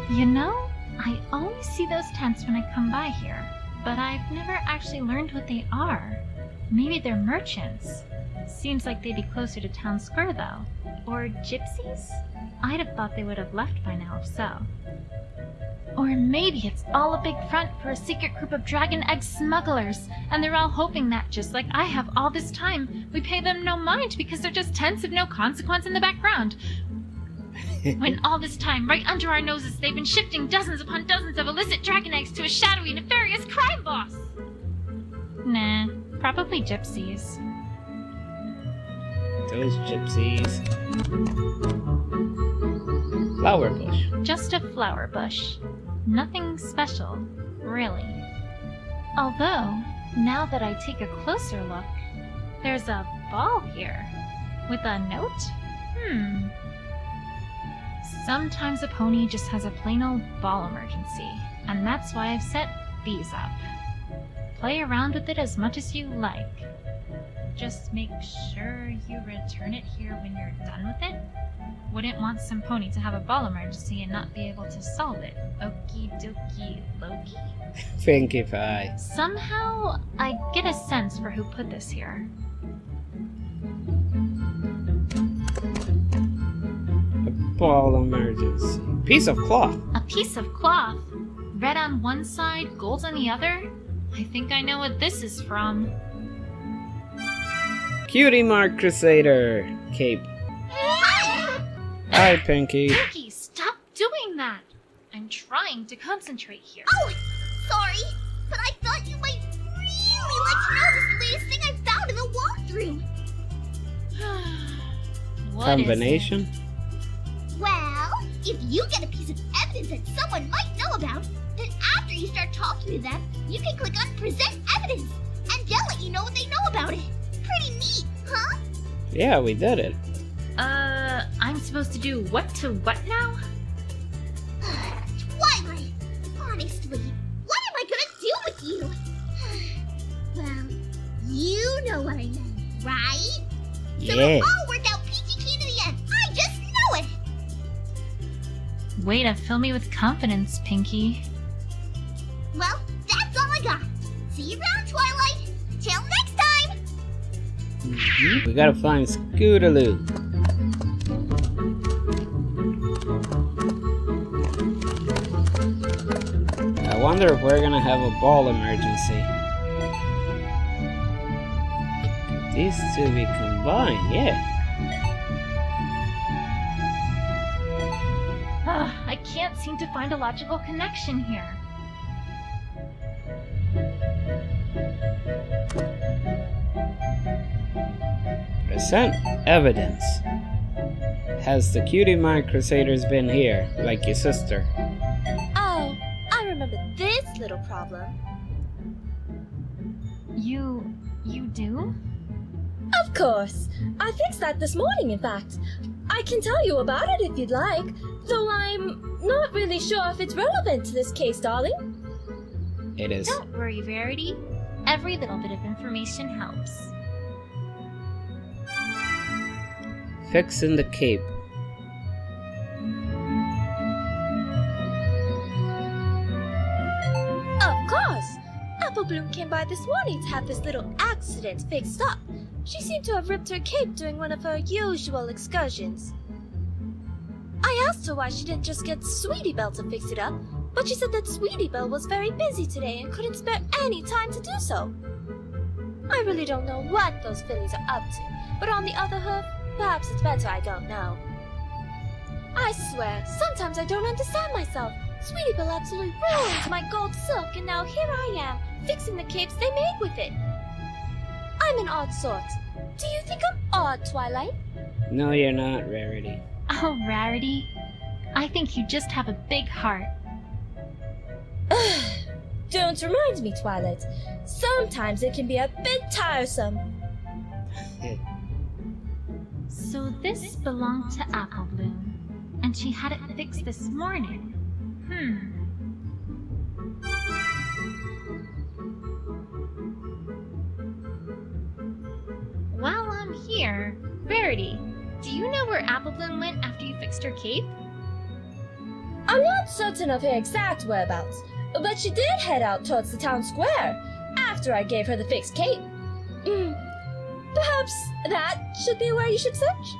You know, I always see those tents when I come by here, but I've never actually learned what they are. Maybe they're merchants. Seems like they'd be closer to town square, though. Or gypsies? I'd have thought they would have left by now if so. Or maybe it's all a big front for a secret group of dragon egg smugglers, and they're all hoping that, just like I have all this time, we pay them no mind because they're just tents of no consequence in the background. When all this time, right under our noses, they've been shifting dozens upon dozens of illicit dragon eggs to a shadowy, nefarious crime boss! Nah, probably gypsies. Those gypsies. Flower bush. Just a flower bush. Nothing special, really. Although, now that I take a closer look, there's a ball here. With a note? Sometimes a pony just has a plain old ball emergency, and that's why I've set these up. Play around with it as much as you like. Just make sure you return it here when you're done with it. Wouldn't want some pony to have a ball emergency and not be able to solve it. Okie dokie Loki. Pinkie Pie. Somehow, I get a sense for who put this here. A ball emergency. Piece of cloth. A piece of cloth? Red on one side, gold on the other? I think I know what this is from. Cutie Mark Crusader cape. Hi, Pinkie. Pinkie, stop doing that! I'm trying to concentrate here. Oh, sorry, but I thought you might really like to know this latest thing I found in the walkthrough. What Combination? is it? Well, if you get a piece of evidence that someone might know about, then after you start talking to them, you can click on Present Evidence, and they'll let you know what they know about it. Pretty neat, huh? Yeah, we did it. I'm supposed to do what to what now? Twilight, honestly, what am I gonna do with you? Well, you know what I meant, right? So Yeah. it'll all work out peachy keen in the end. I just know it. Way to fill me with confidence, Pinkie. Well, that's all I got. See you around, Twilight. Till next time. We gotta find Scootaloo. I wonder if we're gonna have a ball emergency. Could these two be combined? Yeah. I can't seem to find a logical connection here. Present evidence. Has the Cutie Mark Crusaders been here, like your sister? Oh, I remember this little problem. You do? Of course. I fixed that this morning, in fact. I can tell you about it if you'd like, though I'm not really sure if it's relevant to this case, darling. It is. Don't worry, Verity. Every little bit of information helps. Fixing the cape. Of course! Apple Bloom came by this morning to have this little accident fixed up. She seemed to have ripped her cape during one of her usual excursions. I asked her why she didn't just get Sweetie Belle to fix it up, but she said that Sweetie Belle was very busy today and couldn't spare any time to do so. I really don't know what those fillies are up to, but on the other hand, perhaps it's better I don't know. I swear, sometimes I don't understand myself. Sweetie Belle absolutely ruined my gold silk, and now here I am, fixing the capes they made with it. I'm an odd sort. Do you think I'm odd, Twilight? No, you're not, Rarity. Oh, Rarity. I think you just have a big heart. Don't remind me, Twilight. Sometimes it can be a bit tiresome. So this belonged to Apple Bloom, and she had it fixed this morning. While I'm here, Verity, do you know where Apple Bloom went after you fixed her cape? I'm not certain of her exact whereabouts, but she did head out towards the town square after I gave her the fixed cape. Perhaps that should be where you should search?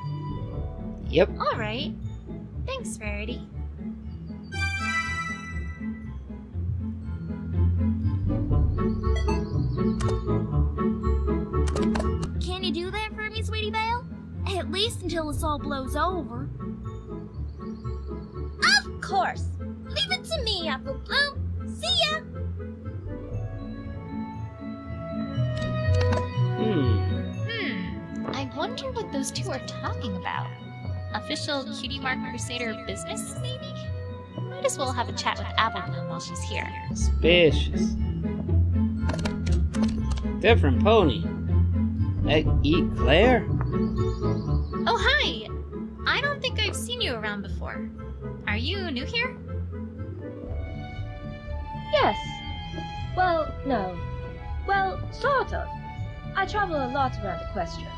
Yep. Alright. Thanks, Rarity. Can you do that for me, Sweetie Belle? At least until this all blows over. Of course! Leave it to me, Apple Bloom. See ya! I wonder what those two are talking about. Official Cutie Mark Crusader business, maybe? Might as well have a chat with Apple Bloom while she's here. Suspicious. Different pony. Claire? Oh, hi! I don't think I've seen you around before. Are you new here? Yes. Well, no. Well, sort of. I travel a lot around Equestria.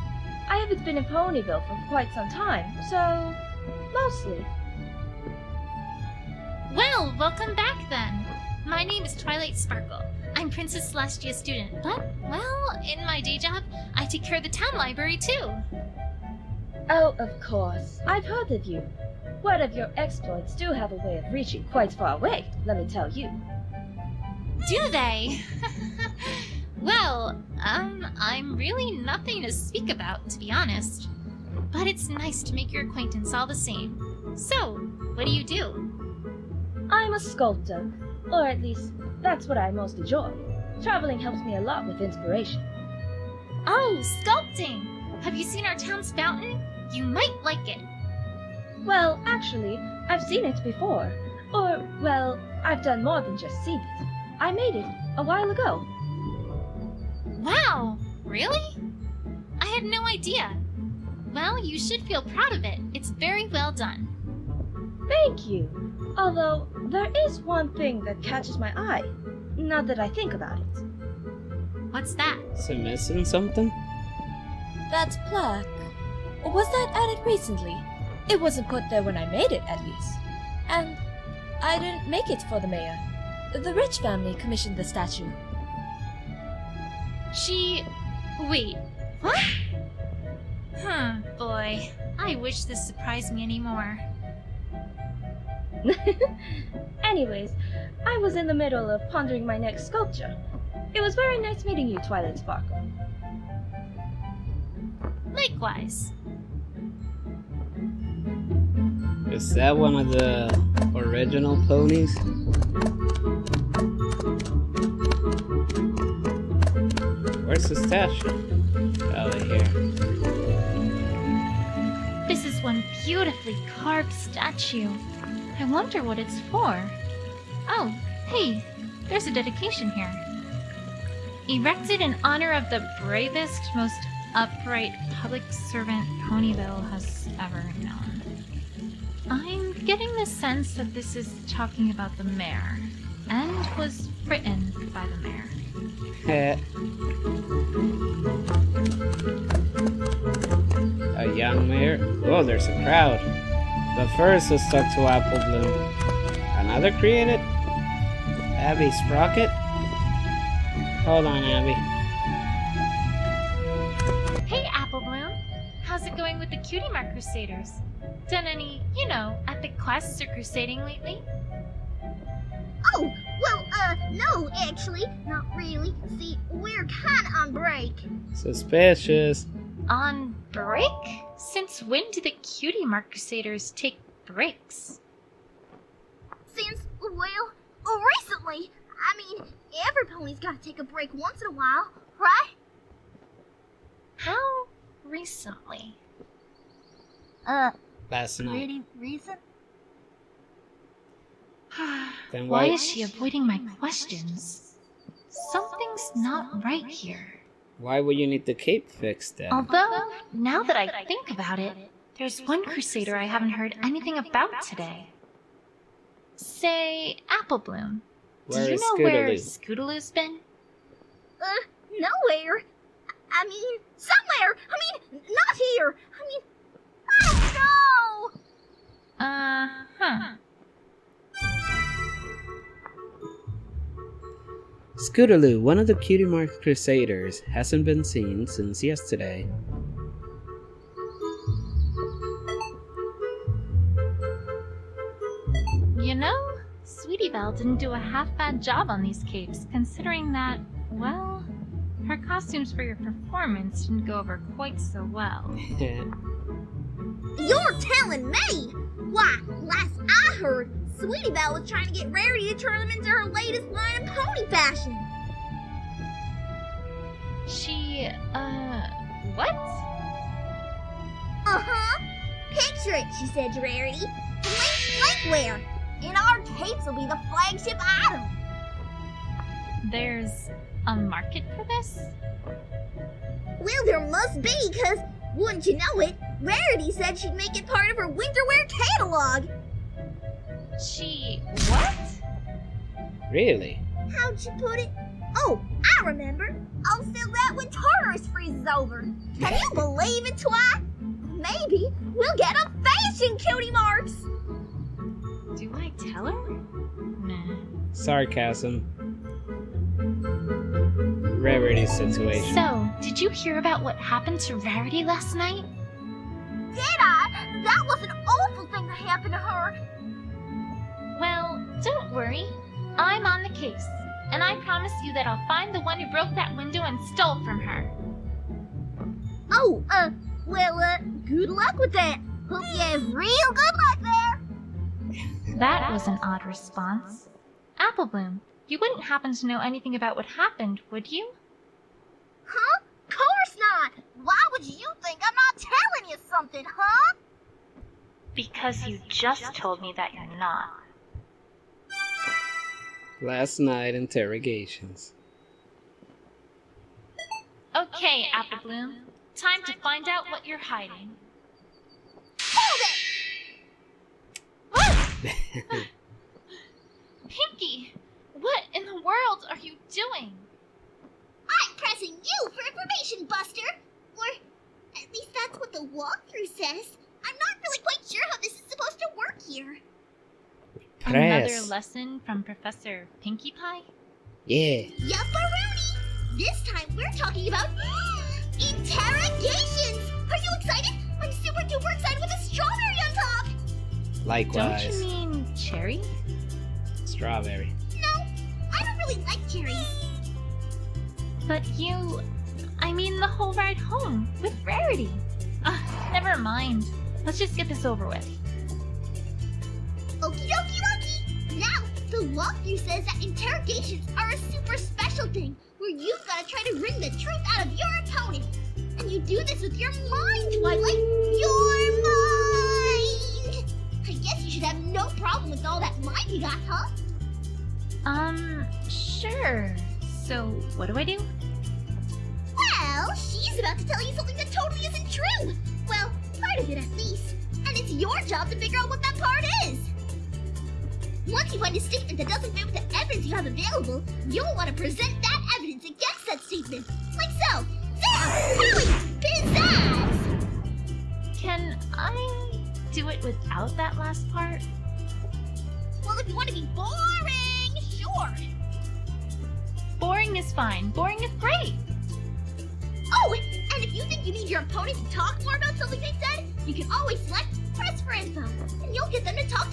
I haven't been in Ponyville for quite some time, so mostly. Well, welcome back then. My name is Twilight Sparkle. I'm Princess Celestia's student, but, well, in my day job, I take care of the town library too. Oh, of course. I've heard of you. Word of your exploits do have a way of reaching quite far away, let me tell you. Do they? Well, I'm really nothing to speak about, to be honest. But it's nice to make your acquaintance all the same. So, what do you do? I'm a sculptor, or at least that's what I most enjoy. Traveling helps me a lot with inspiration. Oh, sculpting! Have you seen our town's fountain? You might like it. Well, actually, I've seen it before. Or, well, I've done more than just seen it. I made it a while ago. Wow, really? I had no idea. Well, you should feel proud of it. It's very well done. Thank you. Although, there is one thing that catches my eye, now that I think about it. What's that? Is it missing something? That plaque. Was that added recently? It wasn't put there when I made it, at least. And I didn't make it for the mayor. The rich family commissioned the statue. Wait, what? Boy. I wish this surprised me anymore. Anyways, I was in the middle of pondering my next sculpture. It was very nice meeting you, Twilight Sparkle. Likewise. Is that one of the original ponies? Where's the statue? Over here. This is one beautifully carved statue. I wonder what it's for. Oh, hey, there's a dedication here. Erected in honor of the bravest, most upright public servant Ponyville has ever known. I'm getting the sense that this is talking about the mayor, and was written by the mayor. A young mayor? Oh, there's a crowd. But first, let's talk to Apple Bloom. Another created? Abby Sprocket? Hold on, Abby. Hey, Apple Bloom. How's it going with the Cutie Mark Crusaders? Done any, epic quests or crusading lately? Oh, well, no, actually, not really. See, we're kinda on break. Suspicious. On break? Since when do the Cutie Mark Crusaders take breaks? Since, well, recently. I mean, every pony's gotta take a break once in a while, right? How recently? Last night. Pretty recent? Then Why is she avoiding my questions? Something's not right here. Why would you need the cape fixed then? Although, now that I think about it, there's one Crusader I haven't heard anything about today. Say, Apple Bloom. Do Where you is know where Scootaloo? Scootaloo's been? Nowhere. I mean, somewhere. I mean, not here. I mean, oh no! Scootaloo, one of the Cutie Mark Crusaders, hasn't been seen since yesterday. You know, Sweetie Belle didn't do a half-bad job on these capes, considering that, well, her costumes for your performance didn't go over quite so well. You're telling me? Why, last I heard, Sweetie Belle was trying to get Rarity to turn them into her latest line of pony fashion. She, what? Uh-huh. Picture it, she said to Rarity. Flankwear. And our capes will be the flagship item. There's a market for this? Well, there must be, because, wouldn't you know it, Rarity said she'd make it part of her winter wear catalog. She... what? Really? How'd you put it? Oh, I remember. I'll fill that when Tartarus freezes over. Can you believe it, Twi? Maybe we'll get a fashion Cutie Marks. Do I tell her? Nah. Sarcasm. Rarity's situation. So, did you hear about what happened to Rarity last night? Did I? That was an awful thing to happen to her. Well, don't worry. I'm on the case. And I promise you that I'll find the one who broke that window and stole from her. Oh, good luck with that. Hope you have real good luck there. That was an odd response. Applebloom, you wouldn't happen to know anything about what happened, would you? Huh? Course not. Why would you think I'm not telling you something, huh? Because you just told me that you're not. Last night interrogations. Okay, Applebloom. Time to find out what you're hiding. Hold it! Pinky! What in the world are you doing? I'm pressing you for information, Buster. Or at least that's what the walkthrough says. I'm not really quite sure how this is supposed to work here. Another Press. lesson from Professor Pinkie Pie? Yeah. Yupperoonie! This time we're talking about interrogations! Are you excited? I'm super duper excited with a strawberry on top! Likewise. Don't you mean cherry? Strawberry. No, I don't really like cherries. But I mean the whole ride home with Rarity. Never mind. Let's just get this over with. Okie dokie dokie! Now, the walkthrough says that interrogations are a super special thing where you've got to try to wring the truth out of your opponent. And you do this with your mind, Twilight. Your mind! I guess you should have no problem with all that mind you got, huh? Sure. So, what do I do? Well, she's about to tell you something that totally isn't true. Well, part of it at least. And it's your job to figure out what that part is. Once you find a statement that doesn't fit with the evidence you have available, you'll want to present that evidence against that statement. Like so. There! Howie! Pizzazz! Can I do it without that last part? Well, if you want to be boring, sure. Boring is fine. Boring is great. Oh, and if you think you need your opponent to talk more about something they said, you can always select press for info, and you'll get them to talk,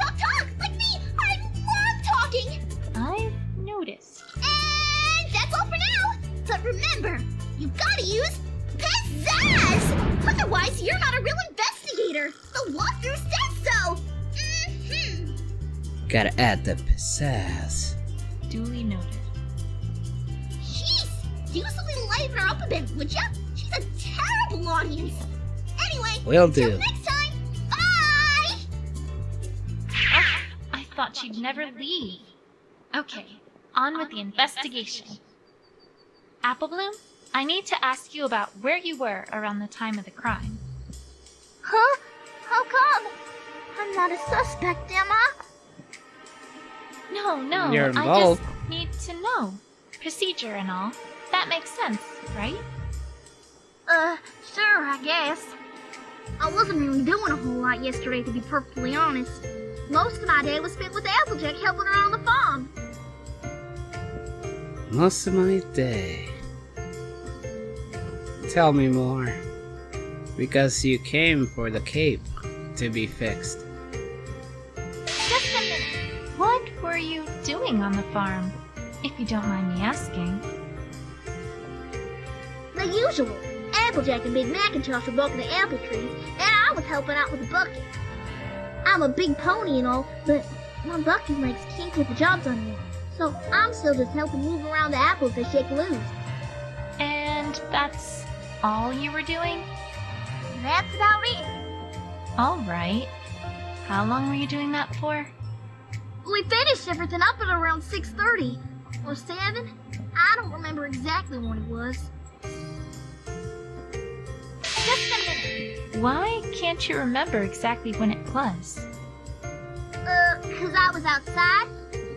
like me. I love talking. I've noticed. And that's all for now. But remember, you've got to use pizzazz. Otherwise, you're not a real investigator. The walkthrough says so. Gotta add the pizzazz. Duly noted. Jeez, do something to liven her up a bit, would ya? She's a terrible audience. Anyway, Will till do. next time. Bye. I thought she'd never leave. Okay, on with the investigation. Applebloom, I need to ask you about where you were around the time of the crime. Huh? How come? I'm not a suspect, am I? No, You're I involved. just need to know. Procedure and all. That makes sense, right? Sure, I guess. I wasn't really doing a whole lot yesterday, to be perfectly honest. Most of my day was spent with Applejack helping her on the farm. Most of my day. Tell me more. Because you came for the cape to be fixed. Just a minute. What were you doing on the farm, if you don't mind me asking? The usual. Applejack and Big Macintosh were barking the apple trees, and I was helping out with the bucket. I'm a big pony and all, but my bucket legs can't get the job done anymore. So I'm still just helping move around the apples they shake loose. And that's all you were doing? That's about it. All right. How long were you doing that for? We finished everything up at around 6:30 or 7. I don't remember exactly when it was. Just a minute. Why can't you remember exactly when it was? 'Cause I was outside.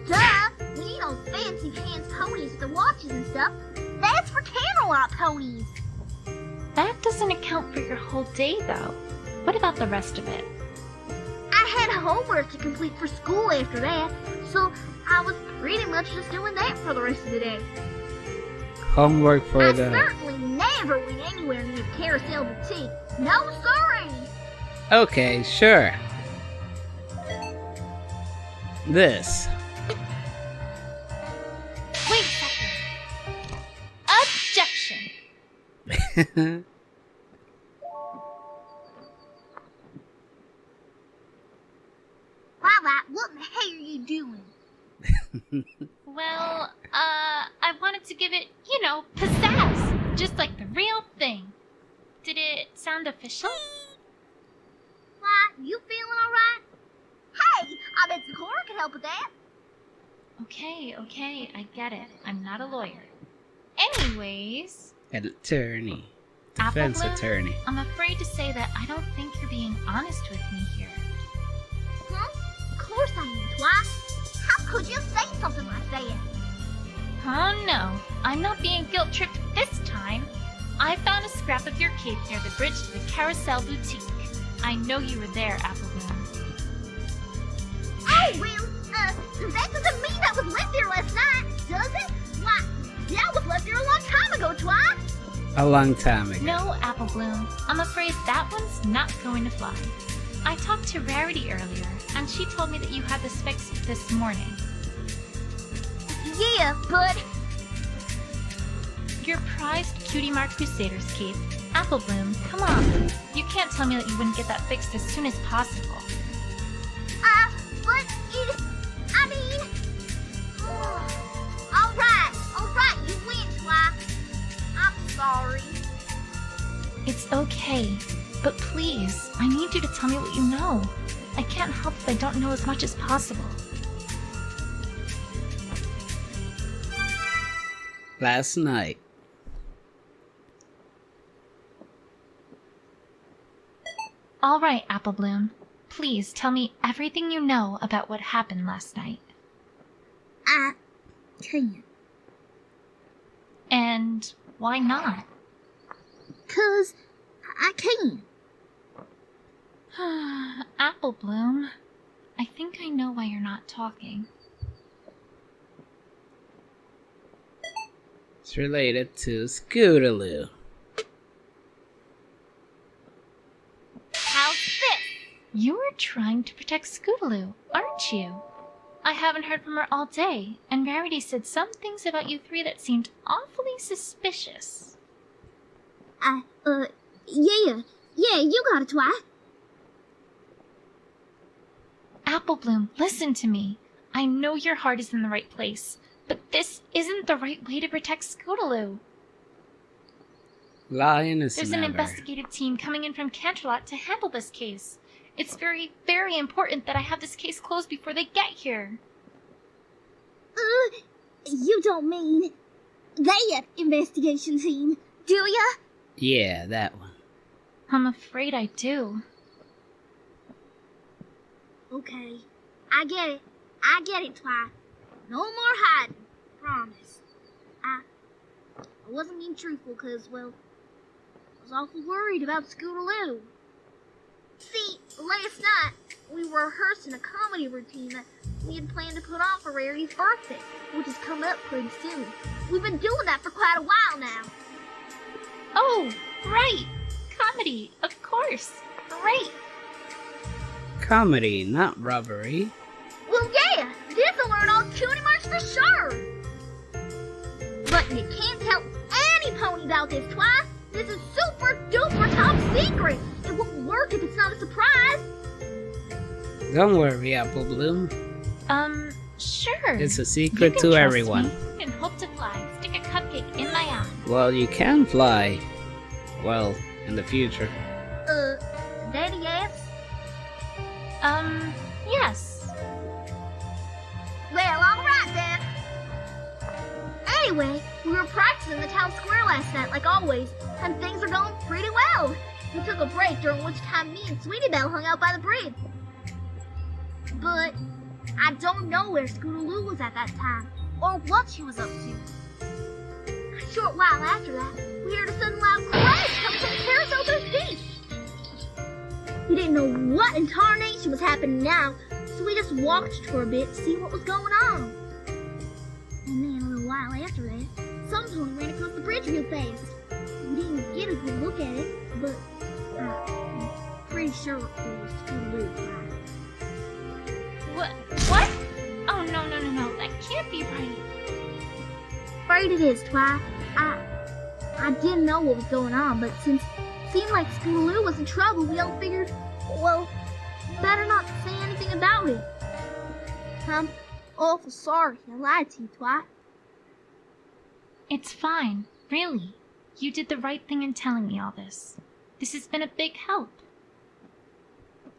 Duh! We need those fancy pants ponies with the watches and stuff. That's for Candlelight ponies. That doesn't account for your whole day, though. What about the rest of it? I had homework to complete for school after that, so I was pretty much just doing that for the rest of the day. Homework for I the... certainly never went anywhere near Carousel Boutique. No, sorry. Okay, sure. This. Wait a second. Objection! Twilight, what in the hell are you doing? Well, I wanted to give it, pizzazz. Just like the real thing. Did it sound official? Why, you feeling alright? Hey, I bet Sakura can help with that. Okay, I get it. I'm not a lawyer. Anyways, An attorney. Defense Applebloom, attorney. I'm afraid to say that I don't think you're being honest with me here. Huh? Of course I am, Twi. How could you say something like that? Oh no, I'm not being guilt-tripped this time. I found a scrap of your cape near the bridge to the Carousel Boutique. I know you were there, Applebloom. Oh, well, that doesn't mean that was left there last night, does it? Why, that was left there a long time ago, Twi. A long time ago. No, Applebloom. I'm afraid that one's not going to fly. I talked to Rarity earlier, and she told me that you had this fixed this morning. Yeah, but... Your prized Cutie Mark Crusader's cape. Applebloom, come on. You can't tell me that you wouldn't get that fixed as soon as possible. But it... I mean... Alright, you win, Twi. I'm sorry. It's okay, but please, I need you to tell me what you know. I can't help if I don't know as much as possible. Last night. All right, Applebloom. Please tell me everything you know about what happened last night. I can't. And why not? 'Cause I can't. Applebloom, I think I know why you're not talking. It's related to Scootaloo. How's this? You were trying to protect Scootaloo, aren't you? I haven't heard from her all day, and Rarity said some things about you three that seemed awfully suspicious. Yeah, you got it, Twi. Applebloom, listen to me. I know your heart is in the right place, but this isn't the right way to protect Scootaloo. Lion is There's never. an investigative team coming in from Canterlot to handle this case. It's very, very important that I have this case closed before they get here. You don't mean that investigation team, do ya? Yeah, that one. I'm afraid I do. Okay, I get it, Twi. No more hiding, promise. I wasn't being truthful because, well, I was awful worried about Scootaloo. See, last night, we were rehearsing a comedy routine that we had planned to put on for Rarity's birthday, which is coming up pretty soon. We've been doing that for quite a while now. Oh, right. Comedy, of course. Great. Comedy, not robbery. Well, yeah, this'll learn all cutie marks for sure. But you can't tell any pony about this, Twi. This is super duper top secret. It won't work if it's not a surprise. Don't worry, Apple Bloom. Sure. It's a You secret can to trust everyone. me. You can hope to fly. Stick a cupcake in my eye. Well, you can fly. Well, in the future. Daddy, yes? Yes. Well, alright then. Anyway, we were practicing in the town square last night, like always, and things are going pretty well. We took a break, during which time me and Sweetie Belle hung out by the bridge. But I don't know where Scootaloo was at that time, or what she was up to. A short while after that, we heard a sudden loud crash come from the carousel to his feet. We didn't know what in tarnation was happening now, so we just walked for a bit to see what was going on. And then a little while after that, some pony ran across the bridge real fast. We didn't get a good look at it, but I'm pretty sure it was Scootaloo. What? Oh, no. That can't be right. Afraid it is, Twi. I didn't know what was going on, but since it seemed like Scootaloo was in trouble, we all figured, well, better not say anything about it. I'm awful sorry I lied to you, Twi. It's fine. Really. You did the right thing in telling me all this. This has been a big help.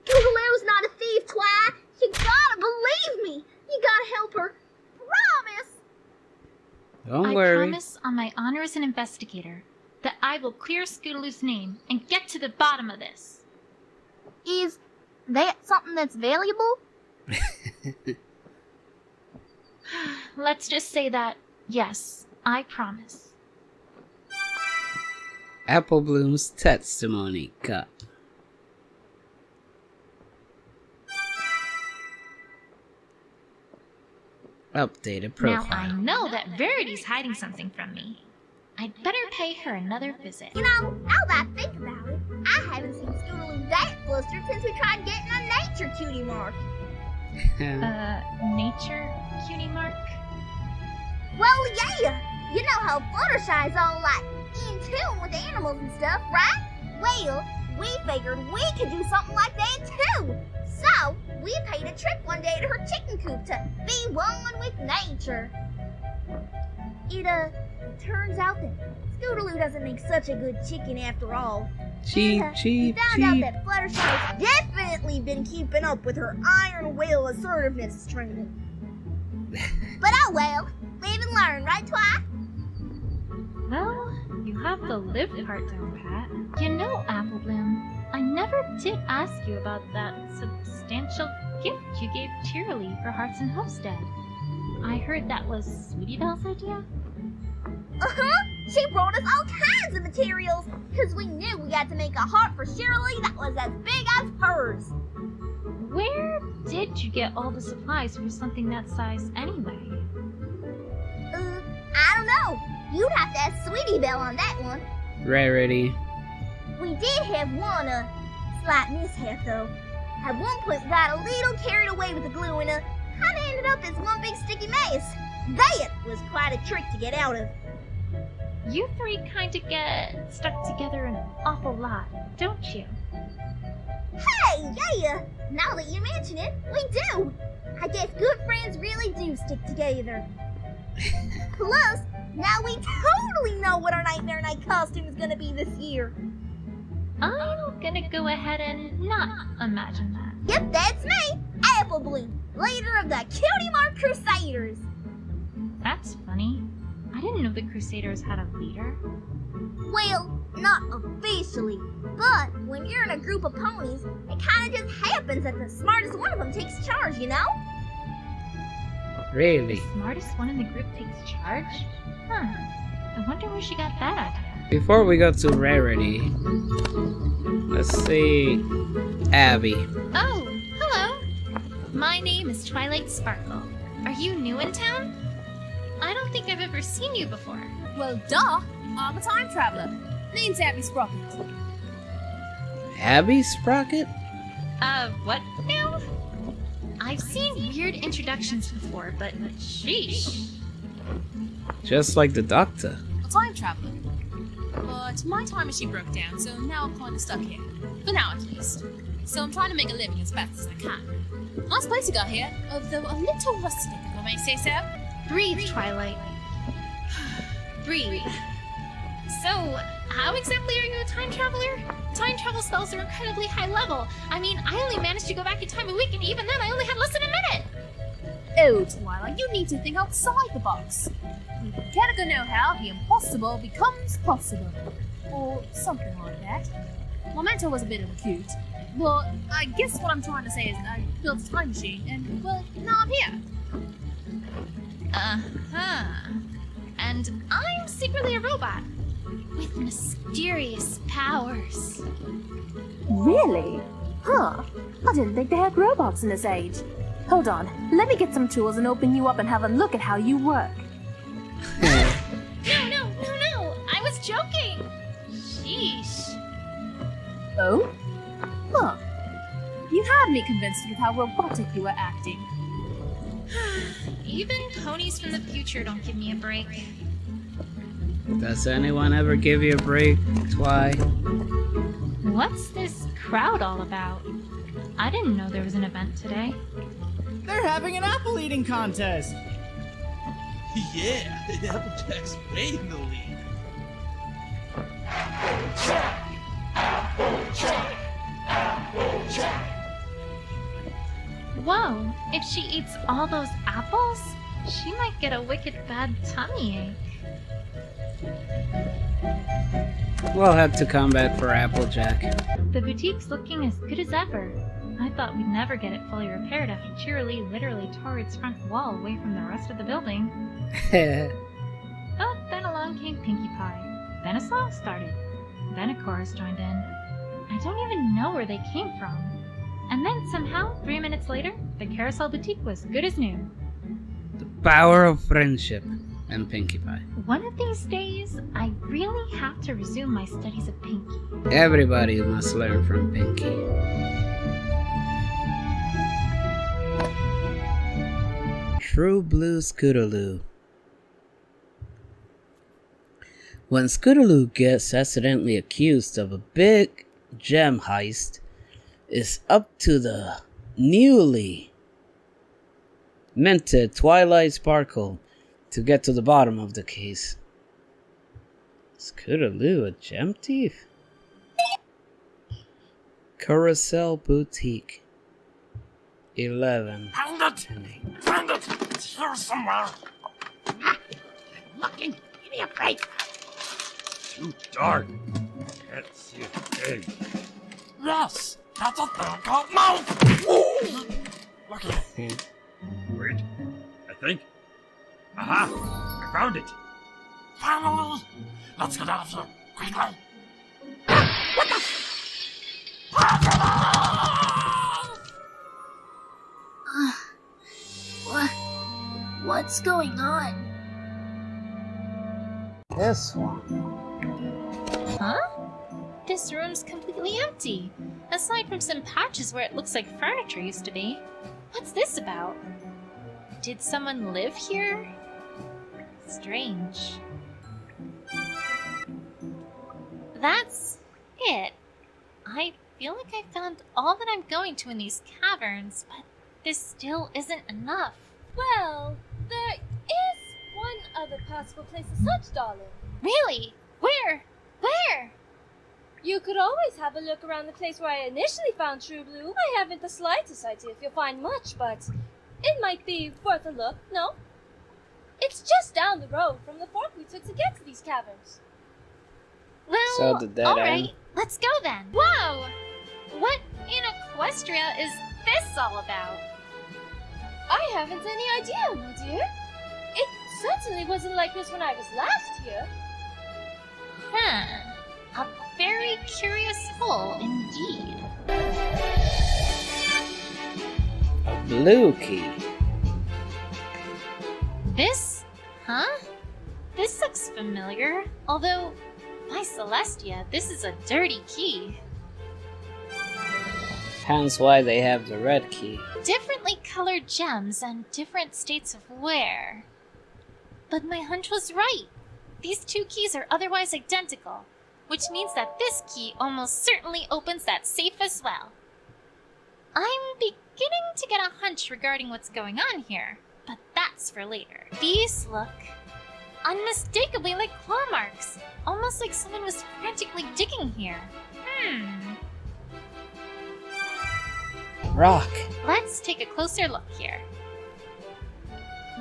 Scootaloo's not a thief, Twi. You gotta believe me. You gotta help her. Promise. Don't I worry. promise on my honor as an investigator that I will clear Scootaloo's name and get to the bottom of this. Is that something that's valuable? Let's just say that, yes, I promise. Apple Bloom's testimony cut. Updated profile. Now I know that Verity's hiding something from me. I'd better pay her another visit. You know, now that I think about it, I haven't seen Scootaloo that flustered since we tried getting a nature cutie mark. Nature cutie mark? Well, yeah. You know how Fluttershy's all like in tune with animals and stuff, right? Well, we figured we could do something like that too. So, we paid a trip one day to her chicken coop to be one with nature. It turns out that Scootaloo doesn't make such a good chicken after all. Cheap, And, cheap, we found out cheap. that Fluttershy's definitely been keeping up with her iron will assertiveness training. But oh well, live and learn, right, Twi? Well, you have the live part down, Pat. You know, Apple Bloom, I never did ask you about that substantial gift you gave Cheerily for Hearts and Hopes Day. I heard that was Sweetie Belle's idea? Uh-huh! She brought us all kinds of materials, because we knew we had to make a heart for Shirley that was as big as hers. Where did you get all the supplies for something that size anyway? I don't know. You'd have to ask Sweetie Belle on that one. Rarity. We did have one, slight mishap though. At one point we got a little carried away with the glue and, kinda ended up as one big sticky mess. That was quite a trick to get out of. You three kinda get stuck together an awful lot, don't you? Hey, yeah! Now that you mention it, we do! I guess good friends really do stick together. Plus, now we totally know what our Nightmare Night costume is gonna be this year. I'm gonna go ahead and not imagine that. Yep, that's me, Apple Bloom, leader of the Cutie Mark Crusaders. That's funny. I didn't know the Crusaders had a leader. Well, not officially, but when you're in a group of ponies, it kinda just happens that the smartest one of them takes charge, you know? Really? The smartest one in the group takes charge? Huh. I wonder where she got that idea. Before we go to Rarity, let's see Abby. Oh, hello. My name is Twilight Sparkle. Are you new in town? I don't think I've ever seen you before. Well, duh. I'm a time traveler. Name's Abby Sprocket. Abby Sprocket? What now? I've seen weird introductions before, but sheesh. Just like the doctor. A time traveler. But my time machine broke down, so now I'm kind of stuck here. For now, at least. So I'm trying to make a living as fast as I can. Nice place you got here, although a little rustic, if I may say so. Breathe, Twilight. Breathe. So, how exactly are you a time traveler? Time travel spells are incredibly high level. I mean, I only managed to go back in time a week, and even then I only had less than a minute. Oh, Twilight, you need to think outside the box. With mechanical know-how, the impossible becomes possible. Or something like that. My mentor was a bit of a coot. Well, I guess what I'm trying to say is I built a time machine, and, well, now I'm here. Uh-huh. And I'm secretly a robot. With mysterious powers. Really? Huh. I didn't think they had robots in this age. Hold on, let me get some tools and open you up and have a look at how you work. No, I was joking. Sheesh. Oh? Huh. You had me convinced with how robotic you were acting. Even ponies from the future don't give me a break. Does anyone ever give you a break? Twy? What's this crowd all about? I didn't know there was an event today. They're having an apple eating contest! Yeah, Applejack's way in the lead. Whoa, if she eats all those apples, she might get a wicked bad tummy ache. We'll head to combat for Applejack. The boutique's looking as good as ever. I thought we'd never get it fully repaired after Cheerilee literally tore its front wall away from the rest of the building. But then along came Pinkie Pie. Then a song started. Then a chorus joined in. I don't even know where they came from. And then somehow, 3 minutes later, the Carousel Boutique was good as new. The power of friendship and Pinkie Pie. One of these days, I really have to resume my studies of Pinkie. Everybody must learn from Pinkie. True Blue Scootaloo. When Scootaloo gets accidentally accused of a big gem heist, it's up to the newly minted Twilight Sparkle to get to the bottom of the case. Scootaloo, a gem thief? Carousel Boutique. 11. Found it! Found it! It's here somewhere. I'm looking. Give me a break. Too dark. Can't see a thing. Yes! That's a thing called mouth! Look at it. Wait. I think. Aha! I found it. Finally! Let's get out of here, quickly! What's going on? This one. Huh? This room's completely empty, aside from some patches where it looks like furniture used to be. What's this about? Did someone live here? Strange. That's it. I feel like I found all that I'm going to in these caverns, but this still isn't enough. Well, there is one other possible place to search, darling. Really? Where? Where? You could always have a look around the place where I initially found True Blue. I haven't the slightest idea if you'll find much, but it might be worth a look, no? It's just down the road from the fork we took to get to these caverns. Well, So the dead alright, end. let's go then. Whoa! What in Equestria is this all about? I haven't any idea, my dear. It certainly wasn't like this when I was last here. A very curious hole indeed. Blue key. This? Huh? This looks familiar. Although, by Celestia, this is a dirty key. Hence why they have the red key. Differently colored gems and different states of wear. But my hunch was right. These two keys are otherwise identical, which means that this key almost certainly opens that safe as well. I'm beginning to get a hunch regarding what's going on here, but that's for later. These look unmistakably like claw marks, almost like someone was frantically digging here. Rock. Let's take a closer look here.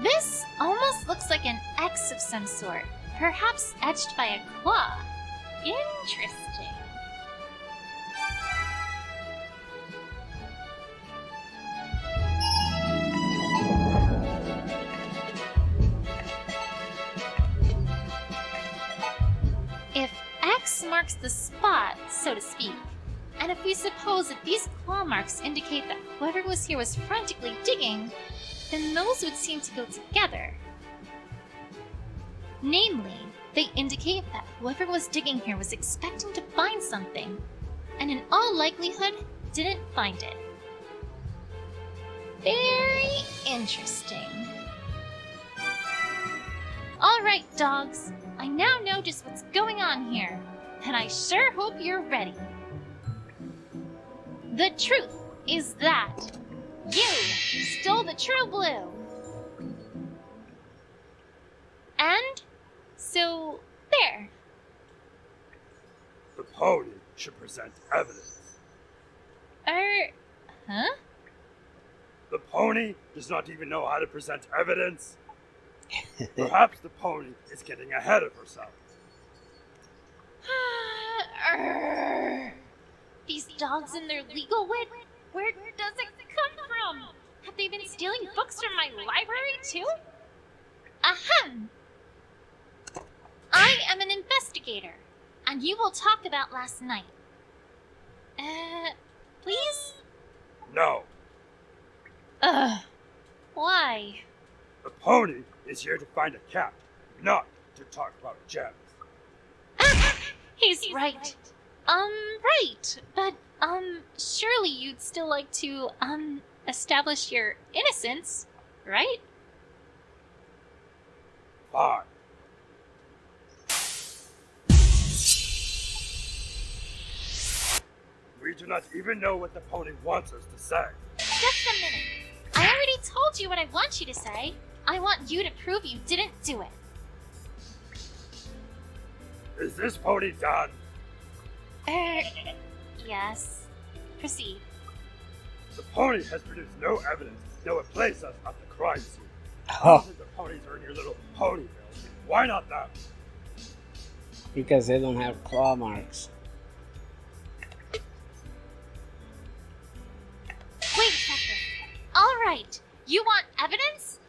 This almost looks like an X of some sort, perhaps etched by a claw. Interesting. If X marks the spot, so to speak, and if we suppose that these claw marks indicate that whoever was here was frantically digging, then those would seem to go together. Namely, they indicate that whoever was digging here was expecting to find something, and in all likelihood, didn't find it. Very interesting. Alright, dogs, I now know just what's going on here, and I sure hope you're ready. The truth is that you stole the true blue. And so, there. The pony should present evidence. Huh? The pony does not even know how to present evidence. Perhaps the pony is getting ahead of herself. These dogs and their legal wit? Where does it come from? Have they been stealing books from my library too? Ahem! I am an investigator, and you will talk about last night. Please? No, Why? the pony is here to find a cat, not to talk about gems. He's right. Right. But, surely you'd still like to, establish your innocence, right? Fine. We do not even know what the pony wants us to say. Just a minute. I already told you what I want you to say. I want you to prove you didn't do it. Is this pony done? Yes. Proceed. The pony has produced no evidence that would place us at the crime scene. Oh, Thousands of ponies are in your little ponyville. Why not them? because they don't have claw marks. Wait a second. All right. You want evidence?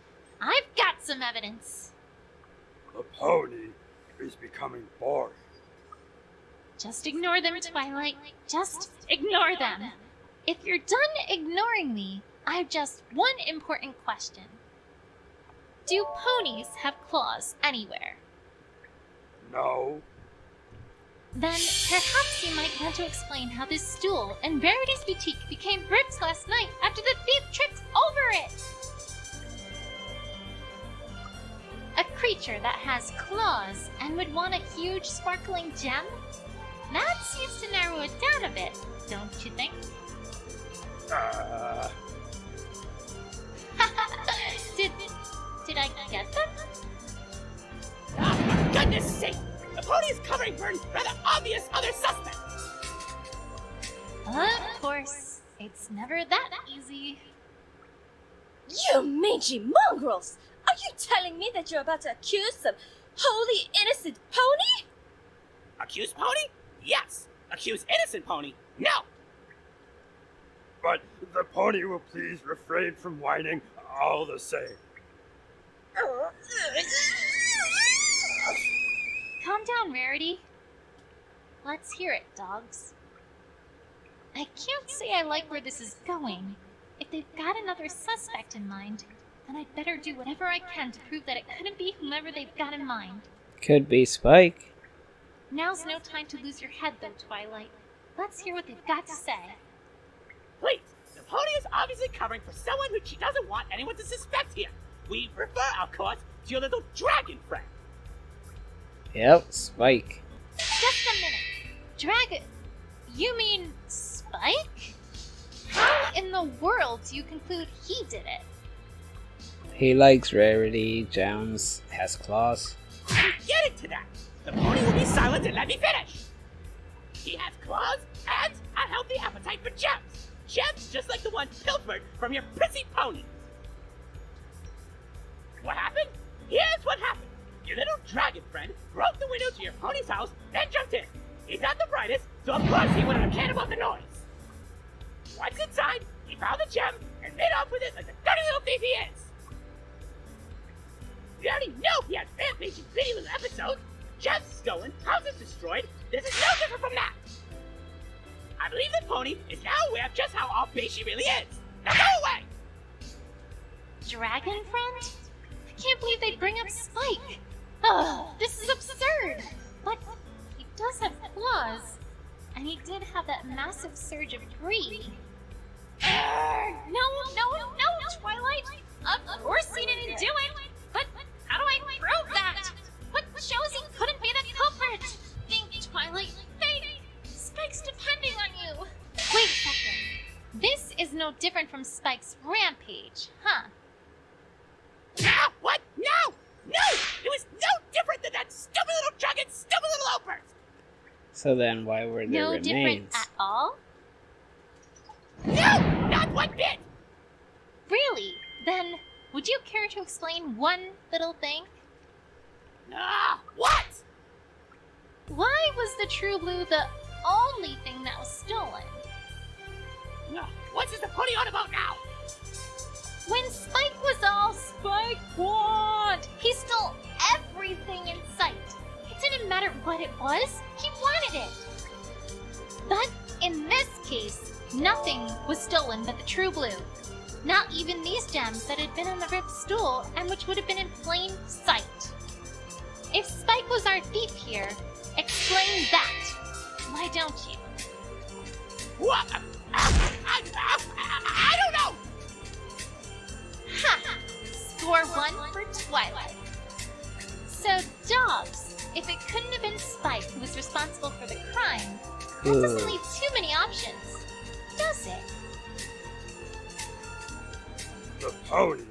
I've got some evidence. The pony is becoming boring. Just ignore them, Twilight. Just ignore them. If you're done ignoring me, I've just one important question. Do ponies have claws anywhere? No. Then perhaps you might want to explain how this stool in Rarity's boutique became bricks last night after the thief tripped over it. A creature that has claws and would want a huge sparkling gem? That seems to narrow it down a bit, don't you think? Did I get them? Ah, for goodness sake! The pony is covering for a rather obvious other suspect! Of course, it's never that easy. You mangy mongrels! Are you telling me that you're about to accuse some wholly innocent pony? Accuse pony? Yes. Accuse innocent pony? No. But the pony will please refrain from whining all the same. Calm down, Rarity. Let's hear it, dogs. I can't say I like where this is going. If they've got another suspect in mind, then I'd better do whatever I can to prove that it couldn't be whomever they've got in mind. Could be Spike. Now's no time to lose your head, though, Twilight. Let's hear what they've got to say. Please, the pony is obviously covering for someone who she doesn't want anyone to suspect here. We refer, of course, to your little dragon friend. Yep, Spike. Just a minute. Dragon? You mean Spike? How in the world do you conclude he did it? He likes Rarity. Jones has claws. I'm getting to that. The pony will be silent and let me finish. He has claws and a healthy appetite for gems. Gems just like the one pilfered from your prissy pony. What happened? Here's what happened. Your little dragon friend broke the window to your pony's house, then jumped in. He's not the brightest, so of course he wouldn't have cared about the noise. Once inside, he found the gem and made off with it like the dirty little thief he is. We already know he had rampaging bitty little episodes. Gems stolen, houses destroyed. This is no different from that. I believe the pony is now aware of just how off base she really is. Now go away! Dragon friend? I can't believe they'd bring up Spike. Ugh, this is absurd. But he does have claws. And he did have that massive surge of greed. No, Twilight. Of course he didn't do it. But how do I prove that? What shows he couldn't be the culprit? Think, Twilight, think. Spike's depending on you. Wait a second. This is no different from Spike's rampage, huh? Ah, what? No! No! It was no different than that stupid little dragon's stupid little outburst! So then why were there No remains? different at all? No! Not one bit! Really? Then, would you care to explain one little thing? Ah, what? Why was the True Blue the only thing that was stolen? What's this the pony on about now? When Spike was all Spike want, he stole everything in sight. It didn't matter what it was, he wanted it. But in this case, nothing was stolen but the True Blue. Not even these gems that had been on the ripped stool and which would have been in plain sight. If Spike was our thief here, explain that. Why don't you? What? I don't know! Ha! Score one for Twilight. So, Dobbs, if it couldn't have been Spike who was responsible for the crime, that doesn't leave too many options, does it? The pony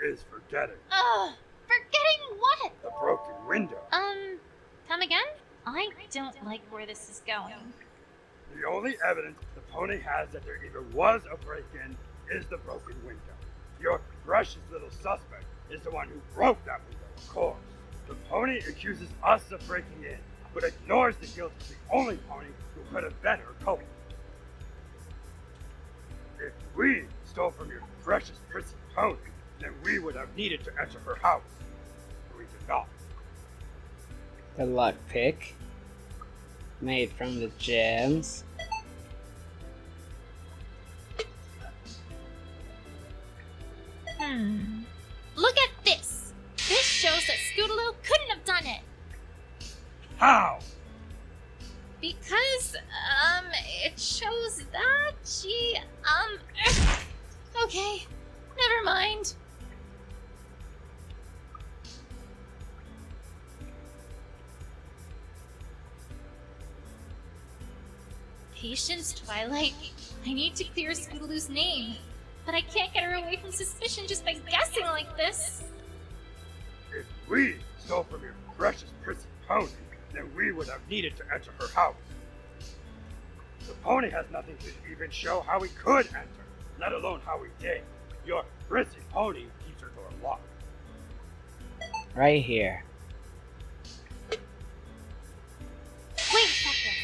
is forgetting Ugh! Forgetting what? the broken window. Come again? I don't like where this is going. The only evidence the pony has that there even was a break-in is the broken window. Your precious little suspect is the one who broke that window, of course. The pony accuses us of breaking in, but ignores the guilt of the only pony who could have been her culprit. If we stole from your precious prissy pony, then we would have needed to enter her house. We did not. The lockpick. Made from the gems. Look at this! This shows that Scootaloo couldn't have done it! How? Because, it shows that she, okay, never mind. Patience, Twilight. I need to clear Scootaloo's name, but I can't get her away from suspicion just by guessing like this. If we stole from your precious prissy pony, then we would have needed to enter her house. The pony has nothing to even show how we could enter, let alone how we did. Your prissy pony keeps her door locked. Right here. Wait a second.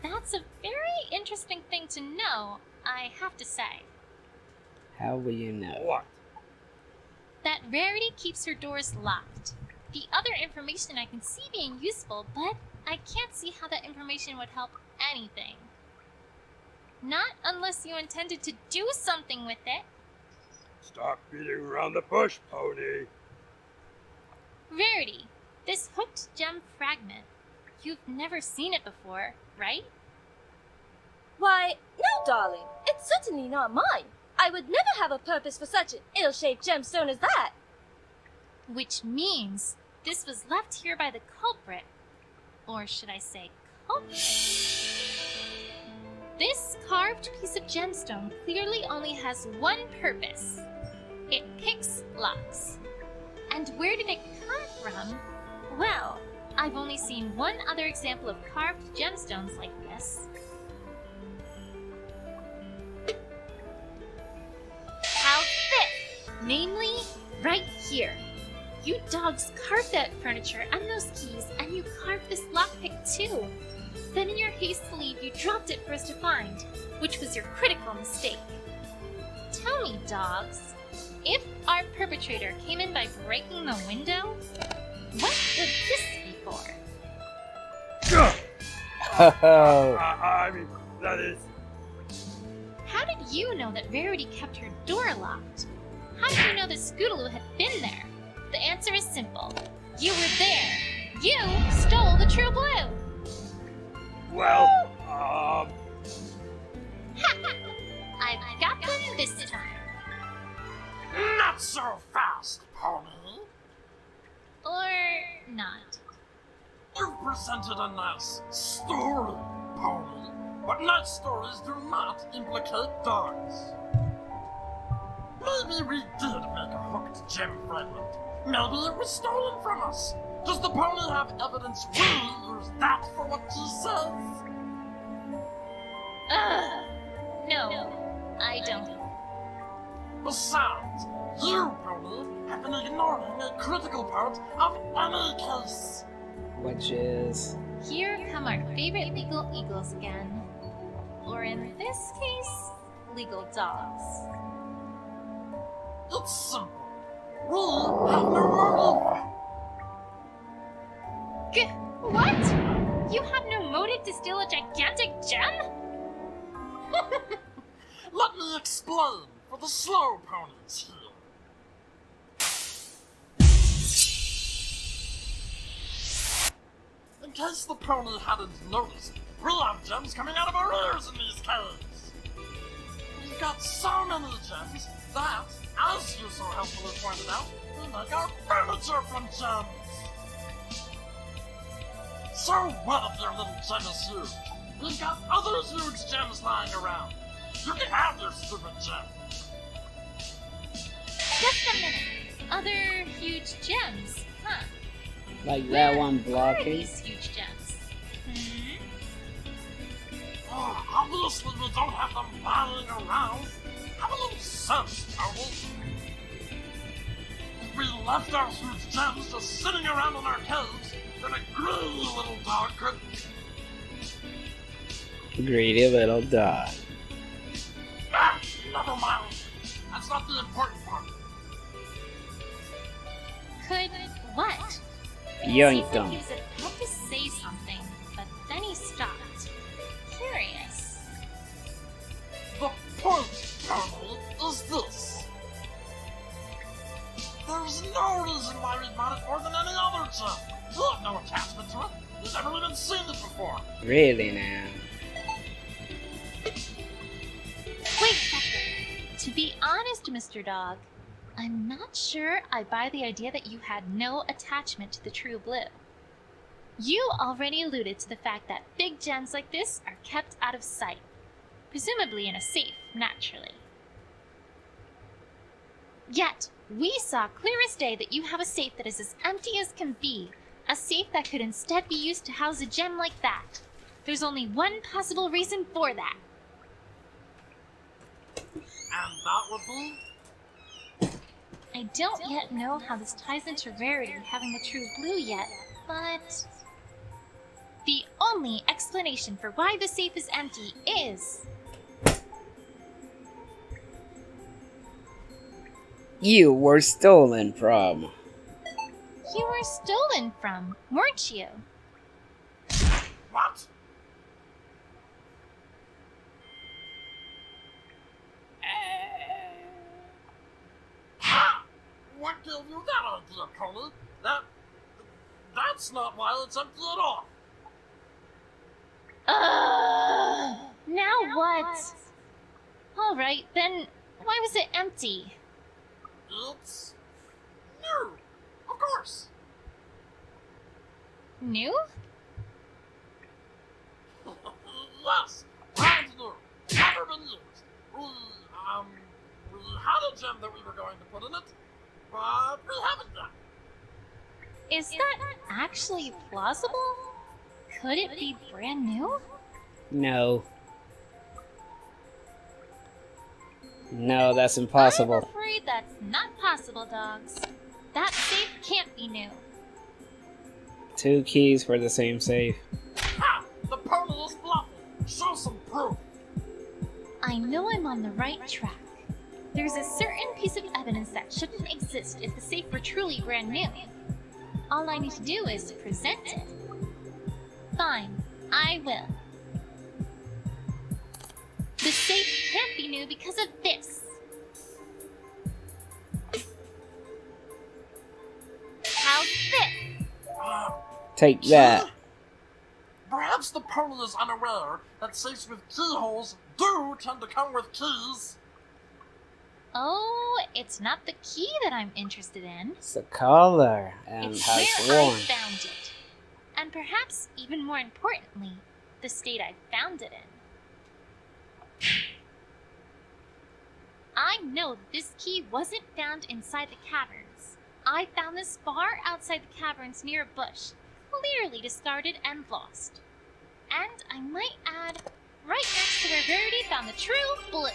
That's a very interesting thing to know, I have to say. How will you know? What? That Rarity keeps her doors locked. The other information I can see being useful, but I can't see how that information would help anything. Not unless you intended to do something with it. Stop beating around the bush, Pony. Rarity, this hooked gem fragment. You've never seen it before, right? Why, no, darling. It's certainly not mine. I would never have a purpose for such an ill-shaped gemstone as that. Which means this was left here by the culprit. Or should I say culprit? This carved piece of gemstone clearly only has one purpose. It picks locks. And where did it come from? Well, I've only seen one other example of carved gemstones like this. How's this? Namely, right here. You dogs carved that furniture and those keys, and you carved this lockpick too. Then in your haste to leave, you dropped it for us to find, which was your critical mistake. Tell me, dogs, if our perpetrator came in by breaking the window, what would this be for? I mean, that is... How did you know that Rarity kept her door locked? How did you know that Scootaloo had been there? The answer is simple. You were there. You stole the True Blue. Well, I've got them this time. Not so fast, Pony. Or not. You've presented a nice story, Pony. But nice stories do not implicate dogs. Maybe we did make a hooked gem fragment. Maybe it was stolen from us. Does the pony have evidence we use that for what he says? No, I don't. Besides, you, Pony, have been ignoring a critical part of any case. Which is... Here come our favorite legal eagles again. Or in this case, legal dogs. It's simple. We have no motive. What? You have no motive to steal a gigantic gem? Let me explain for the slow ponies here. In case the pony hadn't noticed, we have gems coming out of our ears in these caves. We've got so many gems that, as you so helpfully pointed out, we make our furniture from gems. So what if your little gem is huge? We've got other huge gems lying around. You can have your stupid gem. Just a minute. Other huge gems, huh? Like that one Where are blocking? these huge gems? Oh, obviously we don't have them lying around. Have a little sense, Tony. If we left our huge gems just sitting around in our caves, then a greedy little dog could... Greedy little dog. Ah, never mind. That's not the important part. Could what? Yoink He them. was about to say something, but then he stopped. Curious. The point, Tony, is this. There's no reason why we'd want it more than any other gem. You have no attachment to it. You've never even seen it before. Really now? Wait a second. To be honest, Mr. Dog, I'm not sure I buy the idea that you had no attachment to the True Blue. You already alluded to the fact that big gems like this are kept out of sight, presumably in a safe, naturally. Yet, we saw clear as day that you have a safe that is as empty as can be, a safe that could instead be used to house a gem like that. There's only one possible reason for that. And that would be... I don't yet know how this ties into Rarity having the True Blue yet, but... The only explanation for why the safe is empty is... You were stolen from. You were stolen from, weren't you? What? pony. That's not why it's empty at all. Now what? Alright, then why was it empty? It's new, of course. New? Yes, brand new, never been used. We had a gem that we were going to put in it, but we haven't yet. Is that actually plausible? Could it be brand new? No. No, that's impossible. I'm afraid that's not possible, dogs. That safe can't be new. 2 keys for the same safe. Ha! The pony is bluffing. Show some proof. I know I'm on the right track. There's a certain piece of evidence that shouldn't exist if the safe were truly brand new. All I need to do is present it. Fine, I will. The safe can't be new because of this. How's this? Take that. Perhaps the pony is unaware that safes with keyholes do tend to come with keys. Oh, it's not the key that I'm interested in. It's the color and It's how it's where I worn. found it. And perhaps even more importantly, the state I found it in. I know this key wasn't found inside the caverns. I found this far outside the caverns near a bush, clearly discarded and lost. And I might add, right next to where Verity found the true blue.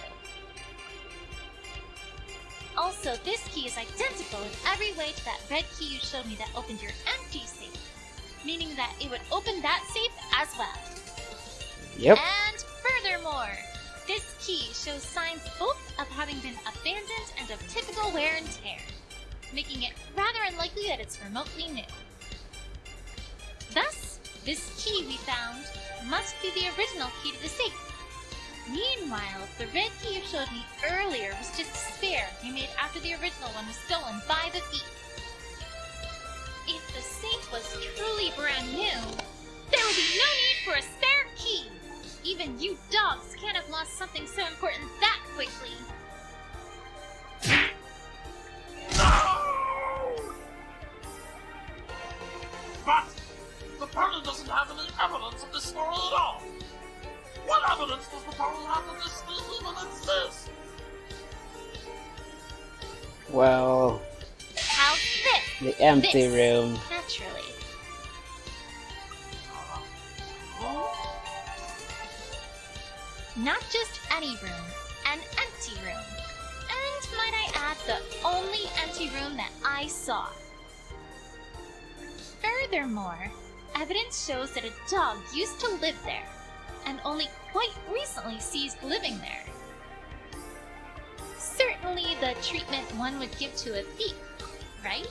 Also, this key is identical in every way to that red key you showed me that opened your empty safe, meaning that it would open that safe as well. Yep. And furthermore, this key shows signs both of having been abandoned and of typical wear and tear, making it rather unlikely that it's remotely new. Thus, this key we found must be the original key to the safe. Meanwhile, the red key you showed me earlier was just a spare you made after the original one was stolen by the thief. If the safe was truly brand new, there would be no need for a spare key. Even you dogs can't have lost something so important that quickly. No! But the pony doesn't have any evidence of this story at all. What evidence does the pony have that this thief even exists? Well, How's this? the empty This. room. Naturally. Not just any room, an empty room. And might I add, the only empty room that I saw. Furthermore, evidence shows that a dog used to live there, and only quite recently ceased living there. Certainly the treatment one would give to a thief, right?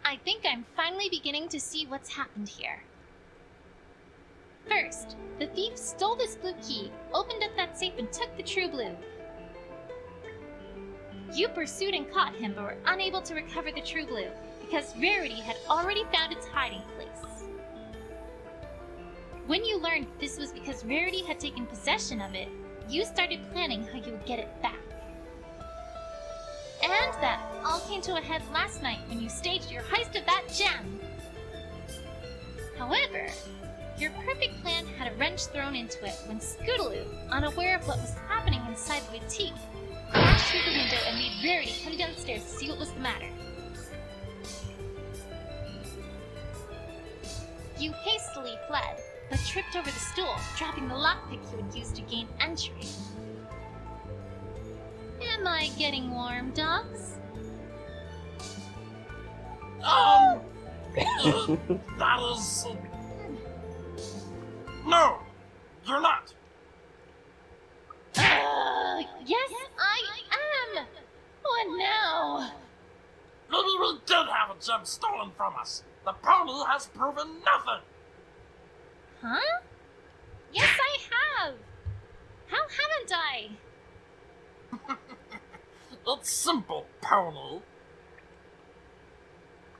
I think I'm finally beginning to see what's happened here. First, the thief stole this blue key, opened up that safe, and took the true blue. You pursued and caught him, but were unable to recover the true blue, because Rarity had already found its hiding place. When you learned this was because Rarity had taken possession of it, you started planning how you would get it back. And that all came to a head last night when you staged your heist of that gem. However, your perfect plan had a wrench thrown into it when Scootaloo, unaware of what was happening inside the boutique, crashed through the window and made Rarity come downstairs to see what was the matter. You hastily fled, but tripped over the stool, dropping the lockpick you had used to gain entry. Am I getting warm, dogs? That is... No, you're not. Yes, I am! What now? Maybe we did have a gem stolen from us. The pony has proven nothing. Huh? Yes, I have! How haven't I? It's simple, Pony.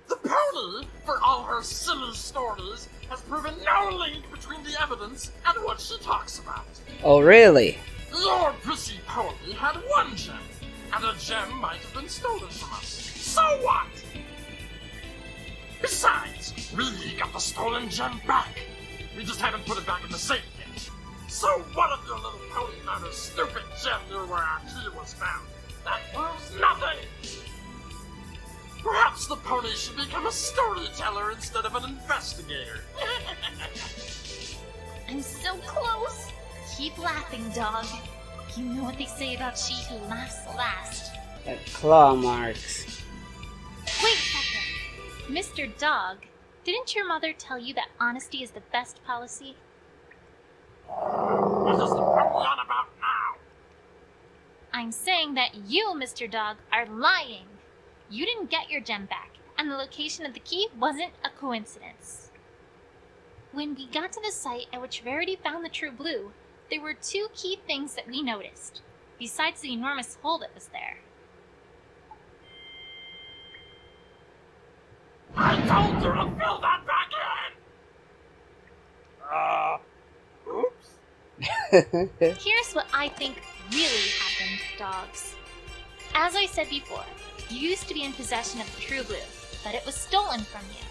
The Pony, for all her silly stories, has proven no link between the evidence and what she talks about. Oh, really? Your pussy Pony had one gem, and a gem might have been stolen from us. So what? Besides, we got the stolen gem back. We just haven't put it back in the safe yet. So what if your little pony found a stupid gem near where our key was found? That proves nothing! Perhaps the pony should become a storyteller instead of an investigator. I'm so close. Keep laughing, dog. You know what they say about she who laughs last. Claw marks. Wait a second. Mr. Dog, didn't your mother tell you that honesty is the best policy? What is the pony on about now? I'm saying that you, Mr. Dog, are lying. You didn't get your gem back, and the location of the key wasn't a coincidence. When we got to the site at which Rarity found the true blue, there were two key things that we noticed, besides the enormous hole that was there. I told you to fill that back in! Oops. Here's what I think really happened, dogs. As I said before, you used to be in possession of the true blue, but it was stolen from you.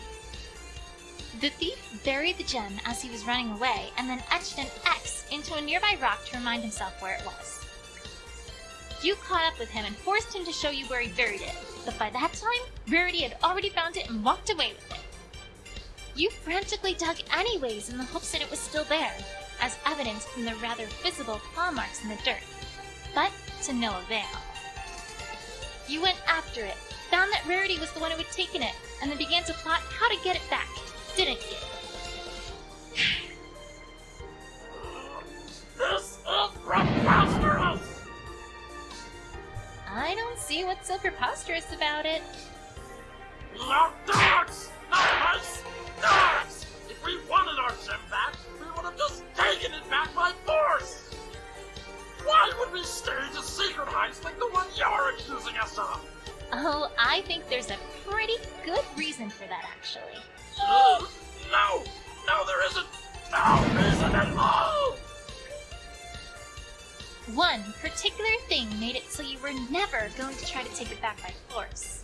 The thief buried the gem as he was running away and then etched an X into a nearby rock to remind himself where it was. You caught up with him and forced him to show you where he buried it, but by that time, Rarity had already found it and walked away with it. You frantically dug anyways in the hopes that it was still there, as evidenced from the rather visible claw marks in the dirt, but to no avail. You went after it, found that Rarity was the one who had taken it, and then began to plot how to get it back, didn't you? This is preposterous! I don't see what's so preposterous about it. No dogs! No mice! Dogs! If we wanted our gem back, we would have just taken it back by force! Why would we stage a secret heist like the one you're accusing us of? Oh, I think there's a pretty good reason for that, actually. No! No, there isn't! No reason at all! One particular thing made it so you were never going to try to take it back by force.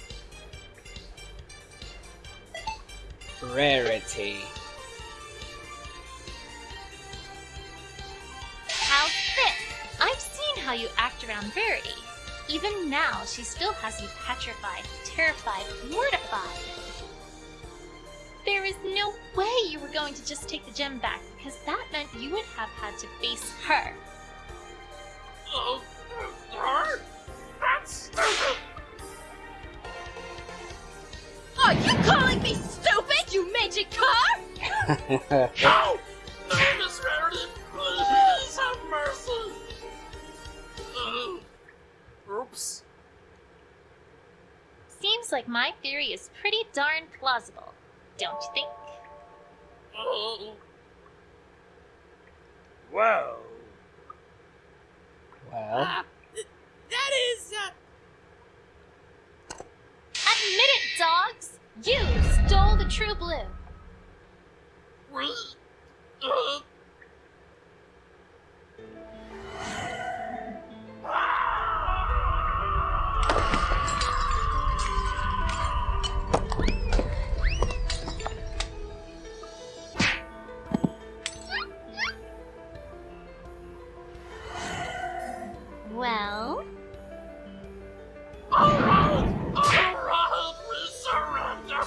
Rarity. How thick! I've seen how you act around Rarity. Even now, she still has you petrified, terrified, mortified. There is no way you were going to just take the gem back, because that meant you would have had to face her. Her? That's stupid! Are you calling me stupid, you magic car? No! No, Miss Rarity! Please have mercy! Oops. Seems like my theory is pretty darn plausible, don't you think? Well, Well, That is, Admit it, dogs! You stole the true blue. We... Well, Alright, we surrender!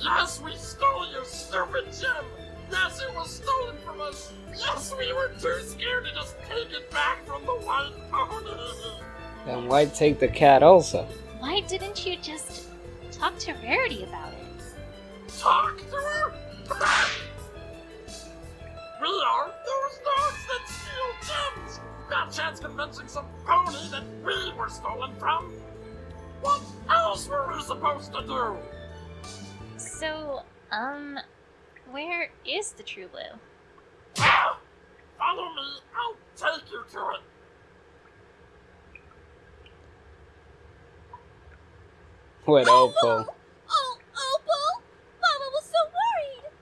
Yes, we stole your stupid gem! Yes, it was stolen from us! Yes, we were too scared to just take it back from the white pony! then why take the cat also? why didn't you just talk to Rarity about it? Talk to her? We are those dogs that steal gems! Got chance convincing some pony that we were stolen from? What else were we supposed to do? So, where is the true blue? Ah, follow me, I'll take you to it. With Opal. Oh, Opal! Mama was so worried!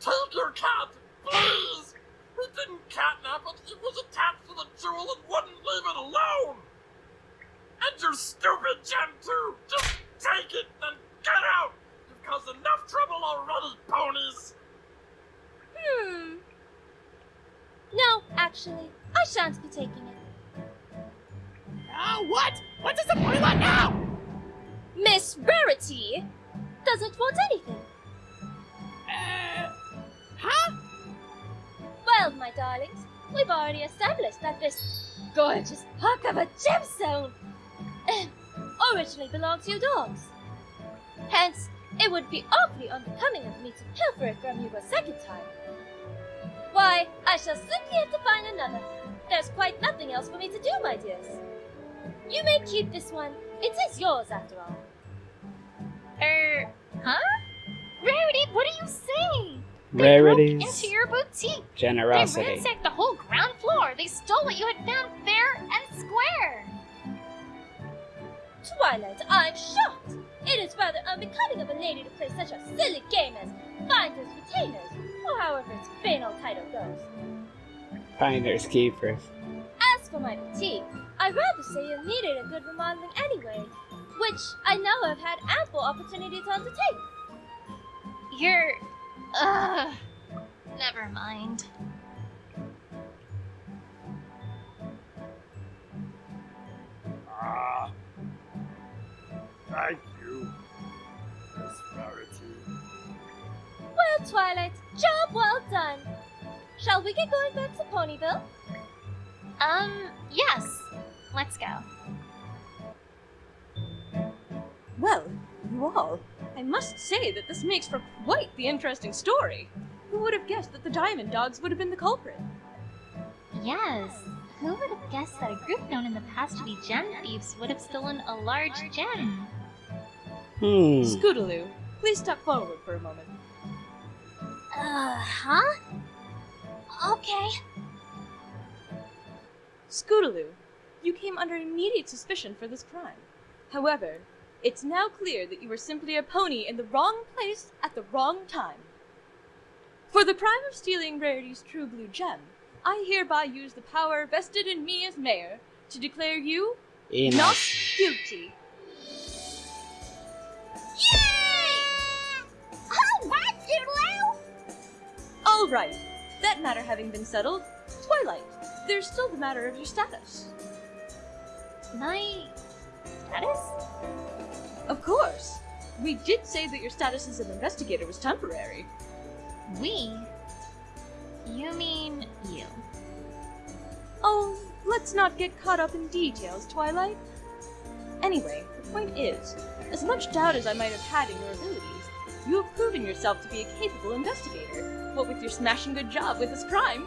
Take your cat, please! We didn't catnap it, it was attached to the jewel and wouldn't leave it alone! And your stupid gem too! Just take it and get out! You've caused enough trouble already, ponies! No, actually, I shan't be taking it. What? What does the boy want now? Miss Rarity doesn't want anything. Huh? Well, my darlings, we've already established that this gorgeous hunk of a gemstone originally belonged to your dogs. Hence, it would be awfully unbecoming of me to pilfer it from you a second time. Why, I shall simply have to find another. There's quite nothing else for me to do, my dears. You may keep this one. It is yours, after all. Huh? Rarity, what are you saying? They Rarities. broke into your boutique. They Generosity. ransacked the whole ground floor. They stole what you had found fair and square. Twilight, I'm shocked. It is rather unbecoming of a lady to play such a silly game as finders retainers, or however its banal title goes. Finders keepers. As for my boutique, I'd rather say you needed a good remodeling anyway, which I now have had ample opportunity to undertake. You're... Never mind. Ah. Thank you, Miss Rarity. Well, Twilight, job well done. Shall we get going back to Ponyville? Yes. Let's go. Well, you all, I must say that this makes for quite the interesting story. Who would have guessed that the Diamond Dogs would have been the culprit? Yes. Who would have guessed that a group known in the past to be gem thieves would have stolen a large gem? Scootaloo, please step forward for a moment. Huh? Okay. Scootaloo, you came under immediate suspicion for this crime. However, it's now clear that you were simply a pony in the wrong place at the wrong time. For the crime of stealing Rarity's true blue gem, I hereby use the power vested in me as mayor to declare you not guilty. Alright, Toodaloo! Alright, that matter having been settled, Twilight, there's still the matter of your status. My... status? Of course. We did say that your status as an investigator was temporary. We? You mean you? Oh, let's not get caught up in details, Twilight. Anyway, the point is, as much doubt as I might have had in your abilities, you have proven yourself to be a capable investigator, what with your smashing good job with this crime.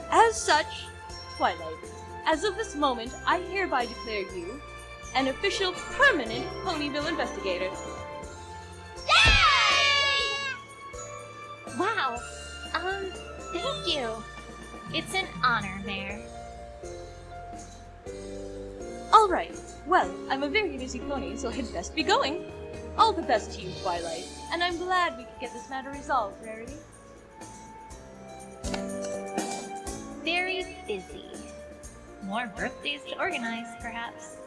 As such, Twilight, as of this moment, I hereby declare you an official permanent Ponyville investigator. Wow. Thank you. It's an honor, Mayor. Alright, well, I'm a very busy pony, so I'd best be going. All the best to you, Twilight, and I'm glad we could get this matter resolved, Rarity. Very busy. More birthdays to organize, perhaps.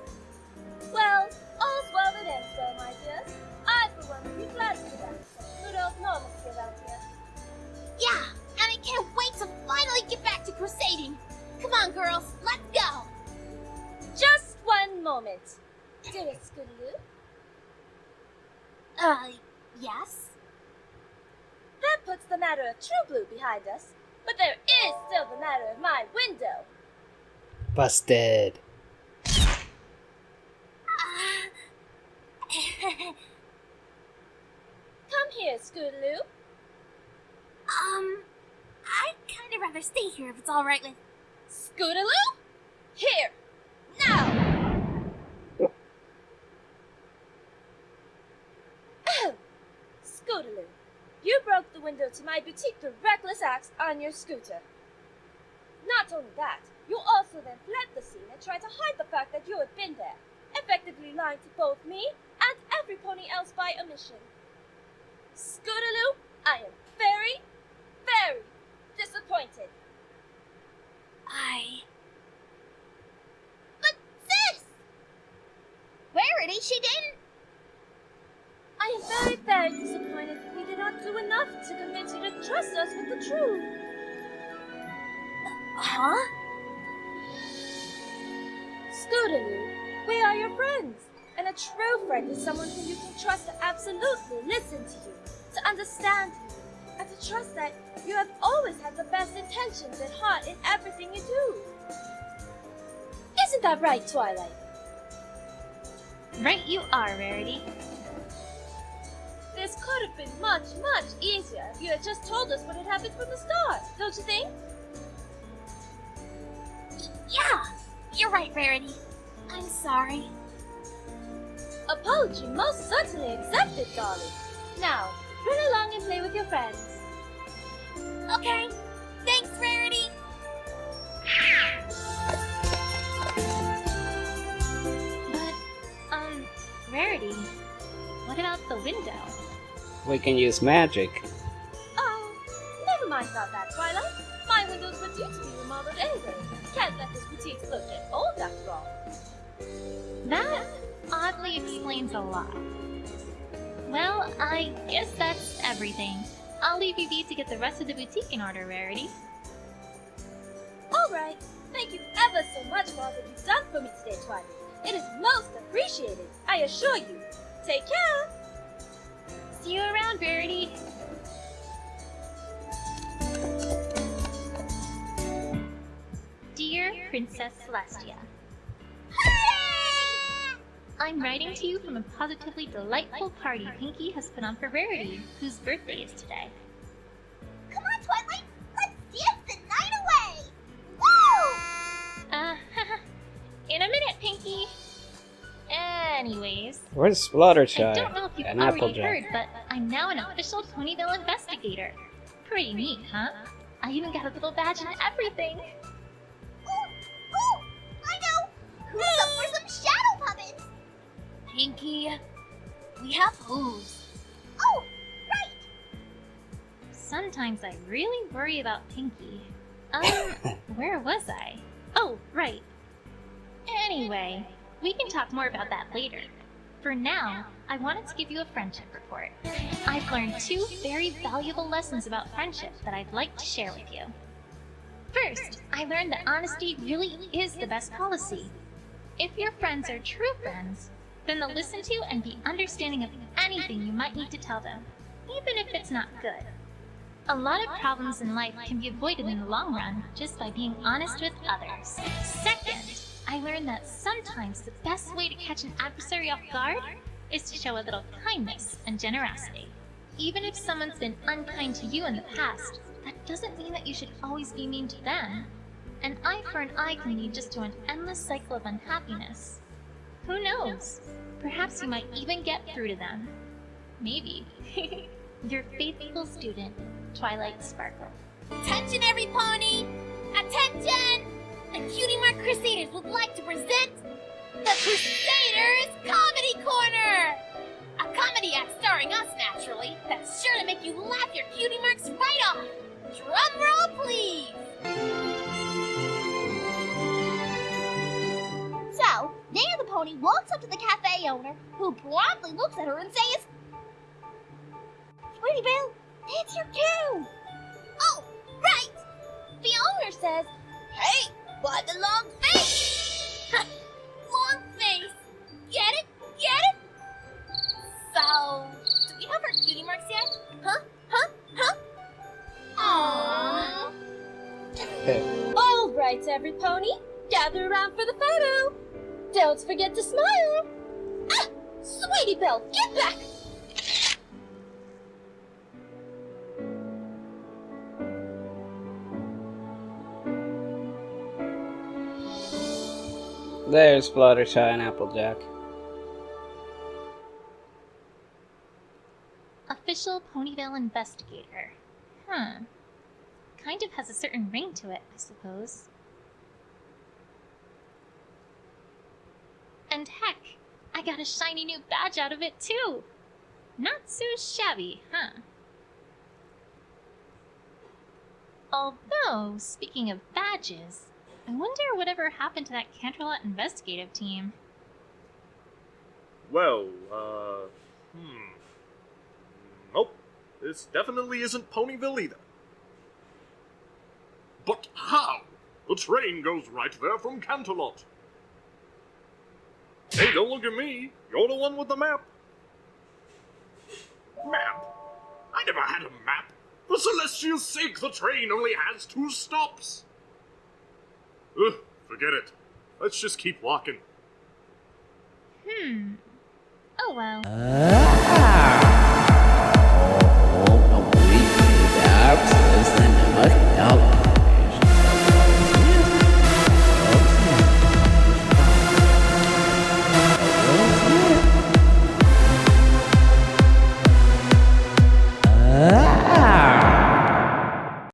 Well, all's well that ends well, my dears. I, for one, would be glad to get back to some good old normalcy around here. Yeah, and I can't wait to finally get back to crusading. Come on, girls, let's go. Just one moment. Dearest Scootaloo, Yes? that puts the matter of True Blue behind us, but there is still the matter of my window. Busted. Come here, Scootaloo. I'd kind of rather stay here if it's all right with... Scootaloo? Here! Now! Scootaloo, you broke the window to my boutique through reckless acts on your scooter. Not only that, you also then fled the scene and tried to hide the fact that you had been there, effectively lying to both me and every pony else by omission. Scootaloo, I am very, very disappointed. But sis! Rarity, she didn't. I am very, very disappointed that we did not do enough to convince you to trust us with the truth. Huh? Scootaloo, we are your friends, and a true friend is someone whom you can trust to absolutely listen to you, to understand you, and to trust that you have always had the best intentions at heart in everything you do. Isn't that right, Twilight? Right you are, Rarity. This could have been much, much easier if you had just told us what had happened from the start, don't you think? Yeah, you're right, Rarity. I'm sorry. Apology most certainly accepted, darling. Now, run along and play with your friends. Okay, thanks, Rarity. But, Rarity, what about the window? We can use magic. Oh, never mind about that, Twilight. My windows were due to be remodeled anyway. Can't let this boutique look get old after all. That oddly explains a lot. Well, I guess that's everything. I'll leave you be to get the rest of the boutique in order, Rarity. Alright, thank you ever so much for all that you've done for me today, Twilight. It is most appreciated, I assure you. Take care! See you around, Rarity. Dear Princess Celestia, I'm writing to you from a positively delightful party Pinkie has put on for Rarity, whose birthday is today. Come on, Twilight. Let's dance the night away. Woo! In a minute, Pinkie. Anyways, Where's I Fluttershy don't know if you've and already Applejack? heard, but I'm now an official Ponyville investigator. Pretty neat, huh? I even got a little badge and everything. Ooh, I know. Who's up for some shadow puppets? Pinkie, we have hooves. Oh, right. Sometimes I really worry about Pinkie. Where was I? Oh, right. Anyway, we can talk more about that later. For now, I wanted to give you a friendship report. I've learned 2 very valuable lessons about friendship that I'd like to share with you. First, I learned that honesty really is the best policy. If your friends are true friends, then they'll listen to and be understanding of anything you might need to tell them, even if it's not good. A lot of problems in life can be avoided in the long run just by being honest with others. Second, I learned that sometimes the best way to catch an adversary off guard is to show a little kindness and generosity. Even if someone's been unkind to you in the past, that doesn't mean that you should always be mean to them. An eye for an eye can lead just to an endless cycle of unhappiness. Who knows? Perhaps you might even get through to them. Maybe. Your faithful student, Twilight Sparkle. Attention, every pony! Attention! The Cutie Mark Crusaders would like to present the Crusaders Comedy Corner! A comedy act starring us, naturally, that's sure to make you laugh your cutie marks right off. Drum roll, please! So, Dana the pony walks up to the cafe owner, who promptly looks at her and says, "Sweetie Belle, it's your cue." Oh, right! The owner says, "Hey, why the long face?" Long face! Get it? Get it? So, do we have our cutie marks yet? Huh? Aww. All right, every pony, gather around for the photo. Don't forget to smile. Ah, Sweetie Belle, get back! There's Fluttershy and Applejack. Official Ponyville investigator. Kind of has a certain ring to it, I suppose. And heck, I got a shiny new badge out of it too. Not so shabby, huh? Although, speaking of badges, I wonder whatever happened to that Canterlot investigative team. Well, Nope. This definitely isn't Ponyville either. But how? The train goes right there from Canterlot. Hey, don't look at me. You're the one with the map. Map? I never had a map. For Celestia's sake, the train only has 2 stops. Ugh, forget it. Let's just keep walking. Oh well.